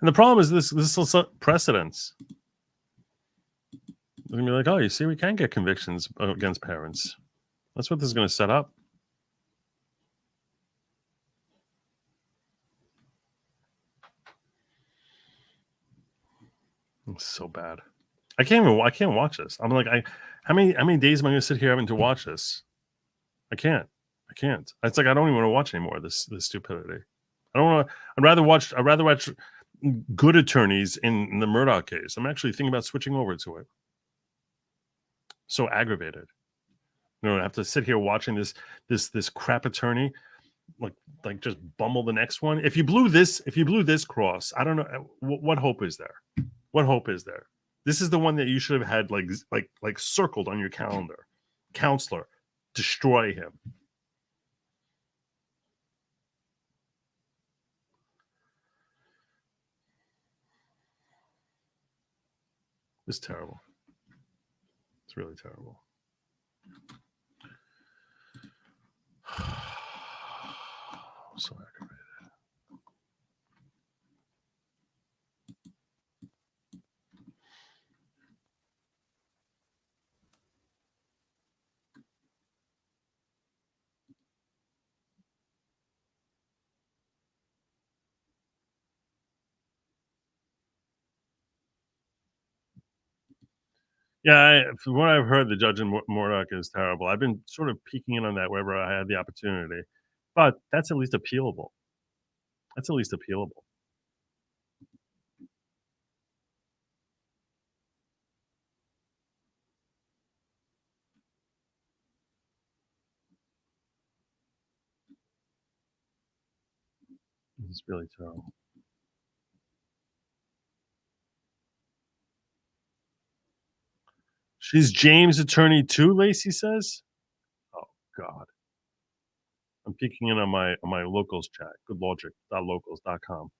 And the problem is this will set precedents. They're gonna be like, oh, you see, we can get convictions against parents. That's what this is going to set up. It's so bad. I can't watch this. I'm like, how many days am I going to sit here having to watch this? I can't. It's like I don't even want to watch anymore. This stupidity. I don't want to. I'd rather watch good attorneys in the Murdoch case. I'm actually thinking about switching over to it. So aggravated. You know, I have to sit here watching this crap attorney like just bumble the next one. If you blew this cross, I don't know what hope is there. What hope is there? This is the one that you should have had like circled on your calendar. Counselor, destroy him. It's terrible. It's really terrible. I'm so aggravated. Yeah, from what I've heard, the judge in Murdoch is terrible. I've been sort of peeking in on that wherever I had the opportunity, but that's at least appealable. That's at least appealable. It's really terrible. She's James' attorney too, Lacey says. Oh God. I'm peeking in on my locals chat. Goodlogic.locals.com.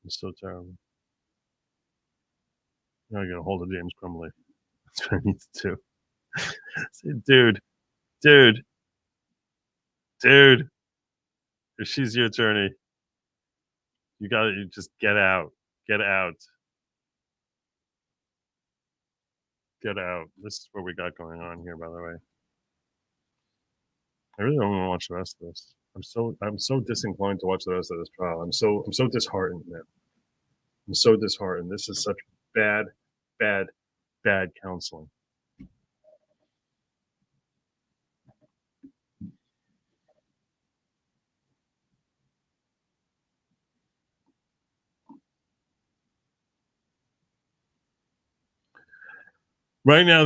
It's so terrible. I gotta get a hold of James Crumbley. That's what I need to do. Say, dude, if she's your attorney, you just get out. Get out. Get out. This is what we got going on here, by the way. I really don't want to watch the rest of this. I'm so disinclined to watch the rest of this trial. I'm so disheartened, man. I'm so disheartened. This is such bad counseling. Right now,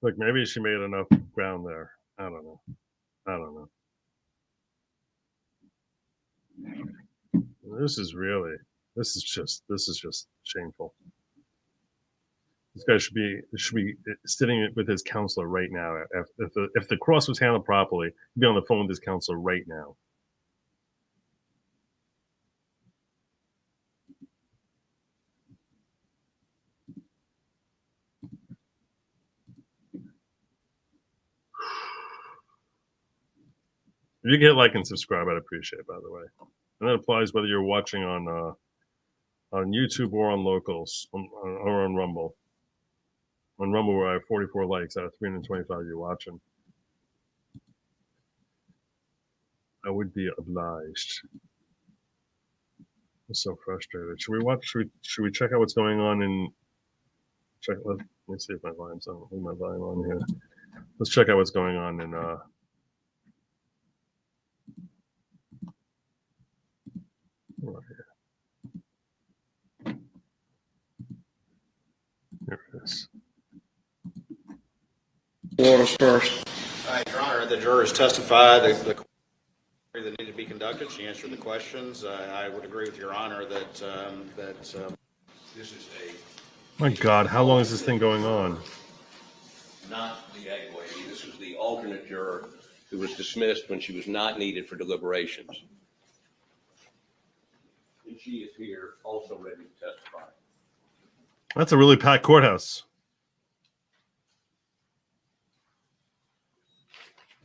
like maybe she made enough ground there. I don't know. This is just shameful. This guy should be sitting with his counselor right now. If the cross was handled properly, he'd be on the phone with his counselor right now. If you can hit like and subscribe, I'd appreciate it, by the way. And that applies whether you're watching on YouTube or on Locals or on Rumble. On Rumble, where I have 44 likes out of 325 you watching. I would be obliged. I'm so frustrated. Should we check out what's going on in? Let me see if my volume's on. Leave my volume on here. Let's check out what's going on in. Right here. Here it is. Waters first. Your Honor, the jurors testified the that needed to be conducted. She answered the questions. I would agree with Your Honor that this is My God, how long is this thing going on? not the egg lady. This was the alternate juror who was dismissed when she was not needed for deliberations. And she is here also ready to testify. That's a really packed courthouse.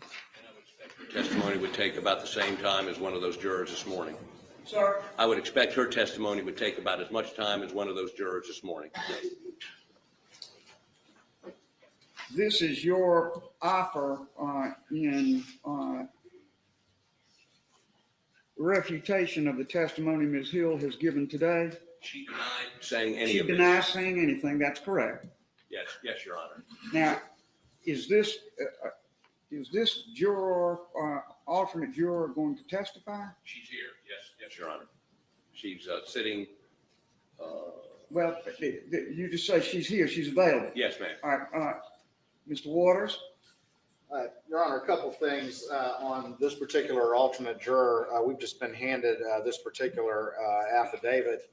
And I would expect her testimony would take about the same time as one of those jurors this morning. Sir? I would expect her testimony would take about as much time as one of those jurors this morning. This is your offer in refutation of the testimony Ms. Hill has given today. She denied saying any She of this. denies saying anything. That's correct. Yes, yes, Your Honor. Now, is this juror, alternate juror, going to testify? She's here. Yes, yes, Your Honor. She's sitting. Well, you just say she's here. She's available. Yes, ma'am. All right. Mr. Waters? Your Honor, a couple things on this particular alternate juror. We've just been handed this particular affidavit.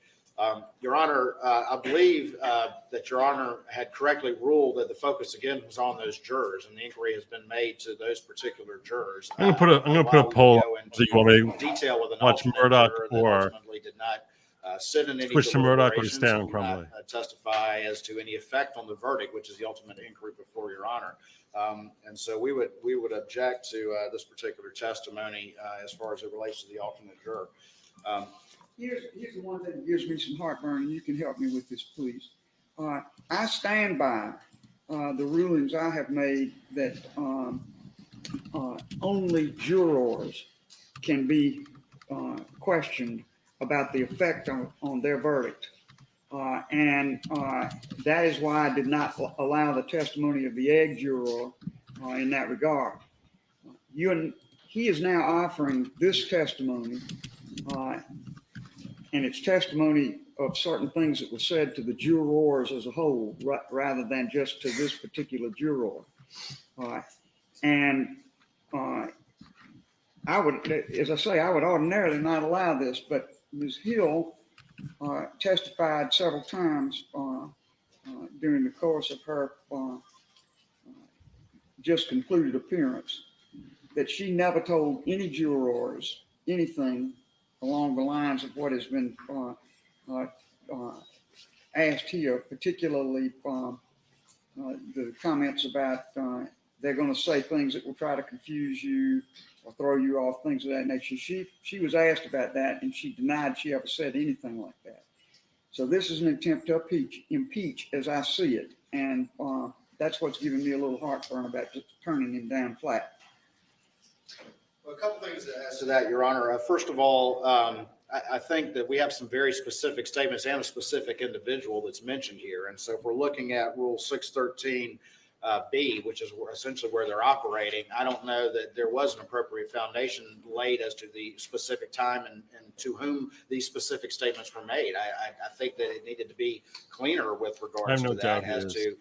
Your Honor, I believe that Your Honor had correctly ruled that the focus again was on those jurors, and the inquiry has been made to those particular jurors. I'm gonna put a poll. Do you want me to detail with an watch alternate Murdoch juror that or ultimately did not sit in any switch to Murdoch or deliberations stay on and did not, Crumbley? testify as to any effect on the verdict, which is the ultimate inquiry before Your Honor. And so we would object to this particular testimony as far as it relates to the alternate juror. Here's the one that gives me some heartburn, and you can help me with this, please. I stand by the rulings I have made that only jurors can be questioned about the effect on their verdict. And that is why I did not allow the testimony of the egg juror in that regard. He is now offering this testimony, and it's testimony of certain things that were said to the jurors as a whole, rather than just to this particular juror. And I would, as I say, I would ordinarily not allow this, but Ms. Hill testified several times during the course of her just concluded appearance that she never told any jurors anything along the lines of what has been asked here, particularly the comments about they're going to say things that will try to confuse you or throw you off, things of that nature. She was asked about that, and she denied she ever said anything like that. So this is an attempt to impeach as I see it, and that's what's giving me a little heartburn about just turning him down flat. Well, a couple things as to that, Your Honor. First of all, I think that we have some very specific statements and a specific individual that's mentioned here. And so if we're looking at Rule 613B, which is essentially where they're operating, I don't know that there was an appropriate foundation laid as to the specific time and to whom these specific statements were made. I think that it needed to be cleaner with regards to that as to,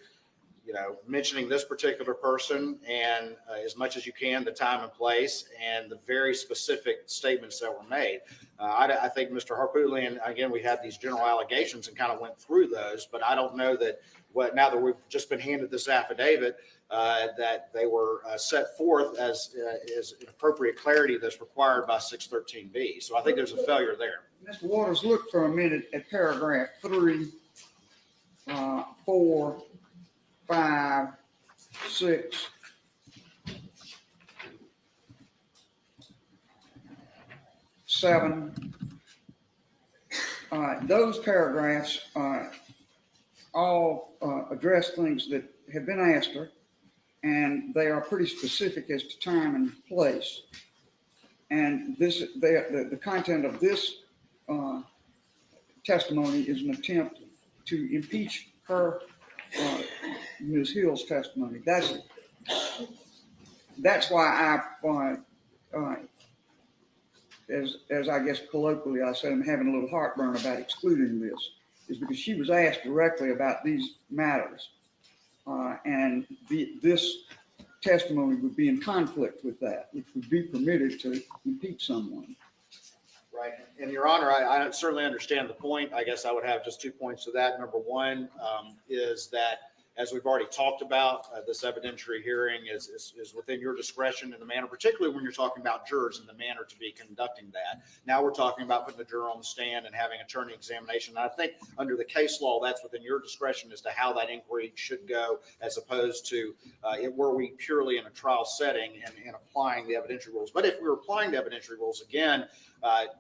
you know, mentioning this particular person and as much as you can, the time and place and the very specific statements that were made. I think Mr. Harpootlian, again, we had these general allegations and kind of went through those, but I don't know that now that we've just been handed this affidavit, that they were set forth as appropriate clarity that's required by 613B. So I think there's a failure there. Mr. Waters, look for a minute at paragraph 3, 4, 5, 6, 7. Those paragraphs all address things that have been asked her, and they are pretty specific as to time and place. And this, the content of this testimony is an attempt to impeach her, Ms. Hill's testimony. That's why as I guess colloquially I said, I'm having a little heartburn about excluding this, is because she was asked directly about these matters. And this testimony would be in conflict with that, which would be permitted to impeach someone. Right. And Your Honor, I certainly understand the point. I guess I would have just 2 points to that. Number one is that, as we've already talked about, this evidentiary hearing is within your discretion in the manner, particularly when you're talking about jurors and the manner to be conducting that. Now we're talking about putting the juror on the stand and having attorney examination. And I think under the case law, that's within your discretion as to how that inquiry should go, as opposed to were we purely in a trial setting and applying the evidentiary rules. But if we were applying the evidentiary rules, again,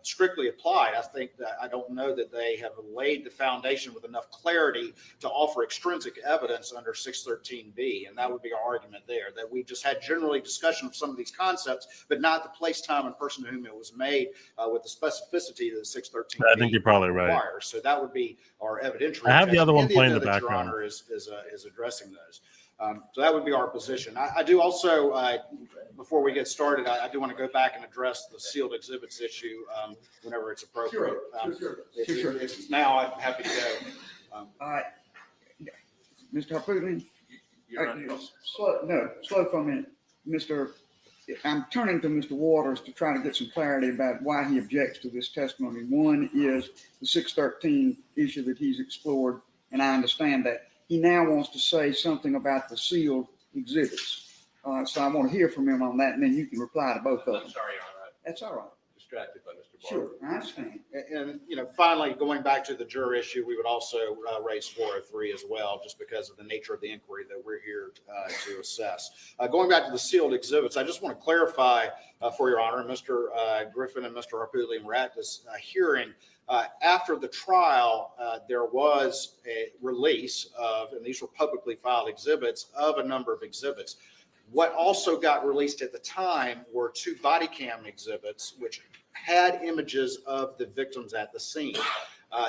strictly applied, I think that I don't know that they have laid the foundation with enough clarity to offer extrinsic evidence under 613B. And that would be our argument there, that we just had generally discussion of some of these concepts, but not the place, time, and person to whom it was made with the specificity that 613B I think you're probably right. requires. So that would be our evidentiary. I have the other one objection playing in the the event that background. Your Honor is addressing those. So that would be our position. I do also, before we get started, I do want to go back and address the sealed exhibits issue whenever it's appropriate. Sure. If now, I'm happy to go. All right. Mr. Harpootlian? You're not- Slow for a minute. I'm turning to Mr. Waters to try to get some clarity about why he objects to this testimony. One is the 613 issue that he's explored, and I understand that. He now wants to say something about the sealed exhibits. So I want to hear from him on that, and then you can reply to both of them. I'm sorry, Your Honor. That's all right. I'm distracted by Mr. Barber. Sure, I understand. And, finally, going back to the juror issue, we would also raise 403 as well, just because of the nature of the inquiry that we're here to assess. Going back to the sealed exhibits, I just want to clarify for Your Honor, Mr. Griffin and Mr. Harpootlian were at this hearing. After the trial, there was a release of, and these were publicly filed exhibits, of a number of exhibits. What also got released at the time were 2 body cam exhibits, which had images of the victims at the scene.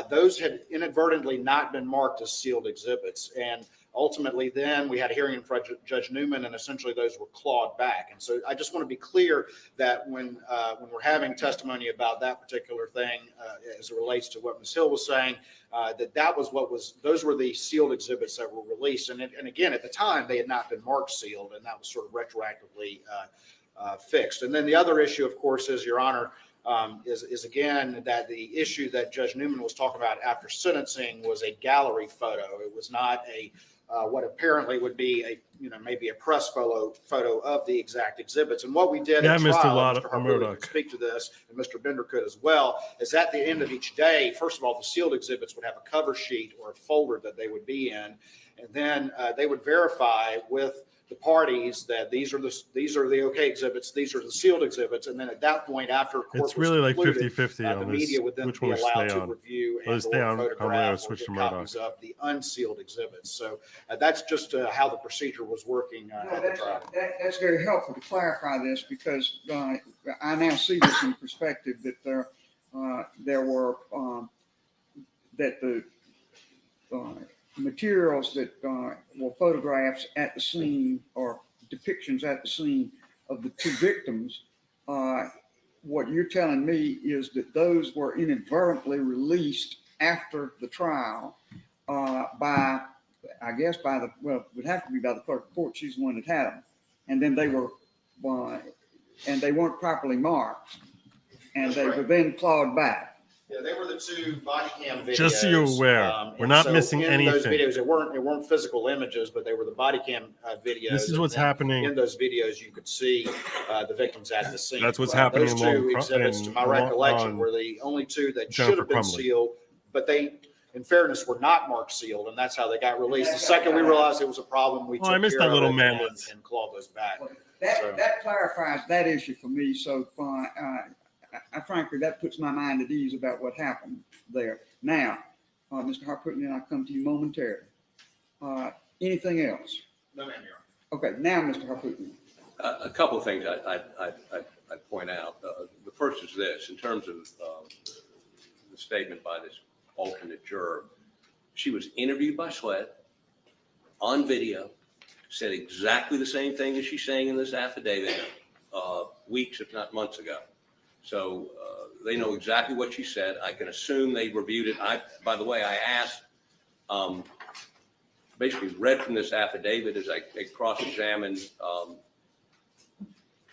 Those had inadvertently not been marked as sealed exhibits. And ultimately, then we had a hearing in front of Judge Newman, and essentially those were clawed back. And so I just want to be clear that when we're having testimony about that particular thing, as it relates to what Ms. Hill was saying, those were the sealed exhibits that were released. And again, at the time, they had not been marked sealed, and that was sort of retroactively fixed. And then the other issue, of course, is, Your Honor, is again that the issue that Judge Newman was talking about after sentencing was a gallery photo. It was not what apparently would be maybe a press photo of the exact exhibits. And what we did at trial, Mr. Harpootlian could speak to this, and Mr. Bender could as well, is at the end of each day, first of all, the sealed exhibits would have a cover sheet or a folder that they would be in, and then they would verify with the parties that these are the okay exhibits, these are the sealed exhibits, and then at that point, after court It's really like concluded, 50-50 the on this, media would then which be one we allowed stay to on. review Let's stay on. I'm gonna photograph or switch get to Murdoch. copies of the unsealed exhibits. So that's just how the procedure was working at the trial. That's very helpful to clarify this, because I now see this in perspective that there were that the materials that were photographs at the scene or depictions at the scene of the 2 victims. What you're telling me is that those were inadvertently released after the trial by the, it would have to be by the clerk of court. She's the one that had them. And then they weren't properly marked, and they were then clawed back. Yeah, they were the 2 body cam videos. Just so you're aware, we're not missing in anything. Those videos, it weren't physical images, but they were the body cam videos. This is what's happening. In those videos, you could see the victims at the scene. That's what's happening Those 2 exhibits, to my recollection, were the only 2 that should have been sealed, but they, in fairness, were not marked sealed, and that's how they got released. The second we realized it was a problem, we took I missed care that of little it manlet. and clawed those back. That clarifies that issue for me. So I frankly, that puts my mind at ease about what happened there. Now, Mr. Harpootlian, I'll come to you momentarily. Anything else? No, ma'am, Your Okay, Honor. now, Mr. Harpootlian. A couple of things I'd point out. The first is this: in terms of the statement by this alternate juror, she was interviewed by SLED on video, said exactly the same thing as she's saying in this affidavit weeks, if not months ago. So they know exactly what she said. I can assume they reviewed it. By the way, I asked basically read from this affidavit as I cross-examined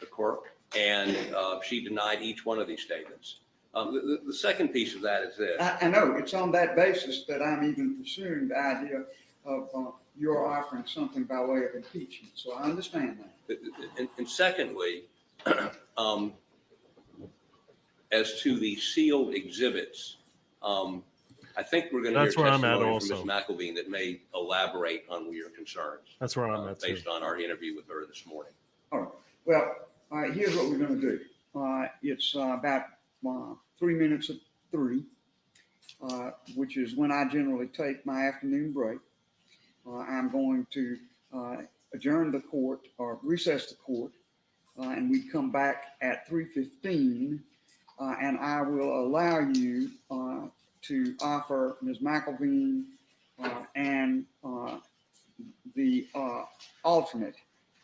the court, and she denied each one of these statements. The second piece of that is this. I know, it's on that basis that I'm even pursuing the idea of your offering something by way of impeachment, so I understand that. And secondly, as to the sealed exhibits, I think we're going to hear That's where I'm at testimony from also. Ms. McElveen that may elaborate on your concerns. That's where I'm at too. Based on our interview with her this morning. All right, well, here's what we're gonna do. It's about 3 minutes of 3, which is when I generally take my afternoon break. I'm going to adjourn the court or recess the court, and we come back at 3:15, and I will allow you to offer Ms. McElveen and the alternate.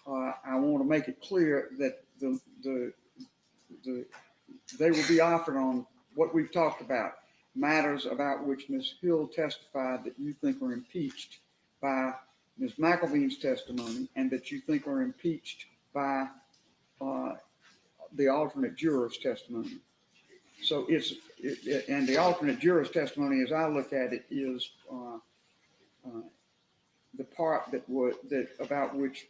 I want to make it clear that they will be offered on what we've talked about, matters about which Ms. Hill testified that you think are impeached by Ms. McElveen's testimony and that you think are impeached by the alternate juror's testimony. So and the alternate juror's testimony, as I look at it, is the part about which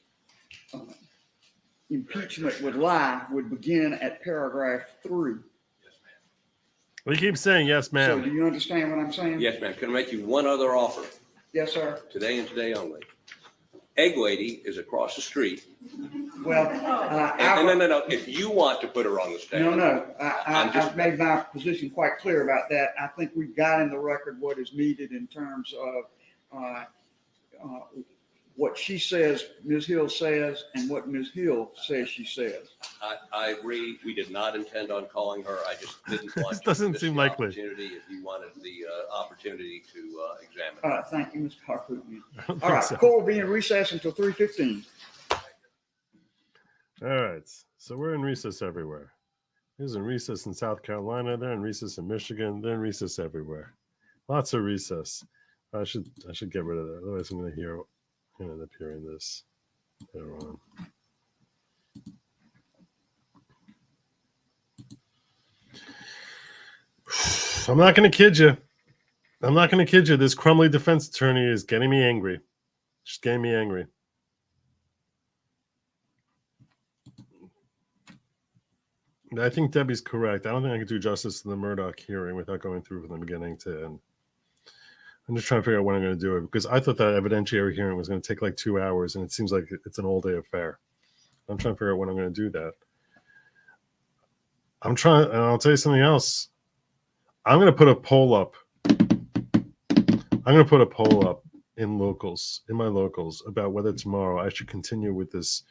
impeachment would lie would begin at paragraph 3. We keep saying yes, So ma'am. do you understand what I'm saying? Yes, ma'am. Can I make you one other offer Yes, sir. today and today only? Egg Lady is across the street. Well, No. If you want to put her on the stand. no. I've made my position quite clear about that. I think we've got in the record what is needed in terms of what she says, Ms. Hill says, and what Ms. Hill says she says. I agree. We did not intend on calling her. I just didn't want This to doesn't miss seem the likely. opportunity if you wanted the opportunity to examine her. Thank you, Mr. Harpootlian. I don't All think right, so. court will be in recess until 3:15. All right. So we're in recess everywhere. There's a recess in South Carolina. They're in recess in Michigan. They're in recess everywhere. Lots of recess. I should get rid of that. Otherwise, I'm going to end up hearing this later on. I'm not going to kid you. This Crumbley defense attorney is getting me angry. She's getting me angry. I think Debbie's correct. I don't think I can do justice to the Murdoch hearing without going through from the beginning to end. I'm just trying to figure out when I'm going to do it because I thought that evidentiary hearing was going to take like 2 hours, and it seems like it's an all-day affair. I'm trying to figure out when I'm going to do that. And I'll tell you something else. I'm going to put a poll up. In my locals, about whether tomorrow I should continue with this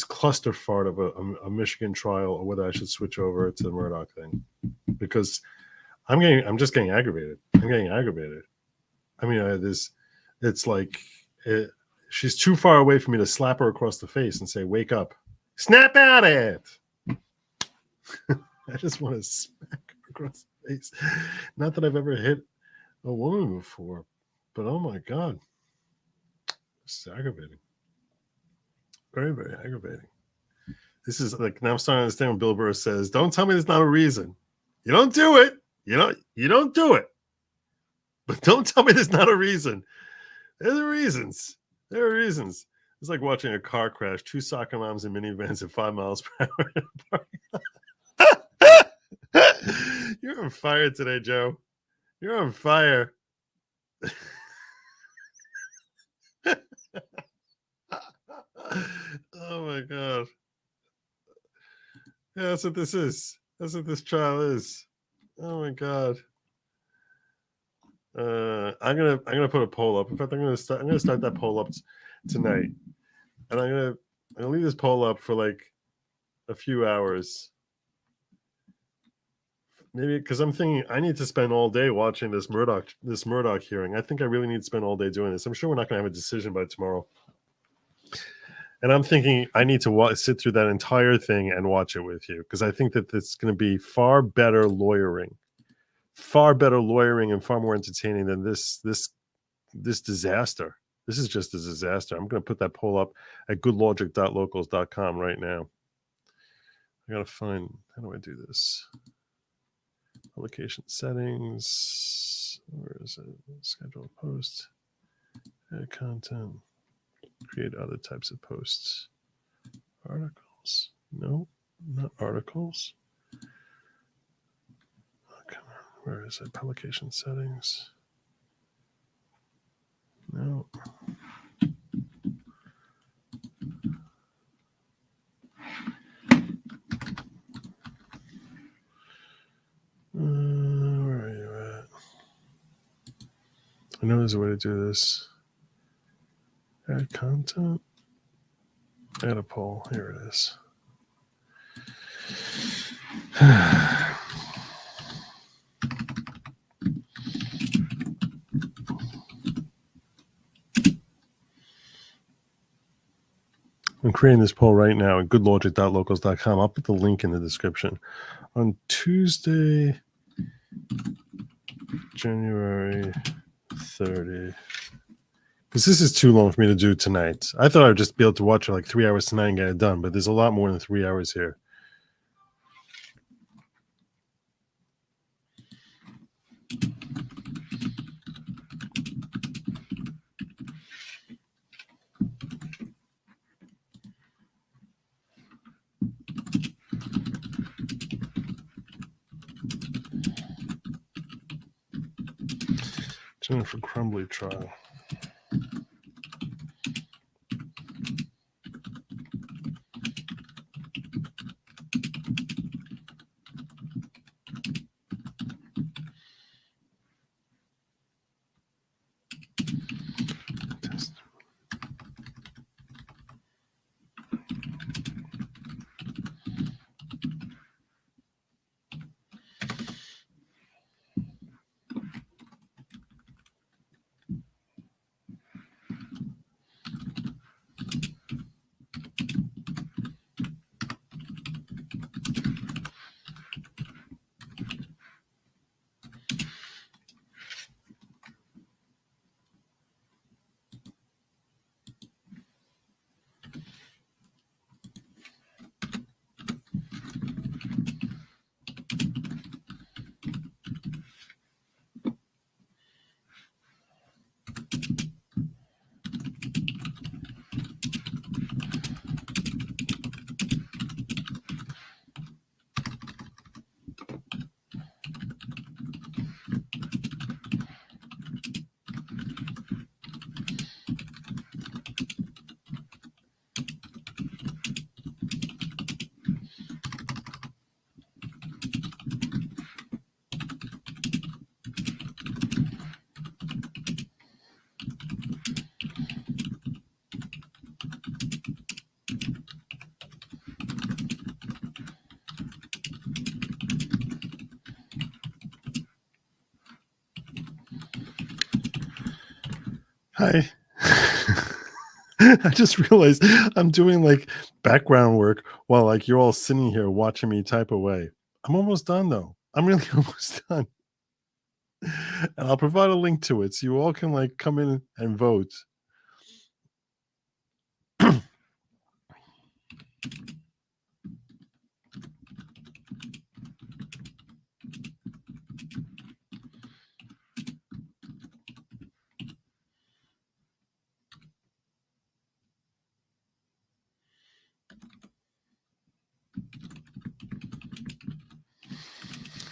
cluster fart of a Michigan trial or whether I should switch over to the Murdoch thing, because I'm just getting aggravated. I'm getting aggravated. I mean, it's like she's too far away for me to slap her across the face and say, "Wake up, snap out of it." I just want to smack her across the face. Not that I've ever hit a woman before, but oh my God, it's aggravating. Very, very aggravating. This is like, now I'm starting to understand when Bill Burr says, "Don't tell me there's not a reason. You don't do it. You don't do it. But don't tell me there's not a reason. There are reasons. There are reasons." It's like watching a car crash, 2 soccer moms in minivans at 5 miles per hour. You're on fire today, Joe. You're on fire. Oh my God. Yeah, that's what this is. That's what this trial is. Oh my God. I'm gonna put a poll up. In fact, I'm gonna start that poll up tonight. And I'm gonna leave this poll up for like a few hours. Maybe because I'm thinking I need to spend all day watching this Murdoch hearing. I think I really need to spend all day doing this. I'm sure we're not going to have a decision by tomorrow. And I'm thinking I need to sit through that entire thing and watch it with you, because I think that it's going to be far better lawyering and far more entertaining than this disaster. This is just a disaster. I'm going to put that poll up at goodlogic.locals.com right now. I got to find, how do I do this? Publication settings. Where is it? Schedule a post. Add content. Create other types of posts. Articles. No, not articles. Oh, come on. Where is it? Publication settings. No. Where are you at? I know there's a way to do this. Add content. Add a poll. Here it is. I'm creating this poll right now at goodlogic.locals.com. I'll put the link in the description. On Tuesday, January 30. Because this is too long for me to do tonight. I thought I would just be able to watch it like 3 hours tonight and get it done, but there's a lot more than 3 hours here. Jennifer Crumbley trial. Hi. I just realized I'm doing like background work while like you're all sitting here watching me type away. I'm almost done though. I'm really almost done. And I'll provide a link to it so you all can like come in and vote.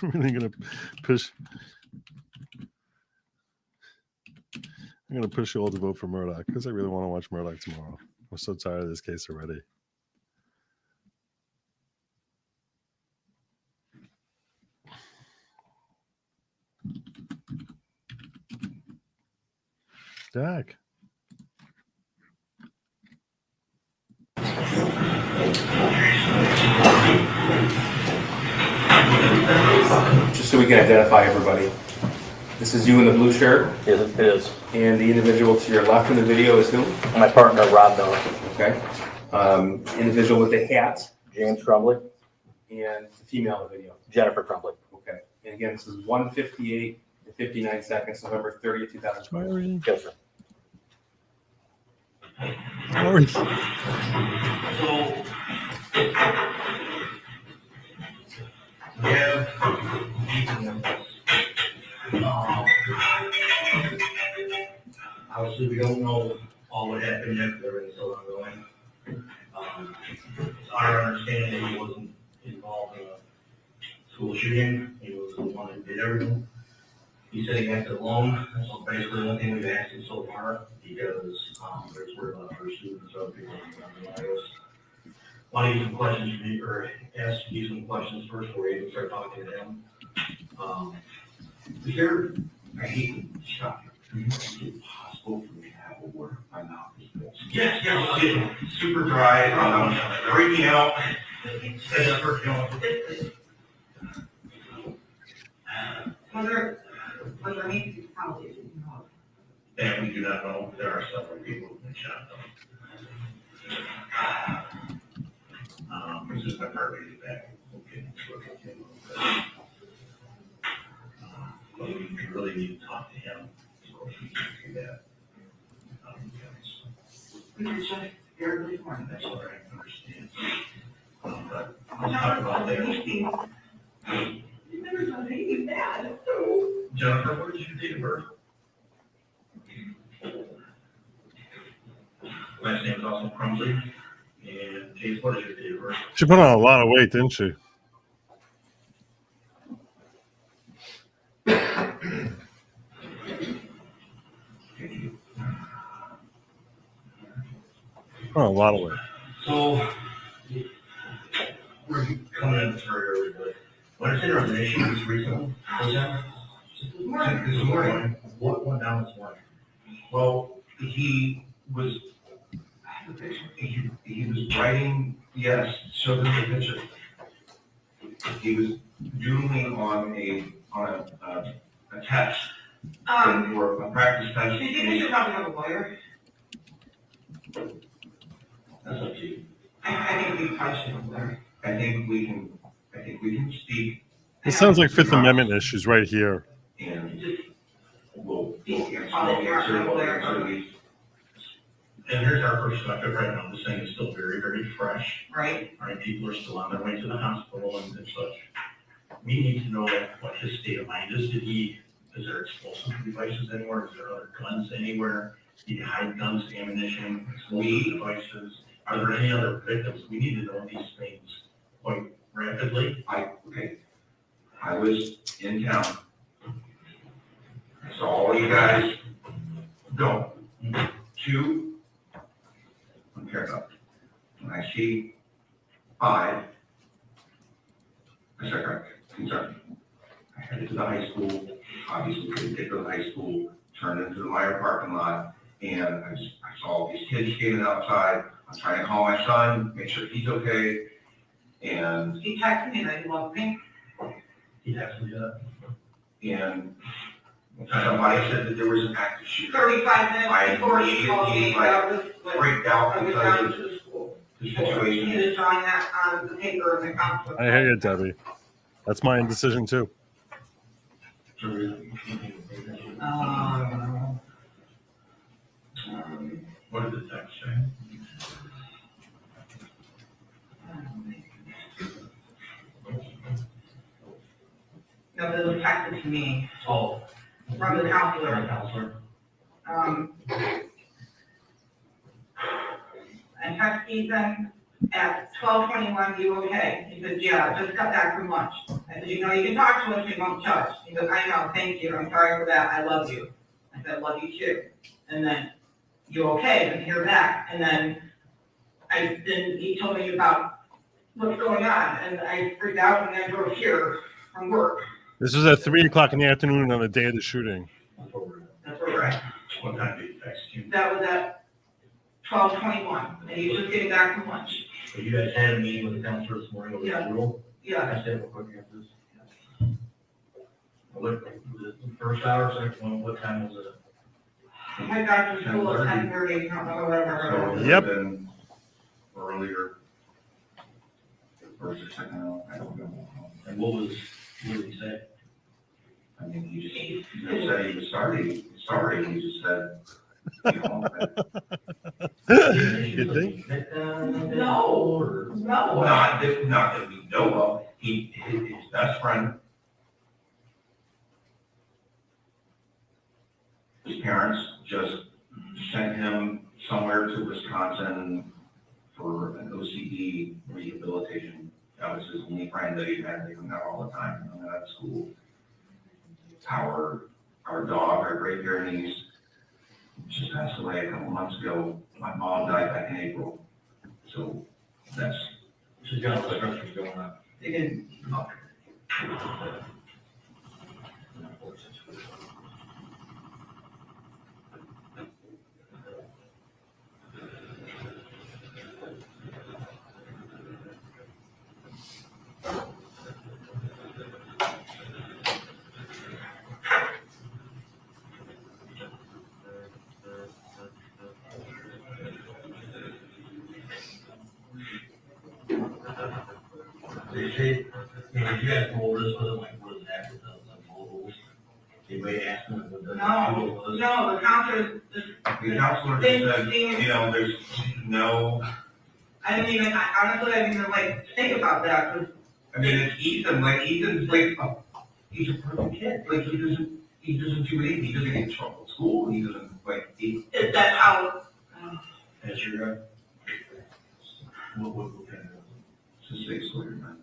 I'm really gonna push. I'm gonna push you all to vote for Murdoch because I really want to watch Murdoch tomorrow. I'm so tired of this case already. Dak. Just so we can identify everybody. This is you in the blue shirt, Yes, it is. and the individual to your left in the video is who? My partner, Rob Miller, Okay. Individual with the hat, James Crumbley, and the female in the video. Jennifer Crumbley. Okay. And again, this is 1:58 to 59 seconds, November 30th, 2020. Yes, sir. Sorry. So, we have Ethan with us. Obviously, we don't know all what happened yet, because everything's still ongoing. It's our understanding that he wasn't involved in a school shooting. He was the one who did everything. He said he acted alone. That's basically the only thing we've asked him so far, because there's worried about other students, other people on the list. Want to use some questions for you, or ask you some questions first before we even start talking to him. Is there, I hate to stop you. Is it possible for me to have a word? My mouth is full. Yes, it's super dry, breaking out. Was there any conversation? And we do not know. There are several people who've been shot though. This is my partner back. Okay, but we really need to talk to him. So we can do that. We can check every morning. That's all right. I understand. But I'll talk about that. You've never done anything bad. Jennifer, what did you date of birth? Last name is also Crumbley. And James, what is your date of birth? She put on a lot of weight, didn't she? Oh, a lot of weight. So, we're coming in this very early, but when I say there was an issue this recently, was that? This morning. What went down this morning? Well, he was writing, yes, show them the picture. He was doodling on a test. Or a practice test. Do you think we should probably have a lawyer? That's up to you. I think we probably should have a lawyer. I think we can speak. It sounds like Fifth Amendment issues right here. And we'll and here's our perspective right now. This thing is still very, very fresh. Right. Right. People are still on their way to the hospital and such. We need to know what his state of mind is. Is there explosive devices anywhere? Is there other guns anywhere? Did he hide guns, ammunition, explosive devices? Are there any other victims? We need to know these things quite rapidly. I was in town. I saw all you guys go to Murdoch. When I see 5, I said, concerned. I headed to the high school, obviously couldn't get to the high school, turned into the Meyer parking lot, and I saw these kids skating outside. I'm trying to call my son, make sure he's okay, and he texted me that he loved me. He texted me that. And somebody said that there was an active shooter. 35 minutes before he called me, freaked out because of the situation. He was drawing that on the paper in the conflict. I hear you, Debbie. That's my indecision too. What did the text say? No, it was texted to me. Oh. From the counselor. I texted Ethan at 12:21, you okay? He said, yeah, just got back from lunch. I said, you know, you can talk to us, we won't touch. He goes, I know, thank you, I'm sorry for that, I love you. I said, I love you too. And then, you okay? And hear back. And then he told me about what's going on, and I freaked out and I drove here from work. This was at 3:00 in the afternoon on the day of the shooting. That's where we're at. What time did you text him? That was at 12:21, and he was just getting back from lunch. So you guys had a meeting with the counselor this morning over the rule? Yeah. I said, what this? What, the first hour, second one, what time was it? I got to school at 10:30, whatever. Yep. Earlier. First or second hour, I don't know. And what did he say? I mean, he just said he was sorry, he just said. You think? No, not that we know of. His best friend, his parents just sent him somewhere to Wisconsin for an OCD rehabilitation. That was his only friend that he had. They hung out all the time, hung out at school. Our dog, our Great Pyrenees, just passed away a couple months ago. My mom died back in April. So that's. So you got what was going on? They didn't. They say, you guys told us what was after the models. Anybody asked them what the model was? No, the counselor just. The counselor said, there's no. I didn't even, honestly, I didn't even think about that, because. I mean, it's Ethan, Ethan's he's a perfect kid, he doesn't do anything, he doesn't get in trouble at school, he doesn't, Is that how? That's your guy? What kind of? It's a 6-liter, man.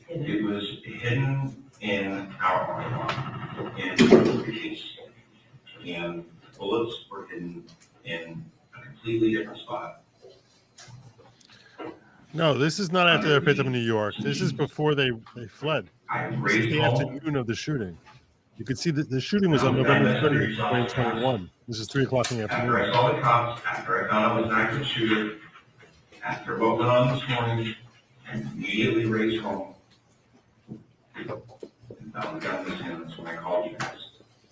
It was hidden in our armor, in the case, and bullets were hidden in a completely different spot. No, this is not after they were picked up in New York. This is before they fled. This is the afternoon of the shooting. You could see that the shooting was on November 30th, 2021. This is 3 o'clock in the After I afternoon. saw the cops, after I found out it was an active shooter, after what went on this morning, I immediately raced home. And found the gun in his hands when I called you guys.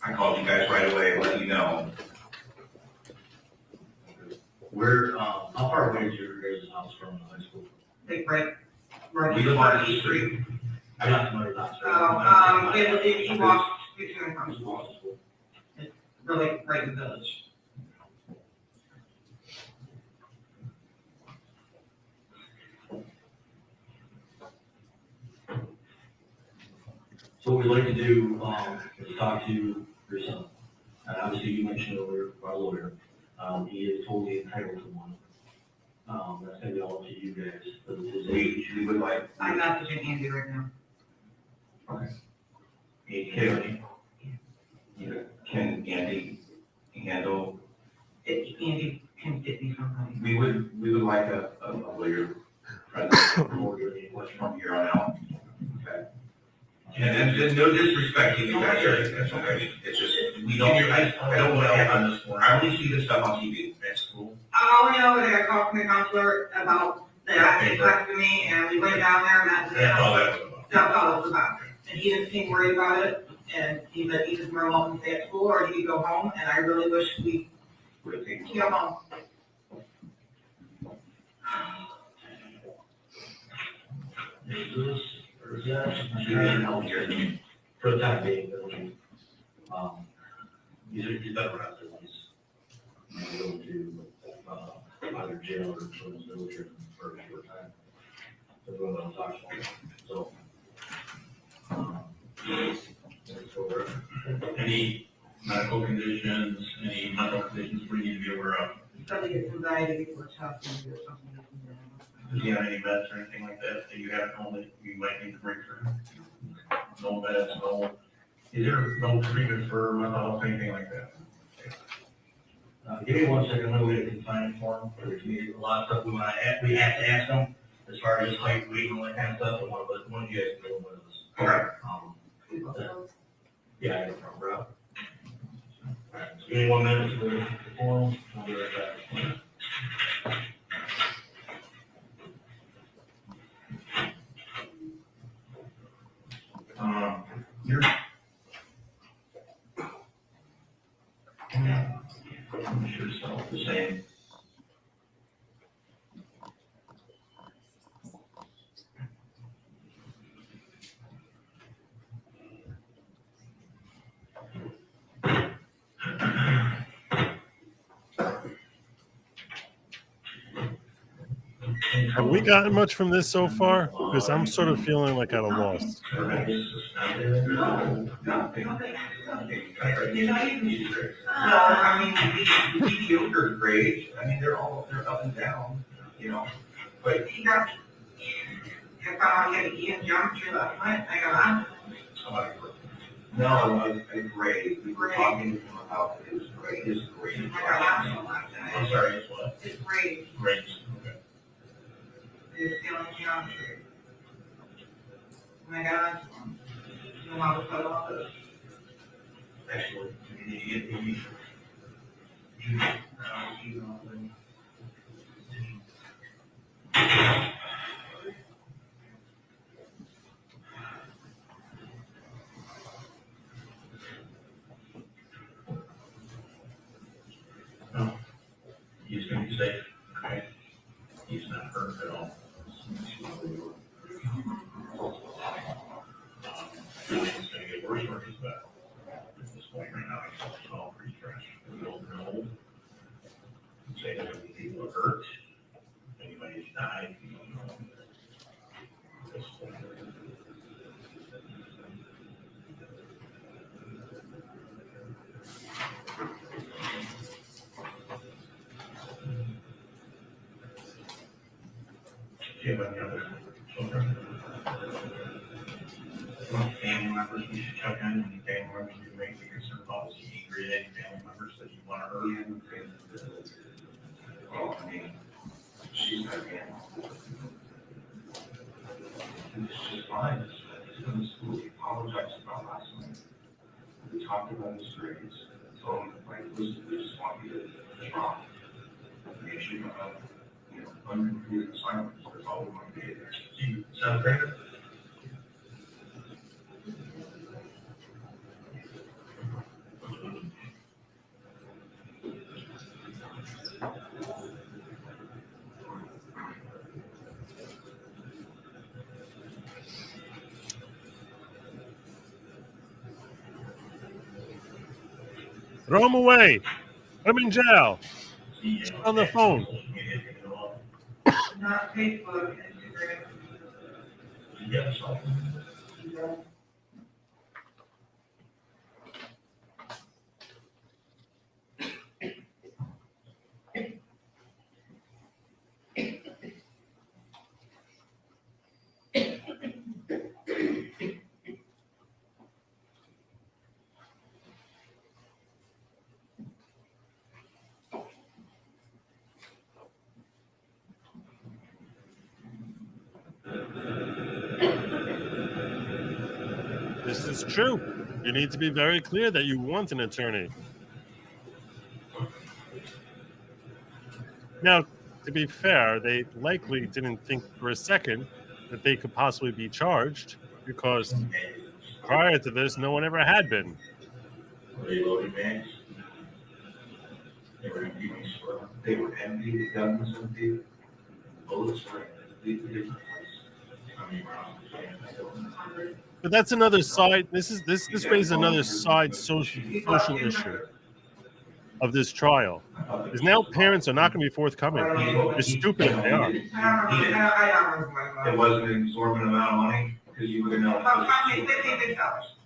I called you guys right away, let you know. Where, how far away is your guys' house from the high school? Right. We live on the street. I'm not familiar with that. He walks between the house. It's really right in the village. So what we'd like to do, is talk to your son. And obviously you mentioned earlier, our lawyer, he is totally entitled to one. That's gonna be all up to you guys, but it's his age. We would like. I'm messaging Andy right now. Okay. Can, Can Andy handle, Andy can get me something. we would like a lawyer present from here on out. Okay. And then no disrespect to you guys, that's okay. It's just, we don't, I don't want to have on this one. I only see this stuff on TV at school. All I know is I got a call from the counselor about that, he talked to me, and we went down there, and That's all that was about. that's all it was about. And he didn't seem worried about it, and he said he was more welcome to stay at school, or he could go home, and I really wish we Would it take- could go home. Is this, or is that? You guys are helping here. For the time being, he's better arrested, he's going to, either jail or from his military for a short time. So we're going to talk to him, so. Any medical conditions, any mental conditions we need to be aware of? He's got to get anxiety before testing or something. Does he have any meds or anything like that that you have at home that you might need to bring for him? No meds, no, is there no treatment for mental health, anything like that? Give me 1 second, I'm gonna get a confinement form for the community, a lot of stuff we have to ask them, as far as height, weight, and all that kind of stuff, but one of you guys can go with us. Okay. Yeah, I don't remember. Alright, so give me 1 minute for the form, I'll be right back. You're. I'm sure it's the same. Have we gotten much from this so far? Because I'm sort of feeling like at a loss. Mediocre grades, I mean, they're up and down, but He got, if I get a Ian geometry last night, I got, no, a grade, we were talking about his grade. I got last one last night. I'm sorry, it's what? His grade, Grades, okay. his feeling geometry. And I got onto him. You know how to put all this. Excellent. No, he's gonna be safe, okay? He's not hurt at all. It's gonna get worse for his back. At this point right now, it's all pretty fresh. We don't know. Say that many people are hurt, anybody's died, we don't know. At this point. Do you have any other children? Family members we should check on, any family members you may be concerned about, is he angry at any family members that you want to hurt? Well, I mean, she's not getting. And it's just fine, it's in the school, he apologized about last night. We talked about his grades, told him, like, listen, we just want you to drop. Make sure you don't have, uncompleted assignments, that's all we want to do. Do you sound great? Throw him away. Put him in jail. On the phone. Not Facebook, Instagram. Yes. This is true. You need to be very clear that you want an attorney. Now, to be fair, they likely didn't think for a second that they could possibly be charged because prior to this, no one ever had been. Were they loaded bags? They were empty. They were empty, the gun was empty. Bullets were in a completely different place. How many rounds? But that's another side. This raises another side social issue of this trial. Because now parents are not going to be forthcoming. They're stupid if they are. It wasn't an exorbitant amount of money, because you would have known. $56.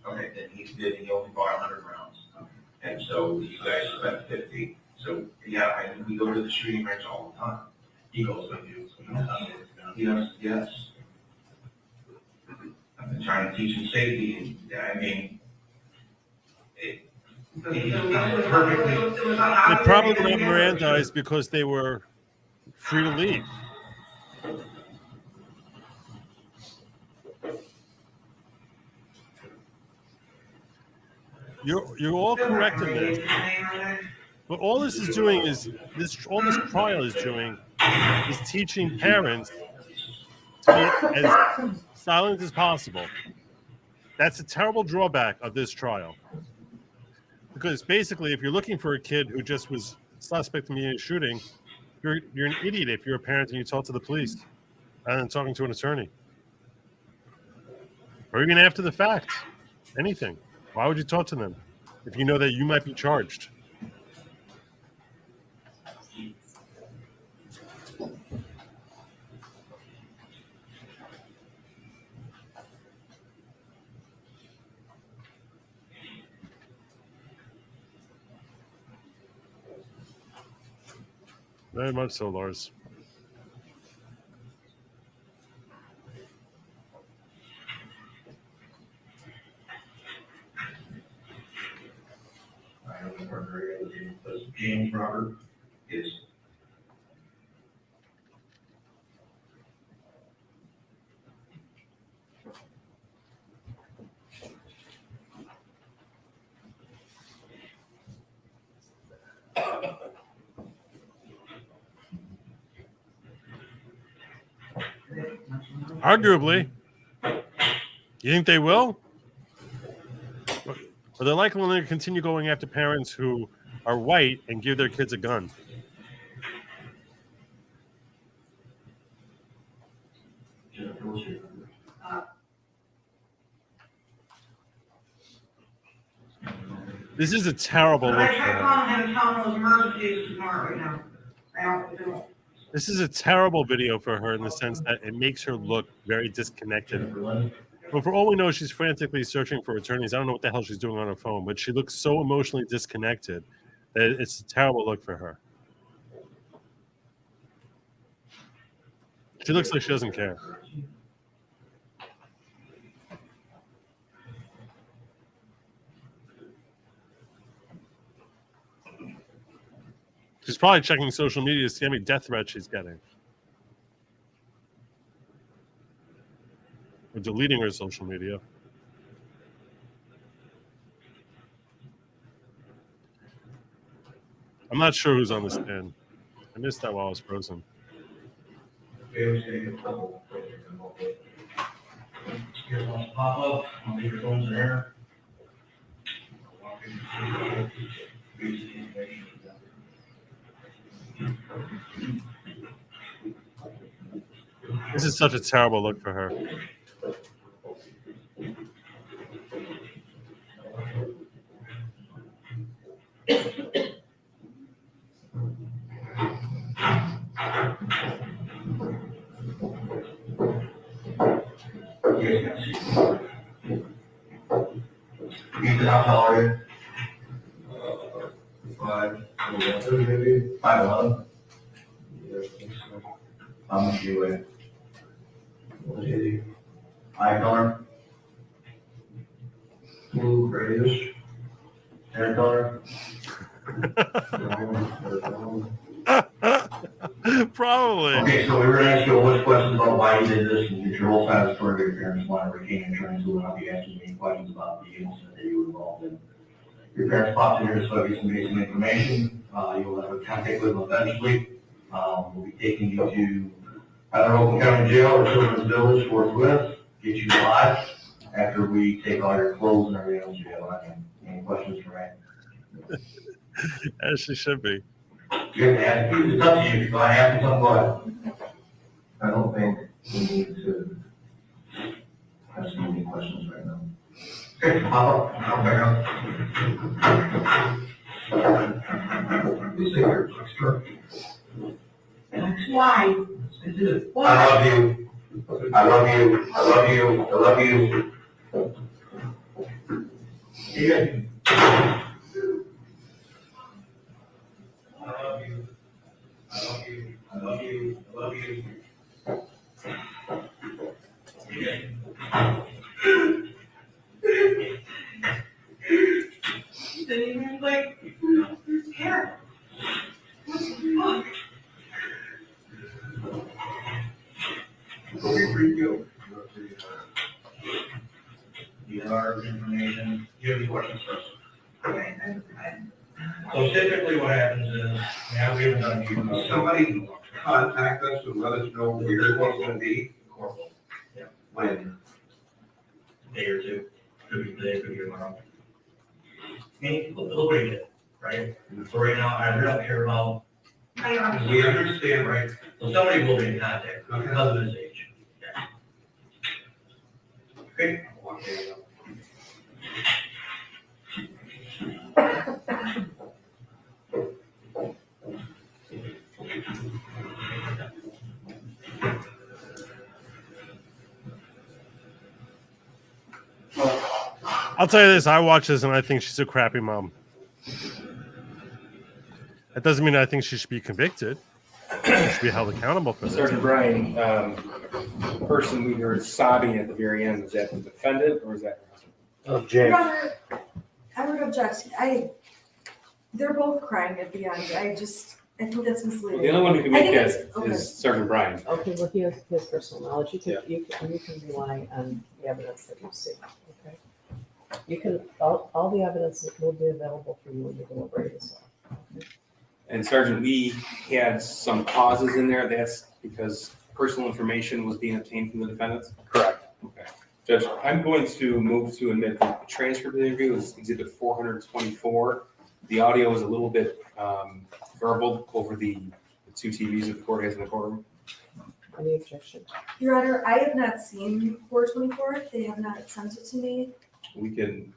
Okay, then he only bought 100 rounds. And so you guys spent 50. So, yeah, and we go to the shooting range all the time. He goes with you. Yes. I've been trying to teach him safety, and I mean, They probably were not Mirandized because they were free to leave. You're all correct in this. But all this is doing is all this trial is doing is teaching parents to be as silent as possible. That's a terrible drawback of this trial. Because basically, if you're looking for a kid who just was suspect in being a shooting, you're an idiot if you're a parent and you talk to the police rather than talking to an attorney. Or even after the fact. Anything. Why would you talk to them if you know that you might be charged? Very much so, Lars. I don't know where James Robert is. Arguably. You think they will? Or they're likely to continue going after parents who are white and give their kids a gun. This is a terrible look I for tried her. calling him, telling those emergencies tomorrow right now. I don't do it. This is a terrible video for her in the sense that it makes her look very disconnected. But for all we know, she's frantically searching for attorneys. I don't know what the hell she's doing on her phone, but she looks so emotionally disconnected that it's a terrible look for her. She looks like she doesn't care. She's probably checking social media to see how many death threats she's getting. Or deleting her social media. I'm not sure who's on the stand. I missed that while I was frozen. Here's one to pop up, I'll leave your phones in there. This is such a terrible look for her. Ethan, how tall are you? 5'11", maybe. 5'11"? Yeah, I think so. How much do you weigh? 180. Eye color? Blue, grayish. Hair color? Probably. Okay, so we were gonna ask you a bunch of questions about why you did this and get your whole side of the story. Your parents want to retain insurance, so we'll not be asking you any questions about the incident that you were involved in. Your parents popped in here to give some basic information. You will have a contact with them eventually. We'll be taking you to either Oakland County Jail or Children's Village forthwith, get you live after we take all your clothes and everything else you have. Any questions for me? As she should be. You have to ask me, it's up to you, if I ask you something, go ahead. I don't think we need to ask you any questions right now. Okay, Papa, I'll back up. Please take your extra. Why? I love you. I love you. I love you. I love you. Yeah. I love you. I love you. I love you. I love you. Yeah. Didn't even like, care. What the fuck? You have our information. You have any questions for us? Okay, So typically what happens is, now we haven't done you. Somebody contact us and let us know where you're going to be. Corporal. Yeah. When? Day or two, could be today, could be tomorrow. Any, look what he did, right? So right now, I really don't care about, we understand, right? So somebody will be in contact because of his age. Yeah. Okay. Okay. I'll tell you this, I watch this and I think she's a crappy mom. That doesn't mean I think she should be convicted. should be held accountable for this. Sergeant Brian, the person we heard sobbing at the very end, was that the defendant or is that? Your Honor, I would object. They're both crying at the end. I think that's misleading. The only one who can I make think that it's- okay. is Sergeant Brian. Okay, well, he has his personal knowledge. You can rely on the evidence that you see, okay? You can, all the evidence will be available for you when you deliberate as well. Okay? And Sergeant, we had some pauses in there. That's because personal information was being obtained from the defendants? Correct. Okay. Judge, I'm going to move to admit the transcript of the interview is exhibit 424. The audio is a little bit garbled over the two TVs that the court has in the courtroom. Any objection? Your Honor, I have not seen 424. They have not sent it to me. We can,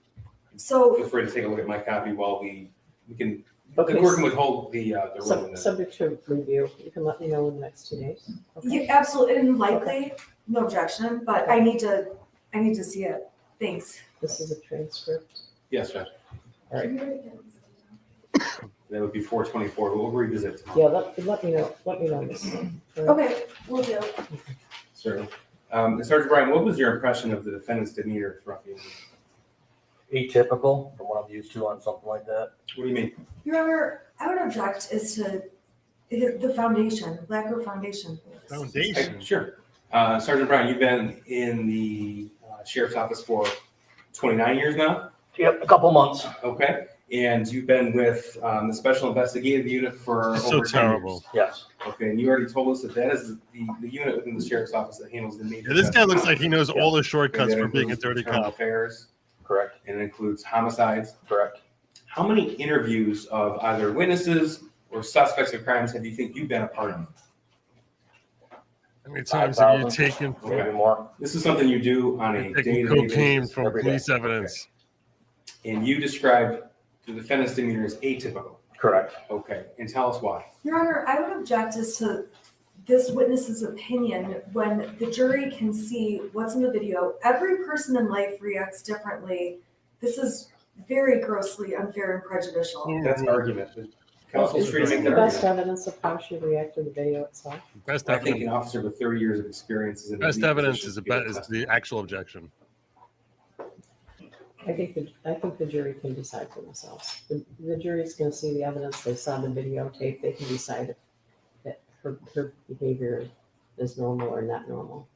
So feel free to take a look at my copy while we can, Okay. the court can withhold the ruling. Subject to review, you can let me know in the next 2 days. Okay? yeah, absolutely, and likely, no objection, but I need to see it. Thanks. This is a transcript. Yes, Judge. All right. That would be 424, but we'll revisit. Yeah, let me know this one. All right? Okay, we'll do. Certainly. Sergeant Brian, what was your impression of the defendant's demeanor throughout the interview? Atypical from what I'm used to on something like that. What do you mean? Your Honor, I would object as to the foundation, lack of foundation. Foundation. Sure. Sergeant Brian, you've been in the sheriff's office for 29 years now? Yep, a couple months. Okay. And you've been with the Special Investigative Unit for So over 10 terrible. years. Yes. Okay, and you already told us that that is the unit within the sheriff's office that handles the major. Yeah, this guy looks like he knows all the And shortcuts that for being a includes dirty internal cop. affairs, Correct. and it includes homicides. Correct. How many interviews of either witnesses or suspects of crimes have you think you've been a part of? How many times have you 5,000, taken maybe more. This is something you do on a taking day-to-day cocaine basis. from every day. police evidence? And you described the defendant's demeanor as atypical. Correct. Okay, and tell us why. Your Honor, I would object as to this witness's opinion when the jury can see what's in the video. Every person in life reacts differently. This is very grossly unfair and prejudicial. That's argument. Counsel's free to make Isn't the that best argument. evidence of how she reacted to the video itself? Best I think an evidence, officer with 30 years of experience is in a best unique evidence position is, to be able to is testify. the actual objection. I think the jury can decide for themselves. The jury's gonna see the evidence, they saw the videotape, they can decide if that her behavior is normal or not normal.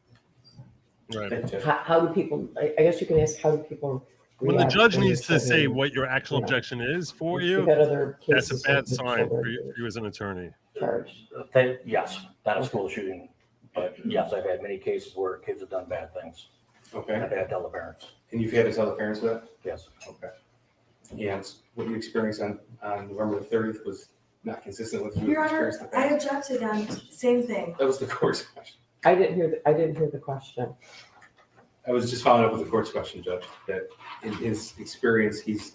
Right. Thank you, Judge. How do people, I guess you can ask, how do people When the react judge when needs you're to say children what your actual Yeah. objection is for You've you, got other that's a cases bad with sign for children you as an attorney. charged. Yes, not a school shooting, but yes, I've had many cases where kids have done bad things. Okay, I've had to tell the parents. and you've had to tell the parents of that? Yes. Okay. And what you experienced on November the 30th was not consistent with what you Your Honor, experienced in the I past? object again, same thing. That was the court's question. I didn't hear the question. I was just following up with the court's question, Judge, that in his experience, he's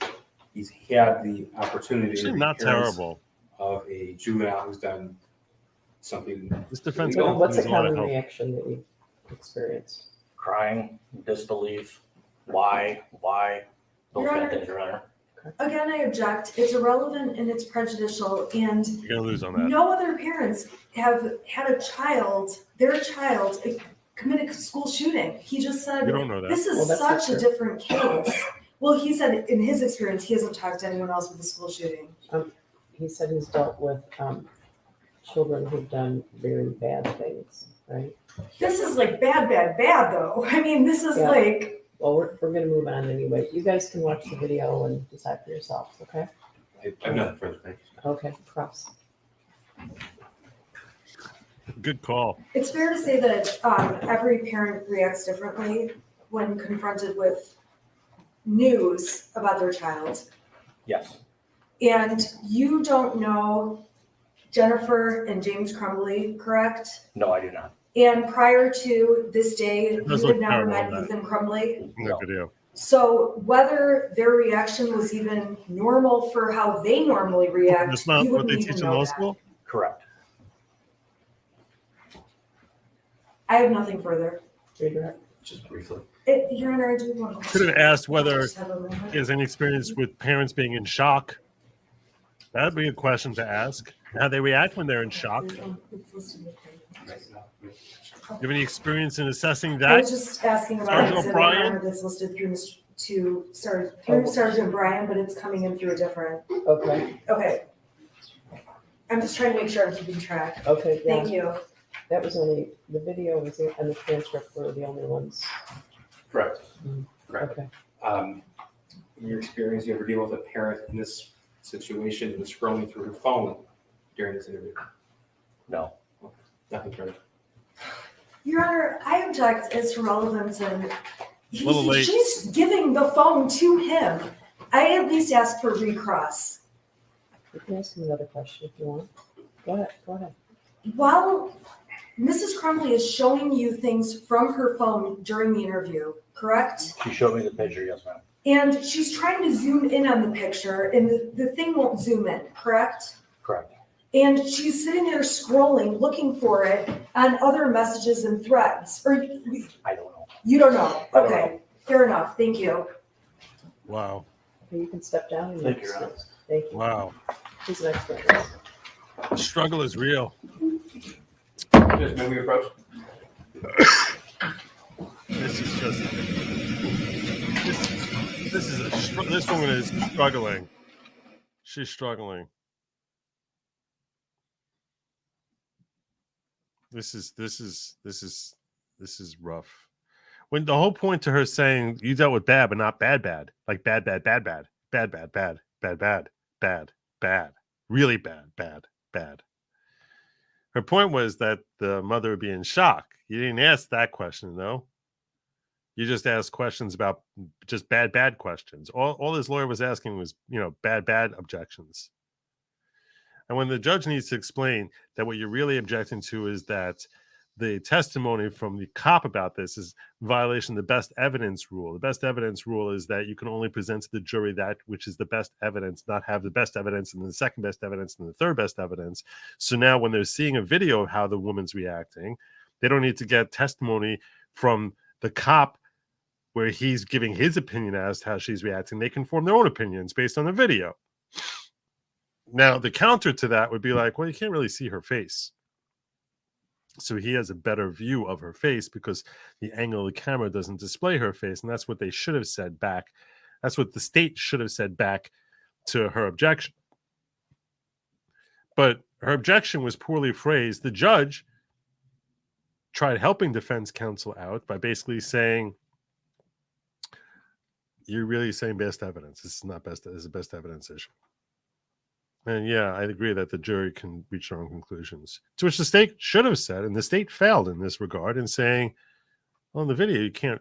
had the opportunity. Actually, to not be parents terrible. Of a juvenile who's done something. This defense illegal. What's a needs a lot of common help. reaction that you experienced? Crying, disbelief, why, those Your kind of Honor. things, Your Honor. Again, I object. It's irrelevant and it's prejudicial, and You're gonna lose on that. no other parents have had their child commit a school shooting. He just said, We don't know that. this Well, is that's not such a true. different case. Well, he said in his experience, he hasn't talked to anyone else with a school shooting. He said he's dealt with children who've done very bad things, right? This is like bad though. I mean, this is Yeah. like, Well, we're gonna move on anyway. You guys can watch the video and decide for yourselves, okay? I've nothing further, thank you. Okay, props. Good call. it's fair to say that every parent reacts differently when confronted with news about their child. Yes. And you don't know Jennifer and James Crumbley, correct? No, I do not. And prior to this day, It does you look had never terrible, met that. Ethan Crumbley. In that video. So whether their reaction was even normal for how they normally react, That's not you what wouldn't they even teach in know law that. school? Correct. I have nothing further. Redirect. Just briefly. Your Honor, I do want to. Could have asked whether Just have a moment. he has any experience with parents being in shock. That'd be a question to ask. how they react when they're in shock. Do you have any experience in assessing I that? was just asking about Sergeant exhibit O'Brien? number that's listed through Sergeant Brian, but it's coming in through a different. Okay, Okay. I'm just trying to make sure I'm keeping track. okay, yeah. Thank you. That was only, the video was and the transcript were the only ones. Correct. Mm, Correct. Okay. In your experience, you ever deal with a parent in this situation who was scrolling through her phone during this interview? No. Nothing further. Your Honor, I object as to relevance and Little late. she's giving the phone to him. I at least asked for recross. You can ask him another question if you want. Go ahead, go ahead. While Mrs. Crumbley is showing you things from her phone during the interview, correct? She showed me the picture, yes, ma'am. And she's trying to zoom in on the picture and the thing won't zoom in, correct? Correct. And she's sitting there scrolling, looking for it on other messages and threads. Or I don't know. you don't know? I don't Okay, fair enough. Thank you. Wow. Okay, you can step down. And Thank you, next- Your Honor. Thank you. Wow. Who's next witness? The struggle is real. Just may we approach? This is just this woman is struggling. She's struggling. This is rough. When the whole point to her saying you dealt with bad, but not bad, like bad, really bad. Her point was that the mother would be in shock. You didn't ask that question, though. You just asked questions about just bad questions. All his lawyer was asking was, bad objections. And when the judge needs to explain that what you're really objecting to is that the testimony from the cop about this is violation of the best evidence rule. The best evidence rule is that you can only present to the jury that which is the best evidence, not have the best evidence and the second best evidence and the third best evidence. So now when they're seeing a video of how the woman's reacting, they don't need to get testimony from the cop where he's giving his opinion as to how she's reacting. They can form their own opinions based on the video. Now, the counter to that would be like, well, you can't really see her face. So he has a better view of her face because the angle of the camera doesn't display her face. And that's what they should have said back. That's what the state should have said back to her objection. But her objection was poorly phrased. The judge tried helping defense counsel out by basically saying, you're really saying best evidence. This is not best. This is a best evidence issue. And yeah, I agree that the jury can reach their own conclusions, to which the state should have said, and the state failed in this regard in saying, well, in the video, you can't,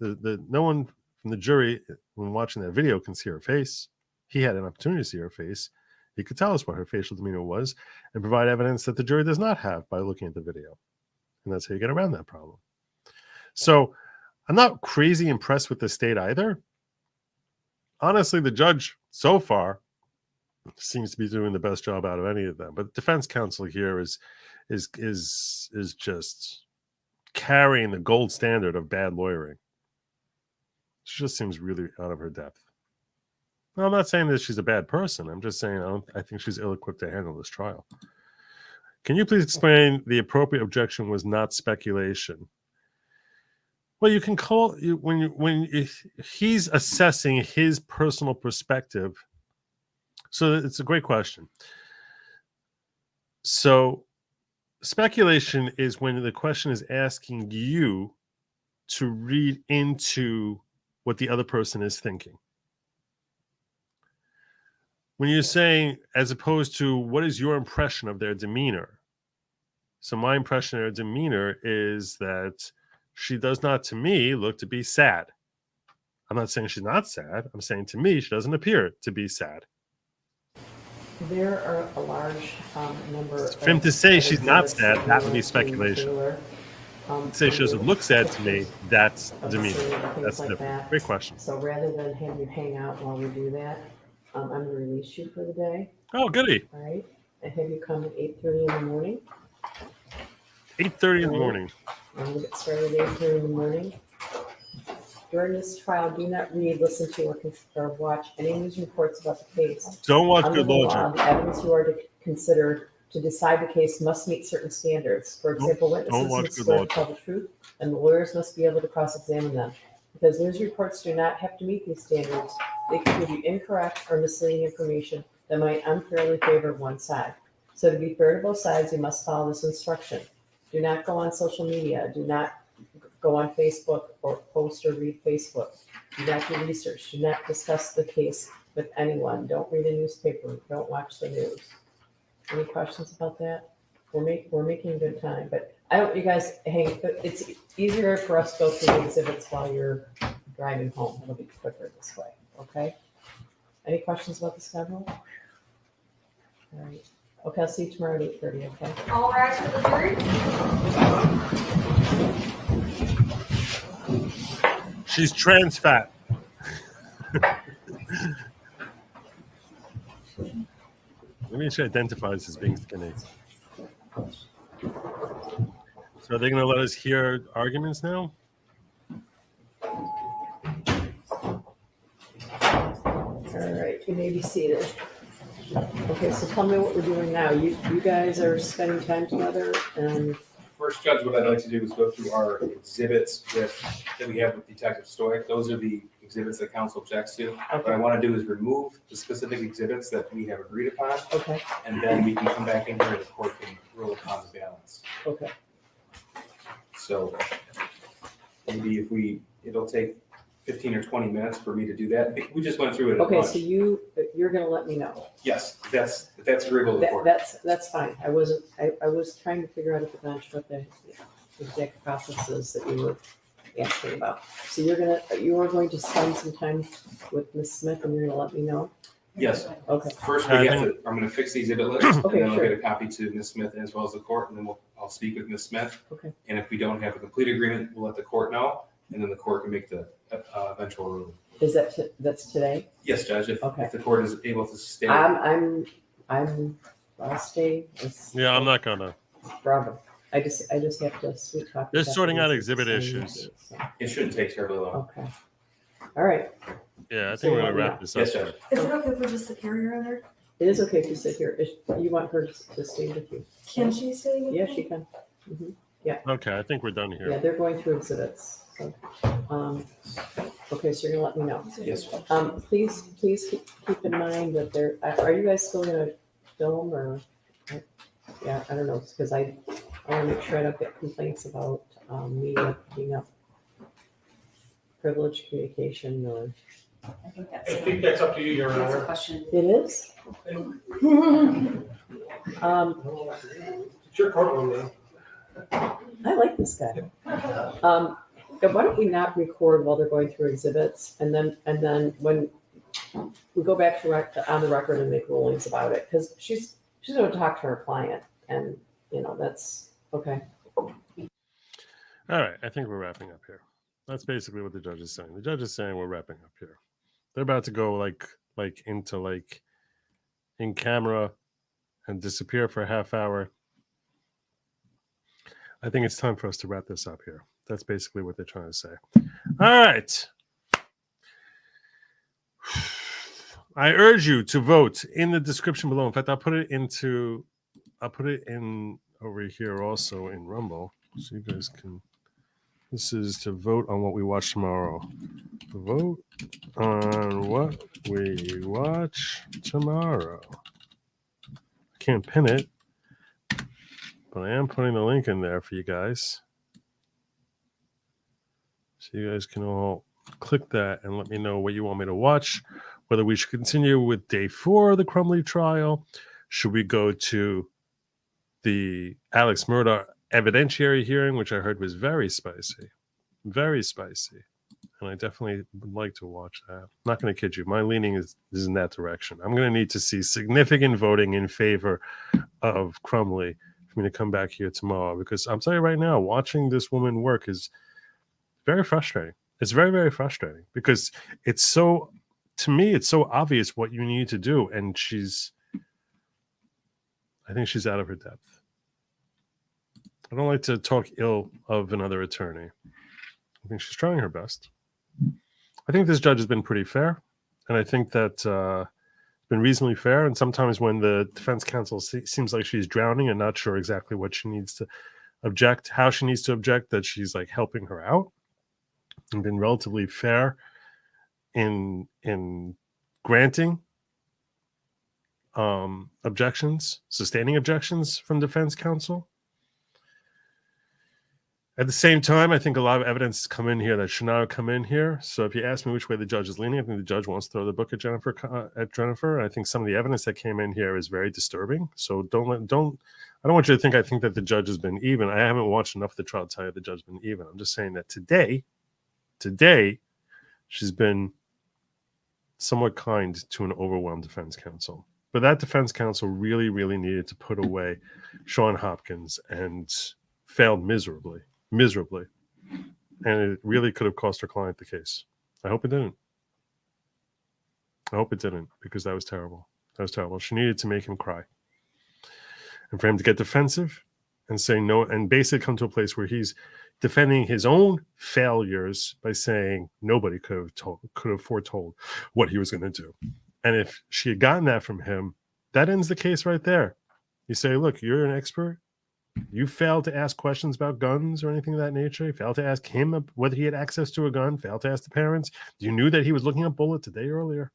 no one from the jury when watching that video can see her face. He had an opportunity to see her face. He could tell us what her facial demeanor was and provide evidence that the jury does not have by looking at the video. And that's how you get around that problem. So I'm not crazy impressed with the state either. Honestly, the judge so far seems to be doing the best job out of any of them. But defense counsel here is just carrying the gold standard of bad lawyering. She just seems really out of her depth. Now, I'm not saying that she's a bad person. I'm just saying I think she's ill-equipped to handle this trial. Can you please explain the appropriate objection was not speculation? Well, you can call when he's assessing his personal perspective. So it's a great question. So speculation is when the question is asking you to read into what the other person is thinking. When you're saying, as opposed to what is your impression of their demeanor? So my impression of their demeanor is that she does not, to me, look to be sad. I'm not saying she's not sad. I'm saying to me, she doesn't appear to be sad. There are a large number For him to say she's not sad, exhibits that would be to speculation. Taylor, Say she doesn't look sad to me, that's of the demeanor. scene and things That's like different. that. Great question. So rather than have you hang out while we do that, I'm going to release you for the day. Oh, goody. All right. And have you come at 8:30 in the morning. 8:30 in the morning. I'm going to get started at 8:30 in the morning. During this trial, do not read, listen to, or watch any news reports about the case. Don't watch Under Good the Law, law, Jim. the evidence you are to consider to decide the case must meet certain standards. For example, Don't witnesses watch must Good swear to Lord. tell the truth, and the lawyers must be able to cross-examine them. Because news reports do not have to meet these standards, they can give you incorrect or misleading information that might unfairly favor one side. So to be fair to both sides, you must follow this instruction. Do not go on social media. Do not go on Facebook or post or read Facebook. Do not do research. Do not discuss the case with anyone. Don't read a newspaper. Don't watch the news. Any questions about that? We're making good time, but I don't, you guys hang, it's easier for us to go through the exhibits while you're driving home. It'll be quicker this way, okay? Any questions about the schedule? All right. Okay, I'll see you tomorrow at 8:30, okay? All rise for the jury. She's trans fat. Maybe she identifies as being skinny. So are they going to let us hear arguments now? All right, you may be seated. Okay, so tell me what we're doing now. You guys are spending time together and First, Judge, what I'd like to do is go through our exhibits that we have with Detective Stoic. Those are the exhibits that counsel objects to. What I want to do is remove the specific exhibits that we have agreed upon, okay, and then we can come back in here and the court can rule upon the balance. okay. So maybe it'll take 15 or 20 minutes for me to do that. We just went through it at Okay, lunch. so you're gonna let me know. Yes, that's agreeable to the court. That's fine. I was trying to figure out at the bench what the exact process is that you were asking about. So you are going to spend some time with Ms. Smith and you're gonna let me know? Yes. Okay. First, I'm gonna fix the exhibit list, and Okay, then I'll sure. get a copy to Ms. Smith as well as the court, and then I'll speak with Ms. Smith. Okay. And if we don't have a complete agreement, we'll let the court know, and then the court can make the eventual ruling. Is that's today? Yes, Judge, if Okay. the court is able to stay. I'll stay. Yeah, I'm not going to. Forever. I just have to sweet talk. They're with sorting out Bethany exhibit and issues. Sandy, so. It shouldn't take terribly long. Okay. All right. Yeah, I So think we're let going to me wrap know. this up. Yes, Judge. Is it okay if we just sit here, Your Honor? It is okay to sit here. You want her to stay with you? Can she stay with Yeah, me? she can. Mhm. Okay, I think we're done Yeah, here. they're going through exhibits. So, okay, so you're gonna let me know. Yes, Judge. Please keep in mind that are you guys still gonna film or? Yeah, I don't know, because I want to make sure I don't get complaints about media picking up privileged communication or. I think that's up to you, Your Honor. It is? It's your courtroom, man. I like this guy. Why don't we not record while they're going through exhibits and then when we go back to on the record and make rulings about it, because she's going to talk to her client and that's okay. All right, I think we're wrapping up here. That's basically what the judge is saying. The judge is saying we're wrapping up here. They're about to go into in camera and disappear for a half hour. I think it's time for us to wrap this up here. That's basically what they're trying to say. All right. I urge you to vote in the description below. In fact, I'll put it in over here also in Rumble, so you guys can. This is to vote on what we watch tomorrow. Vote on what we watch tomorrow. I can't pin it, but I am putting the link in there for you guys. So you guys can all click that and let me know what you want me to watch, whether we should continue with day 4 of the Crumbley trial. Should we go to the Alex Murdoch evidentiary hearing, which I heard was very spicy. Very spicy. And I definitely would like to watch that. I'm not going to kid you. My leaning is in that direction. I'm going to need to see significant voting in favor of Crumbley for me to come back here tomorrow, because I'm telling you right now, watching this woman work is very frustrating. It's very, very frustrating because to me, it's so obvious what you need to do. And I think she's out of her depth. I don't like to talk ill of another attorney. I think she's trying her best. I think this judge has been pretty fair. And I think that been reasonably fair. And sometimes when the defense counsel seems like she's drowning and not sure exactly what she needs to object, how she needs to object, that she's like helping her out, and been relatively fair in granting objections, sustaining objections from defense counsel. At the same time, I think a lot of evidence has come in here that should not have come in here. So if you ask me which way the judge is leaning, I think the judge wants to throw the book at Jennifer. I think some of the evidence that came in here is very disturbing. So I don't want you to think I think that the judge has been even. I haven't watched enough of the trial to tell you the judge has been even. I'm just saying that today, she's been somewhat kind to an overwhelmed defense counsel. But that defense counsel really, really needed to put away Shawn Hopkins and failed miserably. And it really could have cost her client the case. I hope it didn't. Because that was terrible. She needed to make him cry. And for him to get defensive and say no, and basically come to a place where he's defending his own failures by saying nobody could have foretold what he was going to do. And if she had gotten that from him, that ends the case right there. You say, look, you're an expert. You failed to ask questions about guns or anything of that nature. You failed to ask him whether he had access to a gun. Failed to ask the parents. You knew that he was looking at bullets a day earlier.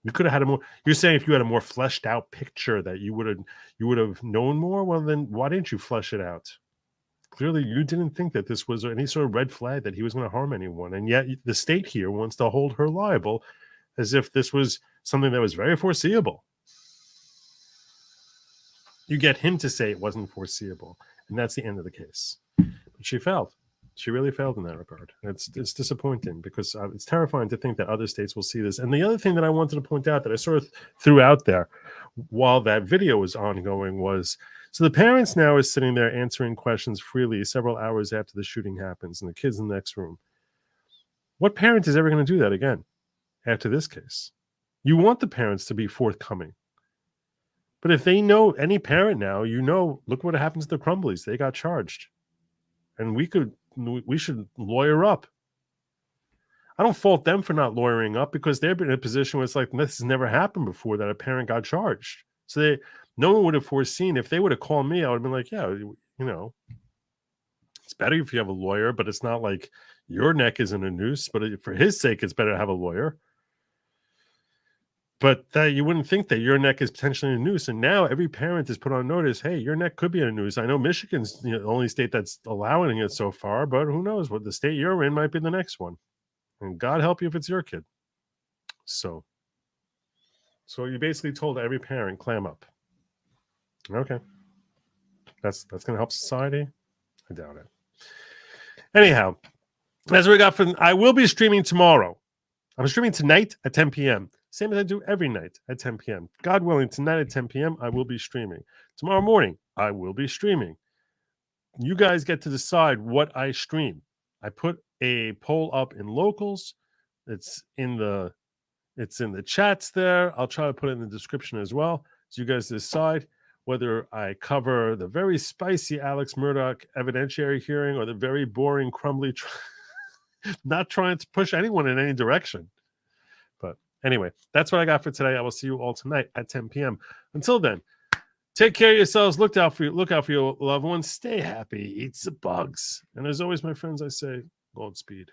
You could have had a more. You're saying if you had a more fleshed out picture that you would have known more. Well, then why didn't you flesh it out? Clearly, you didn't think that this was any sort of red flag that he was going to harm anyone, and yet the state here wants to hold her liable as if this was something that was very foreseeable. You get him to say it wasn't foreseeable, and that's the end of the case. But she failed. She really failed in that regard. It's disappointing because it's terrifying to think that other states will see this. And the other thing that I wanted to point out that I sort of threw out there while that video was ongoing was, so the parents now are sitting there answering questions freely several hours after the shooting happens, and the kid's in the next room. What parent is ever going to do that again after this case? You want the parents to be forthcoming. But if they know, any parent now, look what happened to the Crumbleys. They got charged. And we should lawyer up. I don't fault them for not lawyering up because they've been in a position where it's like, this has never happened before that a parent got charged. So no one would have foreseen. If they would have called me, I would have been like, yeah, it's better if you have a lawyer, but it's not like your neck is in a noose. But for his sake, it's better to have a lawyer. But you wouldn't think that your neck is potentially in a noose. And now every parent is put on notice, hey, your neck could be in a noose. I know Michigan's the only state that's allowing it so far, but who knows what the state you're in might be the next one. And God help you if it's your kid. So you basically told every parent, clam up. Okay. That's going to help society? I doubt it. Anyhow, that's what we got I will be streaming tomorrow. I'm streaming tonight at 10 p.m. Same as I do every night at 10 p.m. God willing, tonight at 10 p.m., I will be streaming. Tomorrow morning, I will be streaming. You guys get to decide what I stream. I put a poll up in locals. It's in the chats there. I'll try to put it in the description as well. So you guys decide whether I cover the very spicy Alex Murdoch evidentiary hearing or the very boring Crumbley. Not trying to push anyone in any direction. But anyway, that's what I got for today. I will see you all tonight at 10 p.m. Until then, take care of yourselves. Look out for your loved ones. Stay happy. Eat the bugs. And as always, my friends, I say, Godspeed.